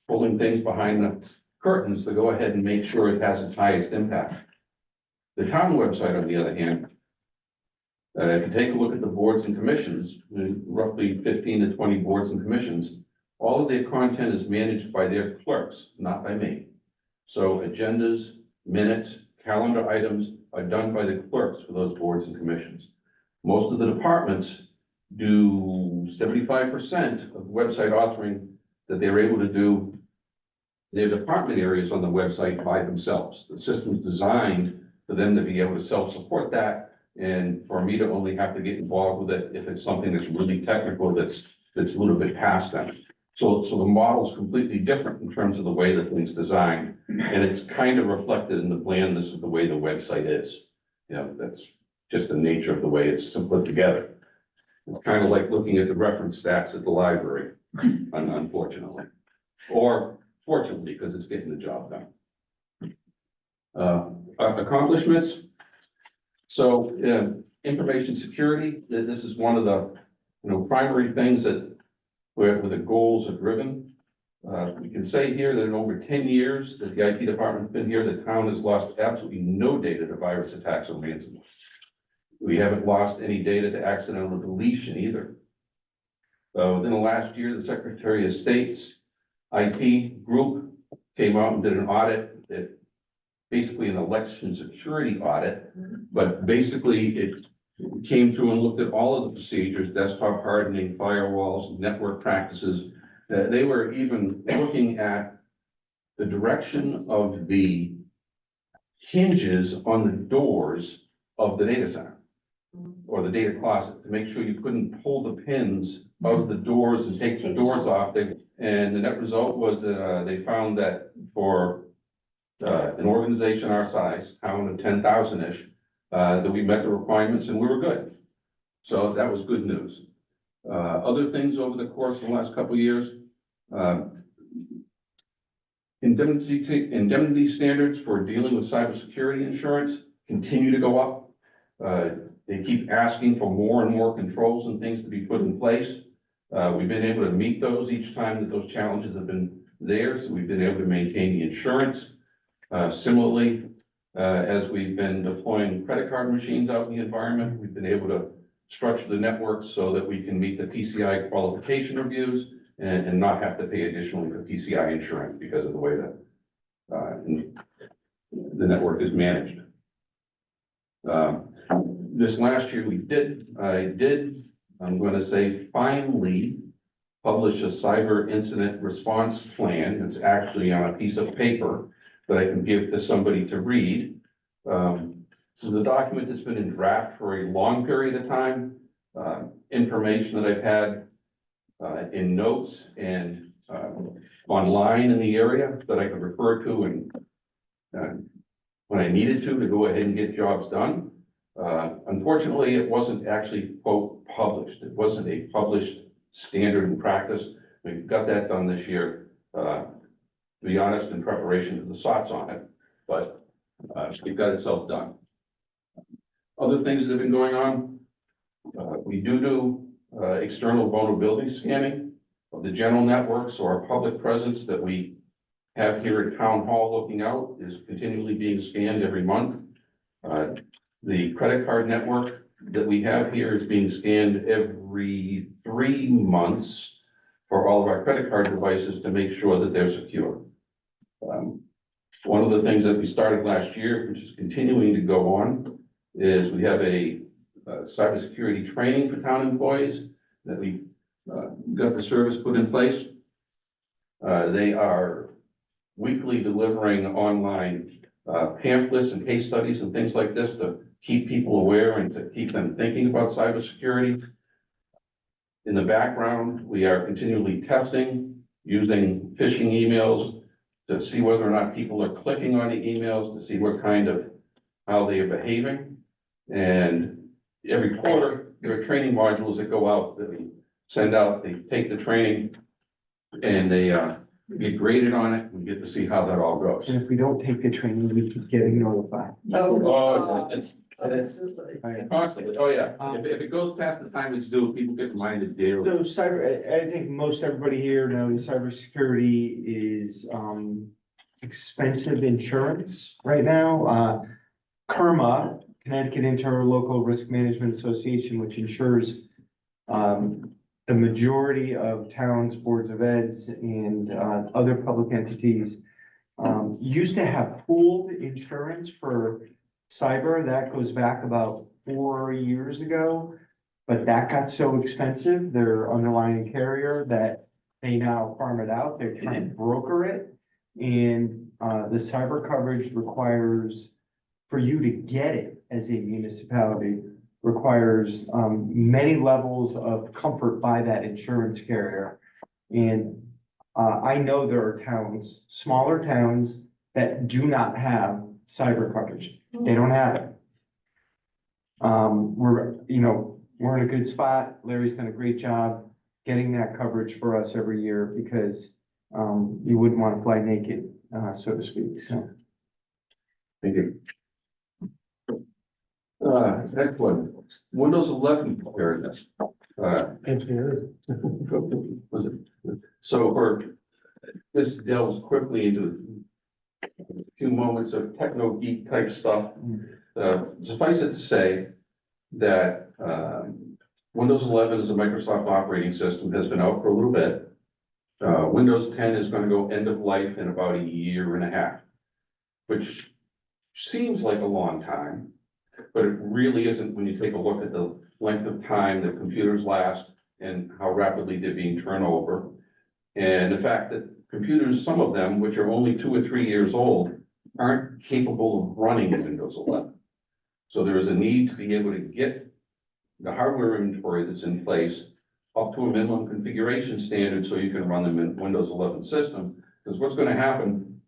pulling things behind the curtains to go ahead and make sure it has its highest impact. The town website, on the other hand, if you take a look at the boards and commissions, roughly 15 to 20 boards and commissions, all of their content is managed by their clerks, not by me. So agendas, minutes, calendar items are done by the clerks for those boards and commissions. Most of the departments do 75% of website authoring that they're able to do their department areas on the website by themselves. The system's designed for them to be able to self-support that, and for me to only have to get involved with it if it's something that's really technical, that's a little bit past them. So the model's completely different in terms of the way the thing's designed, and it's kind of reflected in the blandness of the way the website is. You know, that's just the nature of the way it's put together. It's kind of like looking at the reference stats at the library, unfortunately. Or fortunately, because it's getting the job done. Accomplishments. So information security, this is one of the primary things that where the goals are driven. We can say here that in over 10 years that the IT department's been here, the town has lost absolutely no data to virus attacks or ransomware. We haven't lost any data to accidental deletion either. Within the last year, the Secretary of State's IT group came out and did an audit, basically an election security audit, but basically it came through and looked at all of the procedures, desktop hardening, firewalls, network practices. They were even looking at the direction of the hinges on the doors of the data center or the data closet to make sure you couldn't pull the pins out of the doors and take the doors off. And the net result was that they found that for an organization our size, town of 10,000-ish, that we met the requirements and we were good. So that was good news. Other things over the course of the last couple of years, indemnity standards for dealing with cybersecurity insurance continue to go up. They keep asking for more and more controls and things to be put in place. We've been able to meet those each time that those challenges have been there, so we've been able to maintain the insurance. Similarly, as we've been deploying credit card machines out in the environment, we've been able to structure the network so that we can meet the PCI qualification reviews and not have to pay additionally for PCI insurance because of the way that the network is managed. This last year I'm going to say finally publish a cyber incident response plan. It's actually on a piece of paper that I can give to somebody to read. This is a document that's been in draft for a long period of time. Information that I've had in notes and online in the area that I could refer to and when I needed to go ahead and get jobs done. Unfortunately, it wasn't actually, quote, published. It wasn't a published standard and practice. We got that done this year, to be honest, in preparation to the SOTs on it, but it got itself done. Other things that have been going on, we do external vulnerability scanning of the general network, so our public presence that we have here at Town Hall looking out is continually being scanned every month. The credit card network that we have here is being scanned every 3 months for all of our credit card devices to make sure that they're secure. One of the things that we started last year, which is continuing to go on, is we have a cybersecurity training for town employees that we got the service put in place. They are weekly delivering online pamphlets and case studies and things like this to keep people aware and to keep them thinking about cybersecurity. In the background, we are continually testing using phishing emails to see whether or not people are clicking on the emails, to see what kind of, how they are behaving. And every quarter, there are training modules that go out that we send out, they take the training and they get graded on it. We get to see how that all goes. And if we don't take the training, we keep getting notified. Oh, it's constantly, oh yeah. If it goes past the time it's due, people get reminded daily. So I think most everybody here knows cybersecurity is, expensive insurance right now. CIRMA, Connecticut Interlocal Risk Management Association, which insures, the majority of towns, boards of eds and, other public entities, used to have pooled insurance for cyber. That goes back about 4 years ago, but that got so expensive, their underlying carrier, that they now farm it out. They're trying to broker it. And the cyber coverage requires, for you to get it as a municipality, requires many levels of comfort by that insurance carrier. And I know there are towns, smaller towns, that do not have cyber coverage. They don't have it. We're in a good spot. Larry's done a great job getting that coverage for us every year because you wouldn't want to fly naked, so to speak, so. Thank you. Next one, Windows 11 preparedness. Was it? So for this delves quickly into a few moments of techno geek type stuff. Suffice it to say that Windows 11 as a Microsoft operating system has been out for a little bit. Windows 10 is going to go end of life in about a year and a half, which seems like a long time, but it really isn't when you take a look at the length of time that computers last and how rapidly they're being turned over. And the fact that computers, some of them, which are only 2 or 3 years old, aren't capable of running Windows 11. So there is a need to be able to get the hardware inventory that's in place up to a minimum configuration standard so you can run them in Windows 11 system. Because what's going to happen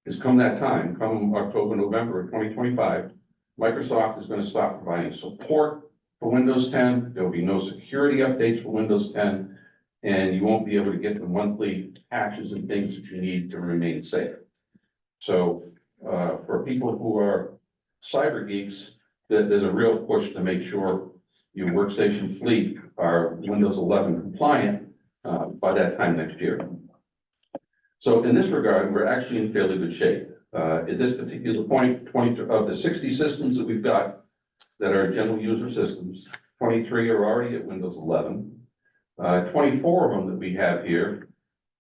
is come that time, come October, November of 2025, Microsoft is going to stop providing support for Windows 10. There will be no security updates for Windows 10, and you won't be able to get the monthly patches and things that you need to remain safe. So for people who are cyber geeks, there's a real push to make sure your workstation fleet are Windows 11 compliant by that time next year. So in this regard, we're actually in fairly good shape. At this particular point, 20 of the 60 systems that we've got that are general user systems, 23 are already at Windows 11. 24 of them that we have here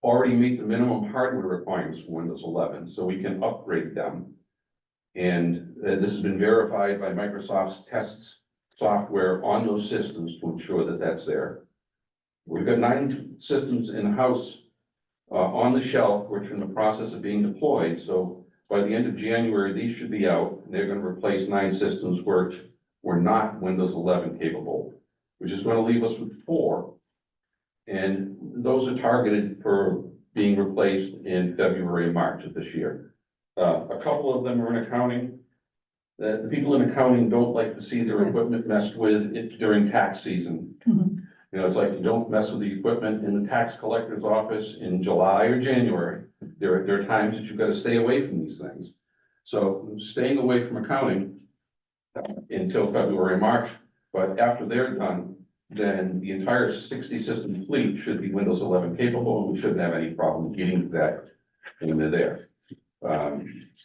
already meet the minimum hardware requirements for Windows 11, so we can upgrade them. And this has been verified by Microsoft's tests software on those systems to ensure that that's there. We've got 9 systems in-house on the shelf, which are in the process of being deployed. So by the end of January, these should be out. They're going to replace 9 systems which were not Windows 11 capable, which is going to leave us with 4. And those are targeted for being replaced in February and March of this year. A couple of them are in accounting. The people in accounting don't like to see their equipment messed with during tax season. You know, it's like you don't mess with the equipment in the tax collector's office in July or January. There are times that you've got to stay away from these things. So staying away from accounting until February, March, but after they're done, then the entire 60 system fleet should be Windows 11 capable, and we shouldn't have any problem getting that when they're there.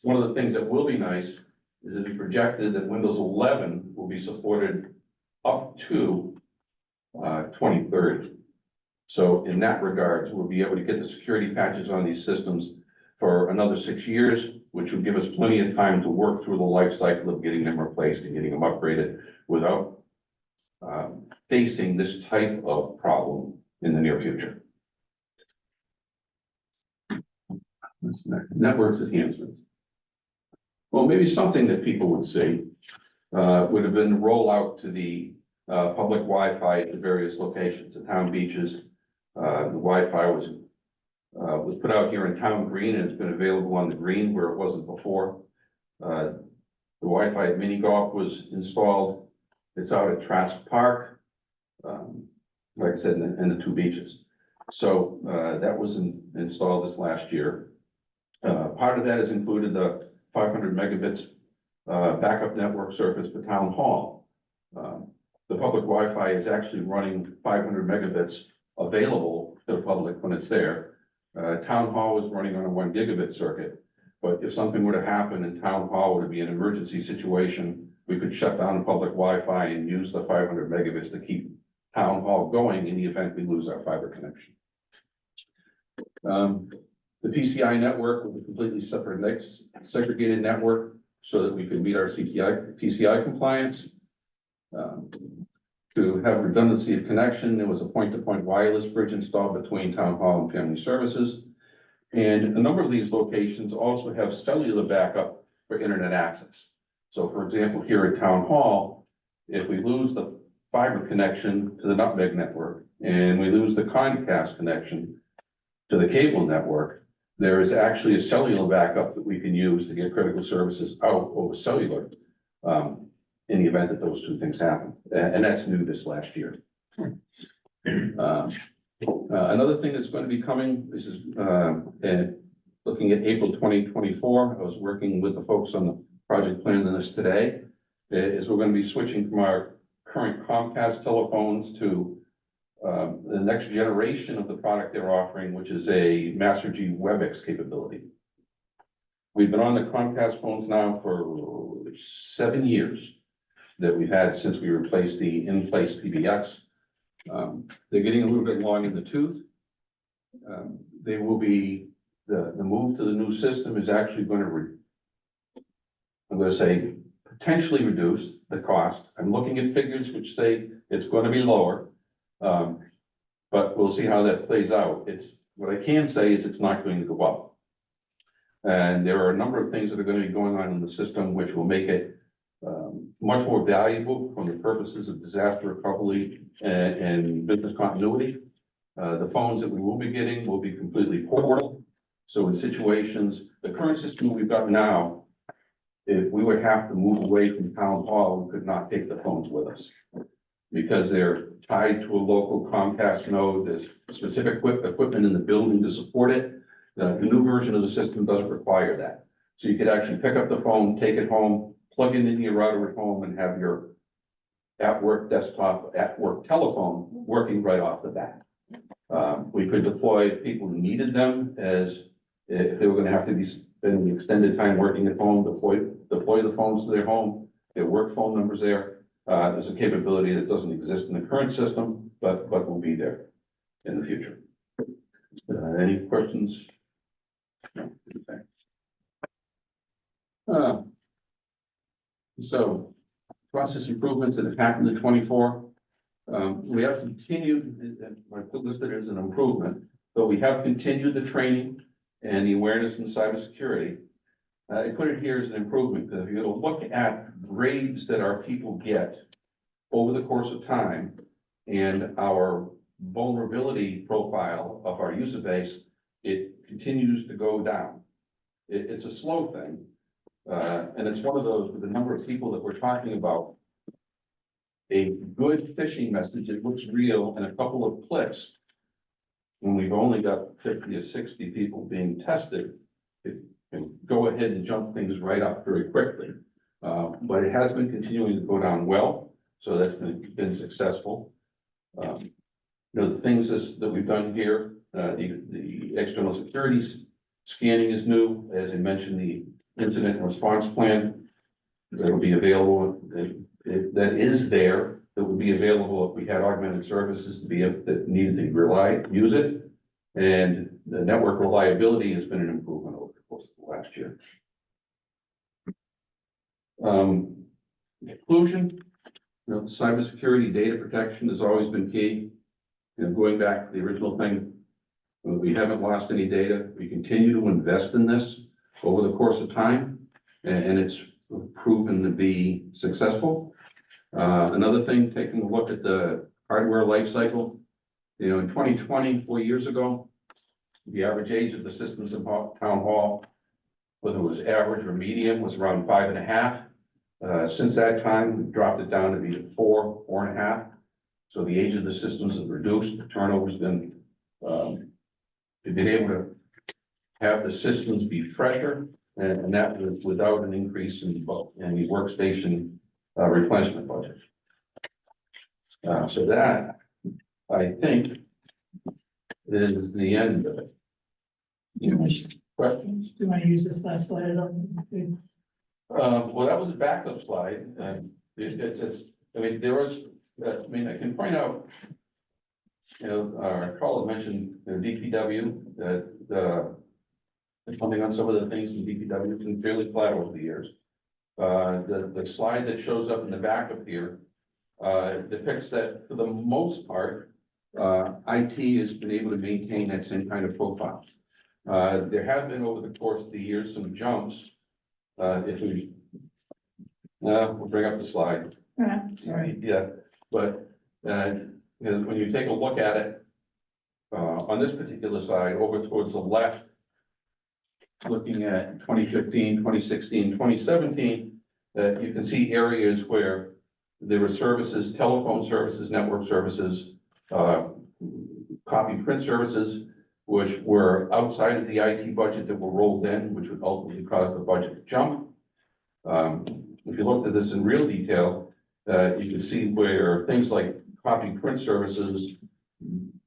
One of the things that will be nice is it's projected that Windows 11 will be supported up to 2030. So in that regards, we'll be able to get the security patches on these systems for another 6 years, which will give us plenty of time to work through the life cycle of getting them replaced and getting them upgraded without facing this type of problem in the near future. Networks enhancements. Well, maybe something that people would see would have been rollout to the public Wi-Fi at the various locations, the town beaches. The Wi-Fi was put out here in Town Green, and it's been available on the green where it wasn't before. The Wi-Fi at Mini Golf was installed. It's out at Trask Park, like I said, in the 2 beaches. So that was installed this last year. Part of that has included the 500 megabits backup network surface for Town Hall. The public Wi-Fi is actually running 500 megabits available to the public when it's there. Town Hall is running on a 1 gigabit circuit, but if something were to happen in Town Hall, would it be an emergency situation, we could shut down the public Wi-Fi and use the 500 megabits to keep Town Hall going in the event we lose our fiber connection. The PCI network will be completely separate, segregated network so that we can meet our PCI compliance. To have redundancy of connection, there was a point-to-point wireless bridge installed between Town Hall and Family Services. And a number of these locations also have cellular backup for internet access. So for example, here at Town Hall, if we lose the fiber connection to the Nutmeg network and we lose the Comcast connection to the cable network, there is actually a cellular backup that we can use to get critical services out over cellular in the event that those 2 things happen. And that's new this last year. Another thing that's going to be coming, this is looking at April 2024. I was working with the folks on the project plan on this today, is we're going to be switching from our current Comcast telephones to the next generation of the product they're offering, which is a Mastergy WebEx capability. We've been on the Comcast phones now for 7 years that we've had since we replaced the in-place PBX They're getting a little bit long in the tooth. They will be, the move to the new system is actually gonna I'm gonna say, potentially reduce the cost. I'm looking at figures which say it's gonna be lower. But we'll see how that plays out. What I can say is it's not going to go up. And there are a number of things that are gonna be going on in the system which will make it much more valuable from the purposes of disaster recovery and business continuity. The phones that we will be getting will be completely portable. So in situations, the current system we've got now, if we would have to move away from town hall, we could not take the phones with us. Because they're tied to a local Comcast node, there's specific equipment in the building to support it. The new version of the system doesn't require that. So you could actually pick up the phone, take it home, plug it into your router at home and have your at-work desktop, at-work telephone working right off the bat. We could deploy if people needed them as if they were gonna have to be spending extended time working at home, deploy the phones to their home, their work phone numbers there. There's a capability that doesn't exist in the current system, but will be there in the future. Any questions? No. Okay. So process improvements that have happened in 24. We have continued, I put listed as an improvement, but we have continued the training and the awareness in cybersecurity. I put it here as an improvement because if you're going to look at grades that our people get over the course of time and our vulnerability profile of our user base, it continues to go down. It's a slow thing. And it's one of those with the number of people that we're talking about. A good phishing message, it looks real in a couple of clicks. When we've only got 50 or 60 people being tested, it can go ahead and jump things right up very quickly. But it has been continuing to go down well, so that's been successful. You know, the things that we've done here, the external security scanning is new, as I mentioned, the incident response plan that will be available, that is there, that would be available if we had augmented services to be that needed to use it. And the network reliability has been an improvement over the course of the last year. Conclusion, you know, cybersecurity data protection has always been key. You know, going back to the original thing, we haven't lost any data. We continue to invest in this over the course of time, and it's proven to be successful. Another thing, taking a look at the hardware life cycle, you know, in 2020, 4 years ago, the average age of the systems in town hall, whether it was average or medium, was around 5.5. Since that time, we've dropped it down to be 4.5. So the age of the systems has reduced, the turnover's been, we've been able to have the systems be fresher, and that was without an increase in the workstation replenishment budget. So that, I think, is the end of it. Questions? Do you want to use this last slide? Well, that was a backup slide. I mean, there was, I mean, I can point out, you know, our caller mentioned the DPW, the funding on some of the things in DPW has been fairly flat over the years. The slide that shows up in the back of here depicts that for the most part, IT has been able to maintain that same kind of profile. There have been over the course of the years some jumps. If we, we'll bring up the slide. Sorry. Yeah, but you know, when you take a look at it on this particular side, over towards the left, looking at 2015, 2016, 2017, you can see areas where there were services, telephone services, network services, copy print services, which were outside of the IT budget that were rolled in, which would ultimately cause the budget to jump. If you looked at this in real detail, you can see where things like copy print services,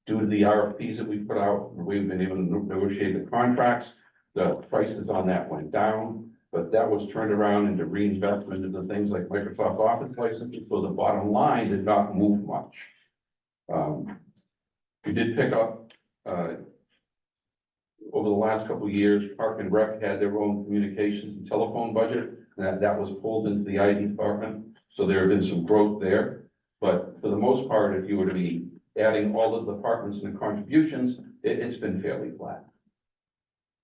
due to the RFPs that we put out, we've been able to negotiate the contracts. The prices on that went down, but that was turned around into reinvestment into things like Microsoft Office licenses, so the bottom line did not move much. We did pick up, over the last couple of years, Park and Rec had their own communications and telephone budget, and that was pulled into the IT department. So there have been some growth there, but for the most part, if you were to be adding all of the departments and the contributions, it's been fairly flat.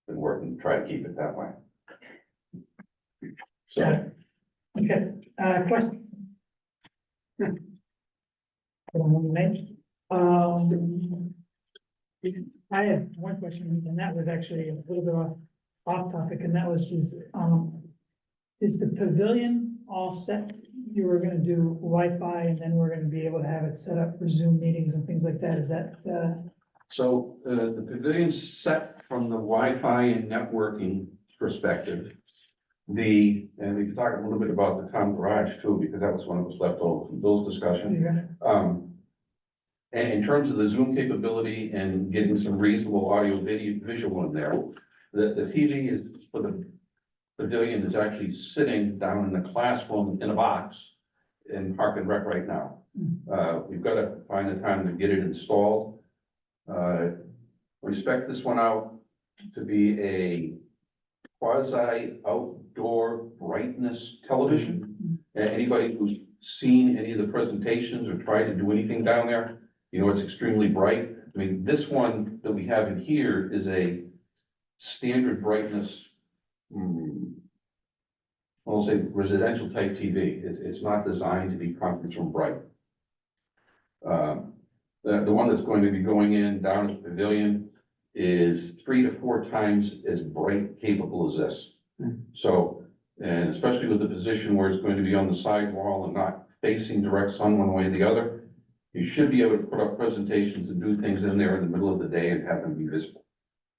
Been working to try to keep it that way. So, Okay, questions? I have one question, and that was actually a little bit off topic, and that was, is the pavilion all set? You were gonna do Wi-Fi, and then we're gonna be able to have it set up for Zoom meetings and things like that, is that, so the pavilion's set from the Wi-Fi and networking perspective. And we can talk a little bit about the town garage too, because that was one that was left over from Bill's discussion. And in terms of the Zoom capability and getting some reasonable audio, video, visual in there, the TV is for the pavilion is actually sitting down in the classroom in a box in Park and Rec right now. We've got to find the time to get it installed. We spec this one out to be a quasi outdoor brightness television. Anybody who's seen any of the presentations or tried to do anything down there, you know, it's extremely bright. I mean, this one that we have in here is a standard brightness, I'll say residential type TV. It's not designed to be conference room bright. The one that's going to be going in down at the pavilion is 3 to 4 times as bright capable as this. So, and especially with the position where it's going to be on the side wall and not facing direct sun one way or the other, you should be able to put up presentations and do things in there in the middle of the day and have them be visible.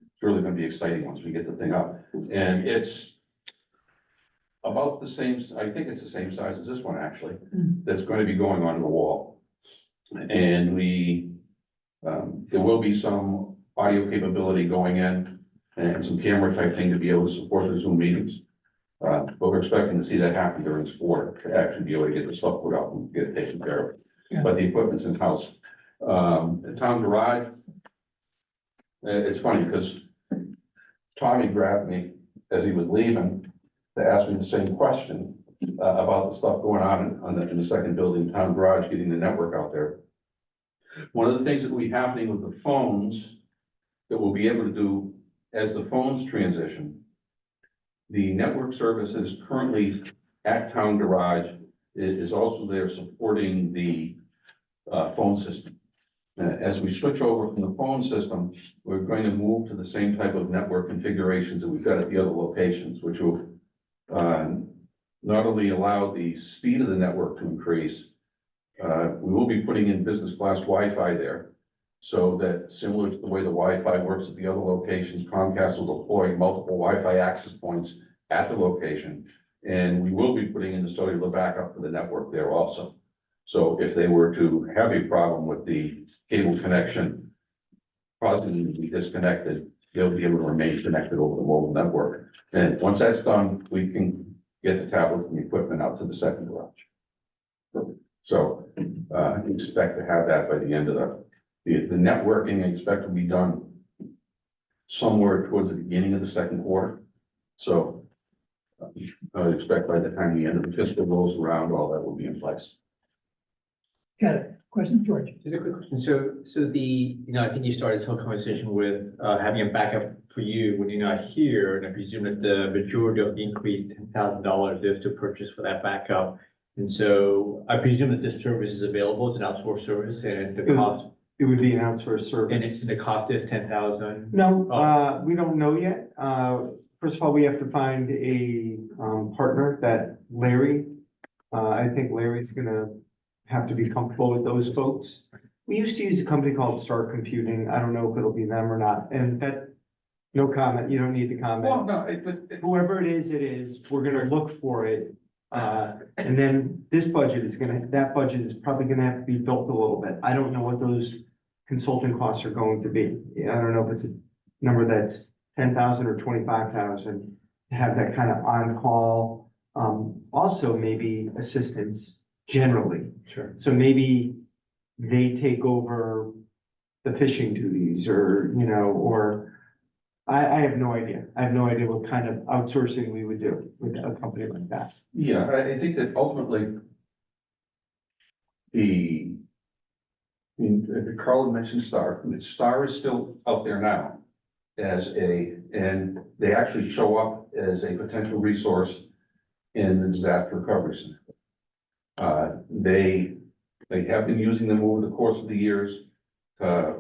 It's really going to be exciting once we get the thing up. And it's about the same, I think it's the same size as this one actually, that's going to be going on the wall. And there will be some audio capability going in and some camera type thing to be able to support the Zoom meetings. But we're expecting to see that happen during sport, to actually be able to get the stuff put up and get it taken care of. Yeah. But the equipment's in house. The town garage, it's funny because Tommy grabbed me as he was leaving to ask me the same question about the stuff going on in the second building, town garage, getting the network out there. One of the things that will be happening with the phones that we'll be able to do as the phones transition, the network services currently at town garage is also there supporting the phone system. As we switch over from the phone system, we're going to move to the same type of network configurations that we've got at the other locations, which will not only allow the speed of the network to increase, we will be putting in business class Wi-Fi there. So that similar to the way the Wi-Fi works at the other locations, Comcast will deploy multiple Wi-Fi access points at the location. And we will be putting in the cellular backup for the network there also. So if they were to have a problem with the cable connection, causing them to be disconnected, they'll be able to remain connected over the mobile network. And once that's done, we can get the tablets and the equipment out to the second garage. So I expect to have that by the end of the networking. I expect to be done somewhere towards the beginning of the second quarter. So I would expect by the time the end of the fiscal rolls around, all that will be in place. got it, question, George? Just a quick question. So I think you started this whole conversation with having a backup for you when you're not here, and I presume that the majority of the increased $10,000 is to purchase for that backup. And so I presume that this service is available, it's an outsourced service, and the cost, It would be an outsourced and service. the cost is 10,000. No, we don't know yet. First of all, we have to find a partner that Larry, I think Larry's gonna have to be comfortable with those folks. We used to use a company called Star Computing. I don't know if it'll be them or not. And that, no comment, you don't need to comment. Well, no, Whoever it is, we're gonna look for it. And then this budget that budget is probably gonna have to be built a little bit. I don't know what those consulting costs are going to be. I don't know if it's a number that's 10,000 or 25,000 to have that kind of on-call. Also maybe assistance generally. Sure. So maybe they take over the fishing duties or, you know, or I have no idea. I have no idea what kind of outsourcing we would do with a company like that. Yeah, I think that ultimately I mean, Carl mentioned Star, I mean, Star is still out there now and they actually show up as a potential resource in the disaster recovery center. They have been using them over the course of the years to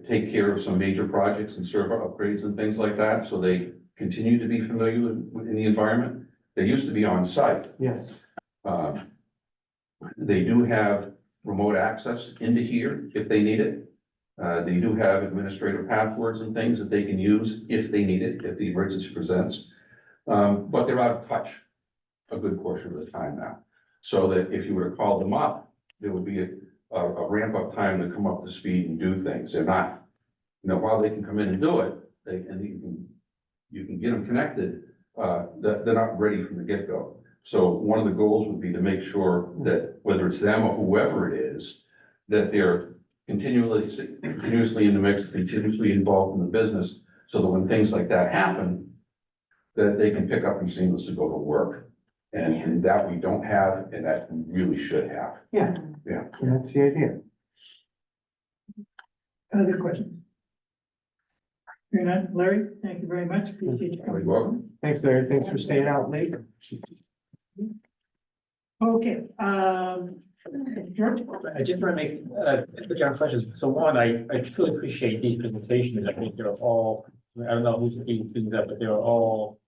take care of some major projects and server upgrades and things like that, so they continue to be familiar in the environment. They used to be on site. Yes. They do have remote access into here if they need it. They do have administrative passwords and things that they can use if they need it, if the emergency presents. But they're out of touch a good portion of the time now. So that if you were to call them up, there would be a ramp up time to come up to speed and do things. They're not, you know, while they can come in and do it, you can get them connected, they're not ready from the get-go. So one of the goals would be to make sure that whether it's them or whoever it is, that they're continuously in the mix, continuously involved in the business, so that when things like that happen, that they can pick up and seamlessly go to work. And that we don't have, and that we really should have. Yeah. Yeah. That's the idea. Other questions? You're not, Larry, thank you very much. Appreciate you You're coming. welcome. Thanks, Larry. Thanks for staying out late. Okay, George? I just want to make, put down questions. So one, I truly appreciate these presentations. I think they're all, I don't know who's these things up, but they're all,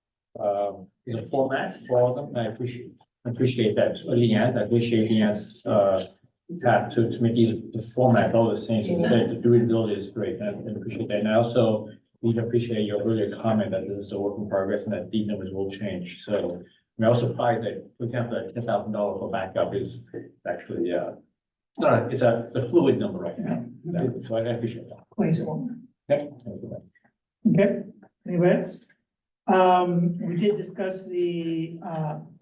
there's a format for all of them. And I appreciate that. Leanne, I appreciate Leanne's, task to make these, the format all the same. So the readability is great. And I appreciate that. And I also even appreciate your earlier comment that this is a work in progress and that these numbers will change. So I'm also surprised that, for example, that $10,000 for backup is actually, it's a fluid number right now. So I appreciate that. Placeholder. Okay. Okay, anybody else? We did discuss the,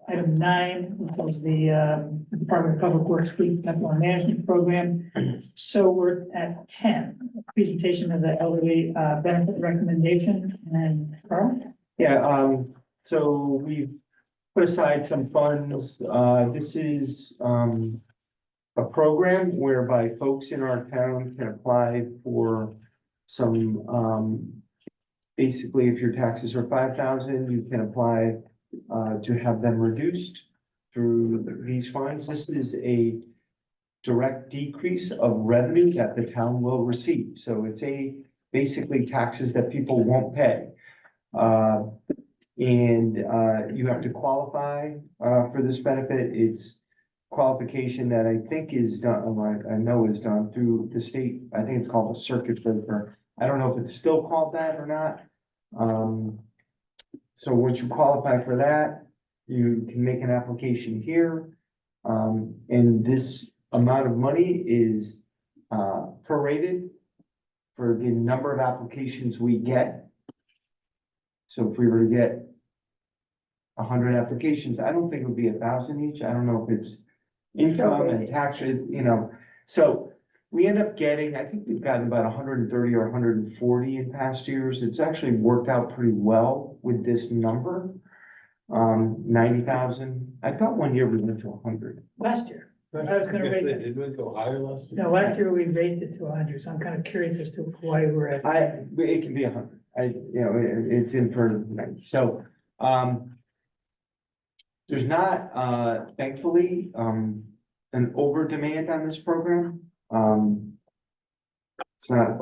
item 9, which was the, Department of Public Works Fleet Capital Management Program. So we're at 10, presentation of the elderly, benefit recommendation, and Carl? Yeah, so we've put aside some funds. This is, a program whereby folks in our town can apply for some, basically, if your taxes are 5,000, you can apply, to have them reduced through these funds. This is a direct decrease of revenue that the town will receive. So it's basically taxes that people won't pay. And you have to qualify for this benefit. It's qualification that I think is done, I know is done through the state. I think it's called a circuit breaker. I don't know if it's still called that or not. So once you qualify for that, you can make an application here. And this amount of money is prorated for the number of applications we get. So if we were to get 100 applications, I don't think it would be 1,000 each. I don't know if it's income and tax rate, you know. So we end up getting, I think we've gotten about 130 or 140 in past years. It's actually worked out pretty well with this number. 90,000. I thought one year we went to 100. Last year. I was gonna raise it. Did we go higher last year? No, last year we raised it to 100, so I'm kind of curious as to why we're at. It can be 100. It's in for 90. So, there's not, thankfully, an over demand on this program. It's not,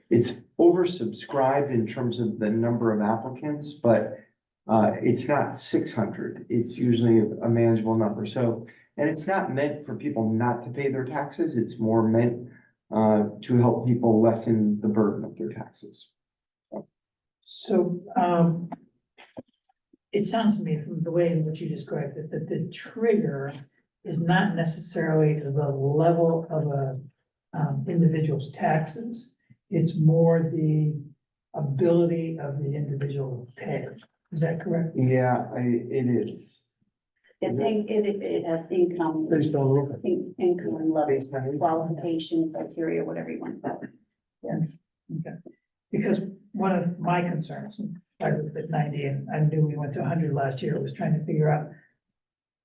it's oversubscribed in terms of the number of applicants, but it's not 600. It's usually a manageable number. So, and it's not meant for people not to pay their taxes. It's more meant to help people lessen the burden of their taxes. So, it sounds to me from the way in which you described it, that the trigger is not necessarily the level of a individual's taxes. It's more the ability of the individual to pay. Is that correct? Yeah, it is. It has income, Based on local. income levels, qualification criteria, whatever you want to call it. Yes. Okay. Because one of my concerns, I was at 90 and I knew we went to 100 last year, was trying to figure out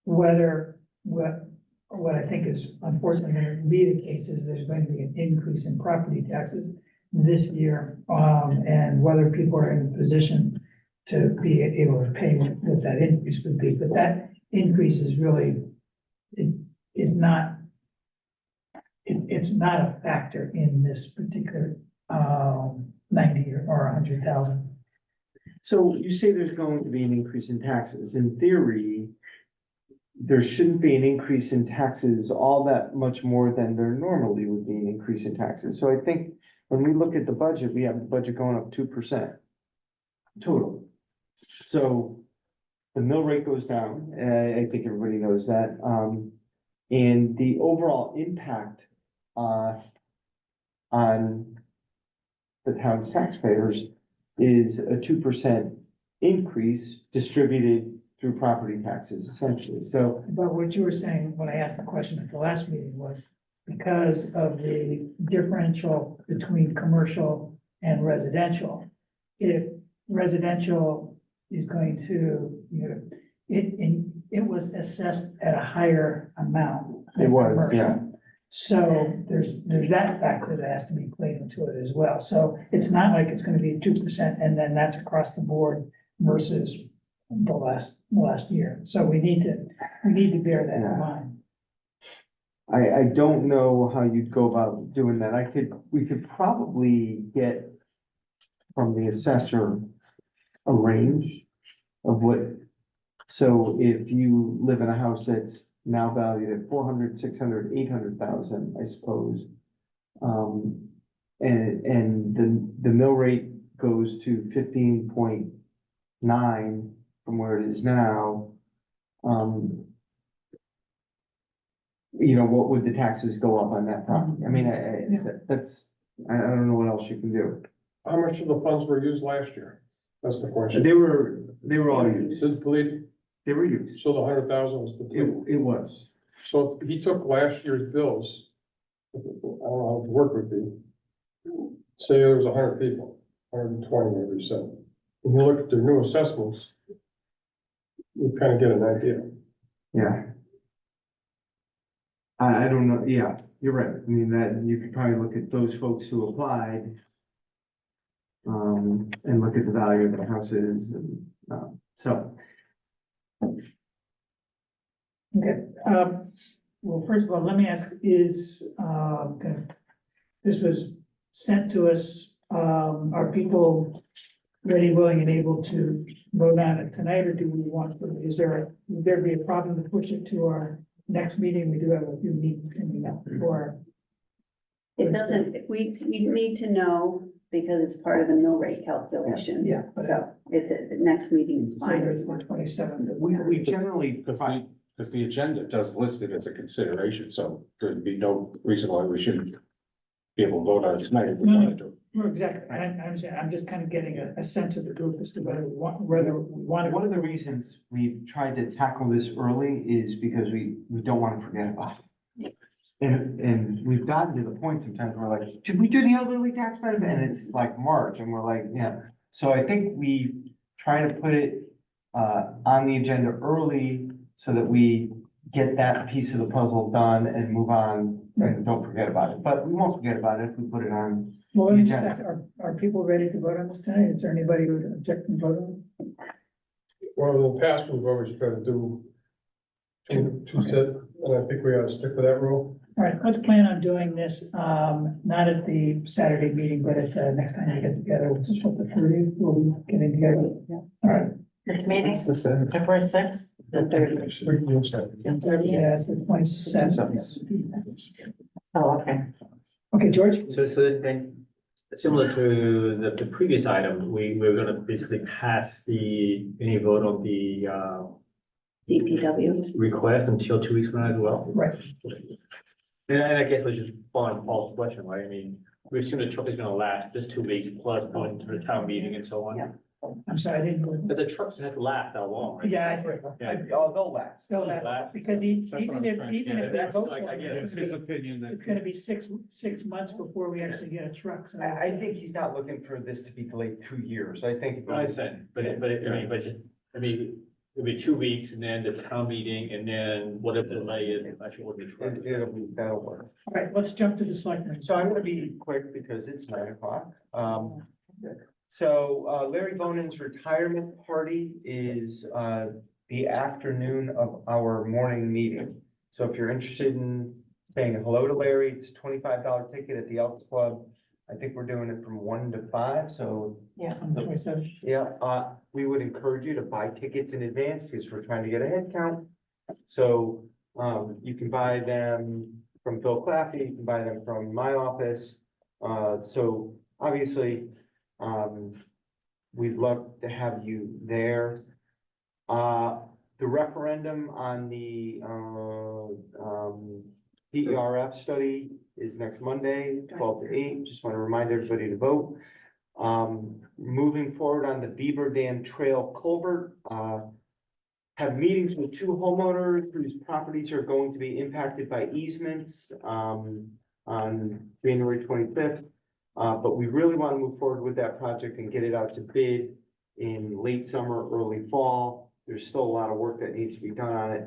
whether, what I think is unfortunately going to be the case is there's going to be an increase in property taxes this year, and whether people are in a position to be able to pay what that increase would be, but that increase is really, it's not a factor in this particular, 90 or 100,000. So you say there's going to be an increase in taxes. In theory, there shouldn't be an increase in taxes all that much more than there normally would be an increase in taxes. So I think when we look at the budget, we have the budget going up 2% total. So the mill rate goes down, I think everybody knows that. And the overall impact on the town's taxpayers is a 2% increase distributed through property taxes essentially. So But what you were saying, when I asked the question at the last meeting, was because of the differential between commercial and residential, if residential is going to, you know, it was assessed at a higher amount. than It was, commercial. yeah. So there's that factor that has to be played into it as well. So it's not like it's gonna be 2% and then that's across the board versus the last year. So we need to bear that in mind. I don't know how you'd go about doing that. We could probably get from the assessor a range of what, so if you live in a house that's now valued at 400, 600, 800,000, I suppose. And the mill rate goes to 15.9 from where it is now. You know, what would the taxes go up on that property? I mean, I don't know what else you can do. How much of the funds were used last year? That's the question. They were all used. Depleted, They were used. so the 100,000 was depleted. It was. So if he took last year's bills, I don't know how the work would be. Say there was 100 people, 120, maybe you said. When you look at their new assessments, you kind of get an idea. Yeah. I don't know, yeah, you're right. I mean, that, you could probably look at those folks who applied. And look at the value of the houses and, so. Okay, well, first of all, let me ask, this was sent to us, are people ready, willing, and able to vote on it tonight, or do we want, would there be a problem to push it to our next meeting? We do have a few meetings coming up for. It doesn't, we need to know because it's part of the mill rate calculation. Yeah. So the next meeting is So fine. there's the 27th. We generally, Because the agenda does list it as a consideration, so there'd be no reason why we shouldn't be able to vote on it tonight if we wanted to. Well, exactly, I'm just kind of getting a sense of the group as to whether we want to. one of the reasons we tried to tackle this early is because we don't want to forget about it. And we've gotten to the point sometimes where we're like, should we do the elderly tax benefit? And it's like March and we're like, yeah. So I think we try to put it on the agenda early so that we get that piece of the puzzle done and move on and don't forget about it. But we won't forget about it if we put it on. Well, let me just agenda. ask, are people ready to vote on this tonight? Is there anybody who would object to vote on it? Well, in the past, we've always tried to do two set, and I think we ought to stick with that rule. All right, let's plan on doing this, not at the Saturday meeting, but at the next time we get together, which is what the 30th, we'll be getting together. Yeah. All right. The meeting, February 6th, the 30th. Yeah, it's the 27th. Oh, okay. Okay, George? So then, similar to the previous item, we're gonna basically pass any vote on the DPW. request until 2 weeks from now as well. Right. And I guess we should follow Paul's question, right? I mean, we assume the truck is gonna last just 2 weeks plus going to the town meeting and so on. Yeah. I'm sorry, I didn't. But the trucks have to last that long, right? Yeah, Yeah. Oh, they'll last. So that, because even if they That's vote like, for I it, guess his opinion that. it's gonna be six months before we actually get a truck, so. I think he's not looking for this to be delayed 2 years. I think. I understand, but it'll be 2 weeks and then the town meeting and then whatever delay is, actually will be. That'll work. All right, let's jump to the selectmen. So I'm gonna be quick because it's 9 o'clock. So Larry Bonan's retirement party is the afternoon of our morning meeting. So if you're interested in saying hello to Larry, it's $25 ticket at the Elks Club. I think we're doing it from 1 to 5, so On the 27th. yeah, we would encourage you to buy tickets in advance because we're trying to get a head count. So you can buy them from Bill Claffey, you can buy them from my office. So obviously, we'd love to have you there. The referendum on the PERF study is next Monday, 12 to 8. Just want to remind everybody to vote. Moving forward on the Beaver Dam Trail culvert, have meetings with 2 homeowners whose properties are going to be impacted by easements on January 25th. But we really want to move forward with that project and get it out to bid in late summer, early fall. There's still a lot of work that needs to be done on it.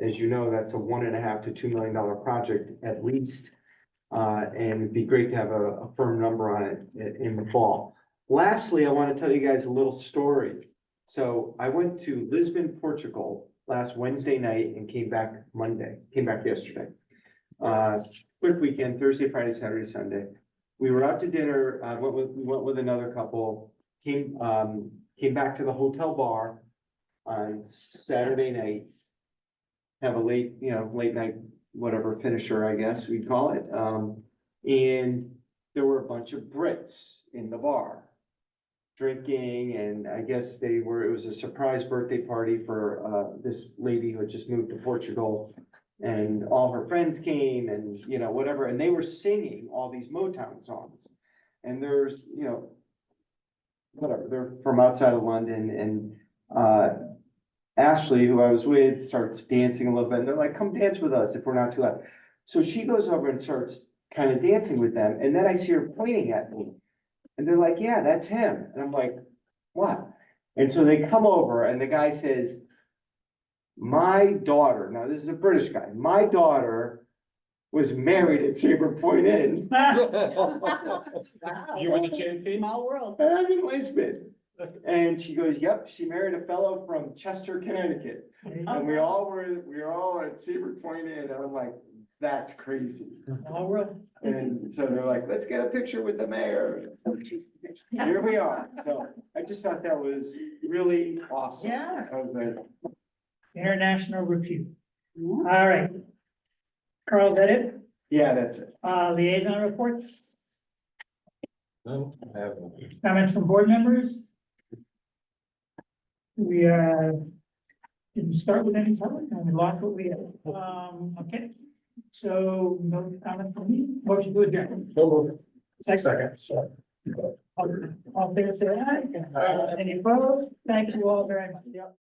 As you know, that's a $1.5 to $2 million project at least. And it'd be great to have a firm number on it in the fall. Lastly, I want to tell you guys a little story. So I went to Lisbon, Portugal last Wednesday night and came back yesterday. Quick weekend, Thursday, Friday, Saturday, Sunday. We were out to dinner, we went with another couple, came back to the hotel bar on Saturday night. Have a late night, whatever finisher, I guess we'd call it. And there were a bunch of Brits in the bar drinking, and I guess it was a surprise birthday party for this lady who had just moved to Portugal. And all her friends came and, whatever, and they were singing all these Motown songs. And there's, whatever, they're from outside of London, and Ashley, who I was with, starts dancing a little bit, and they're like, come dance with us if we're not too loud. So she goes over and starts kind of dancing with them, and then I see her pointing at me. And they're like, yeah, that's him. And I'm like, what? And so they come over, and the guy says, my daughter, now this is a British guy, my daughter was married at Saybrook Point Inn. You were the champion? Small world. And I'm in Lisbon. And she goes, yep, she married a fellow from Chester, Connecticut. And we were all at Saybrook Point Inn, and I'm like, that's crazy. Small world. And so they're like, let's get a picture with the mayor. Here we are. So I just thought that was really awesome. Yeah. I was like, International repute. All right. Carl, is that it? yeah, that's it. Liaison reports, No, I haven't. comments from board members? We didn't start with any public and we lost what we had. Okay, so no comment from me. Motion to adjourn. Second. All in favor, say aye. Any opposed? Thank you all very much. Yep.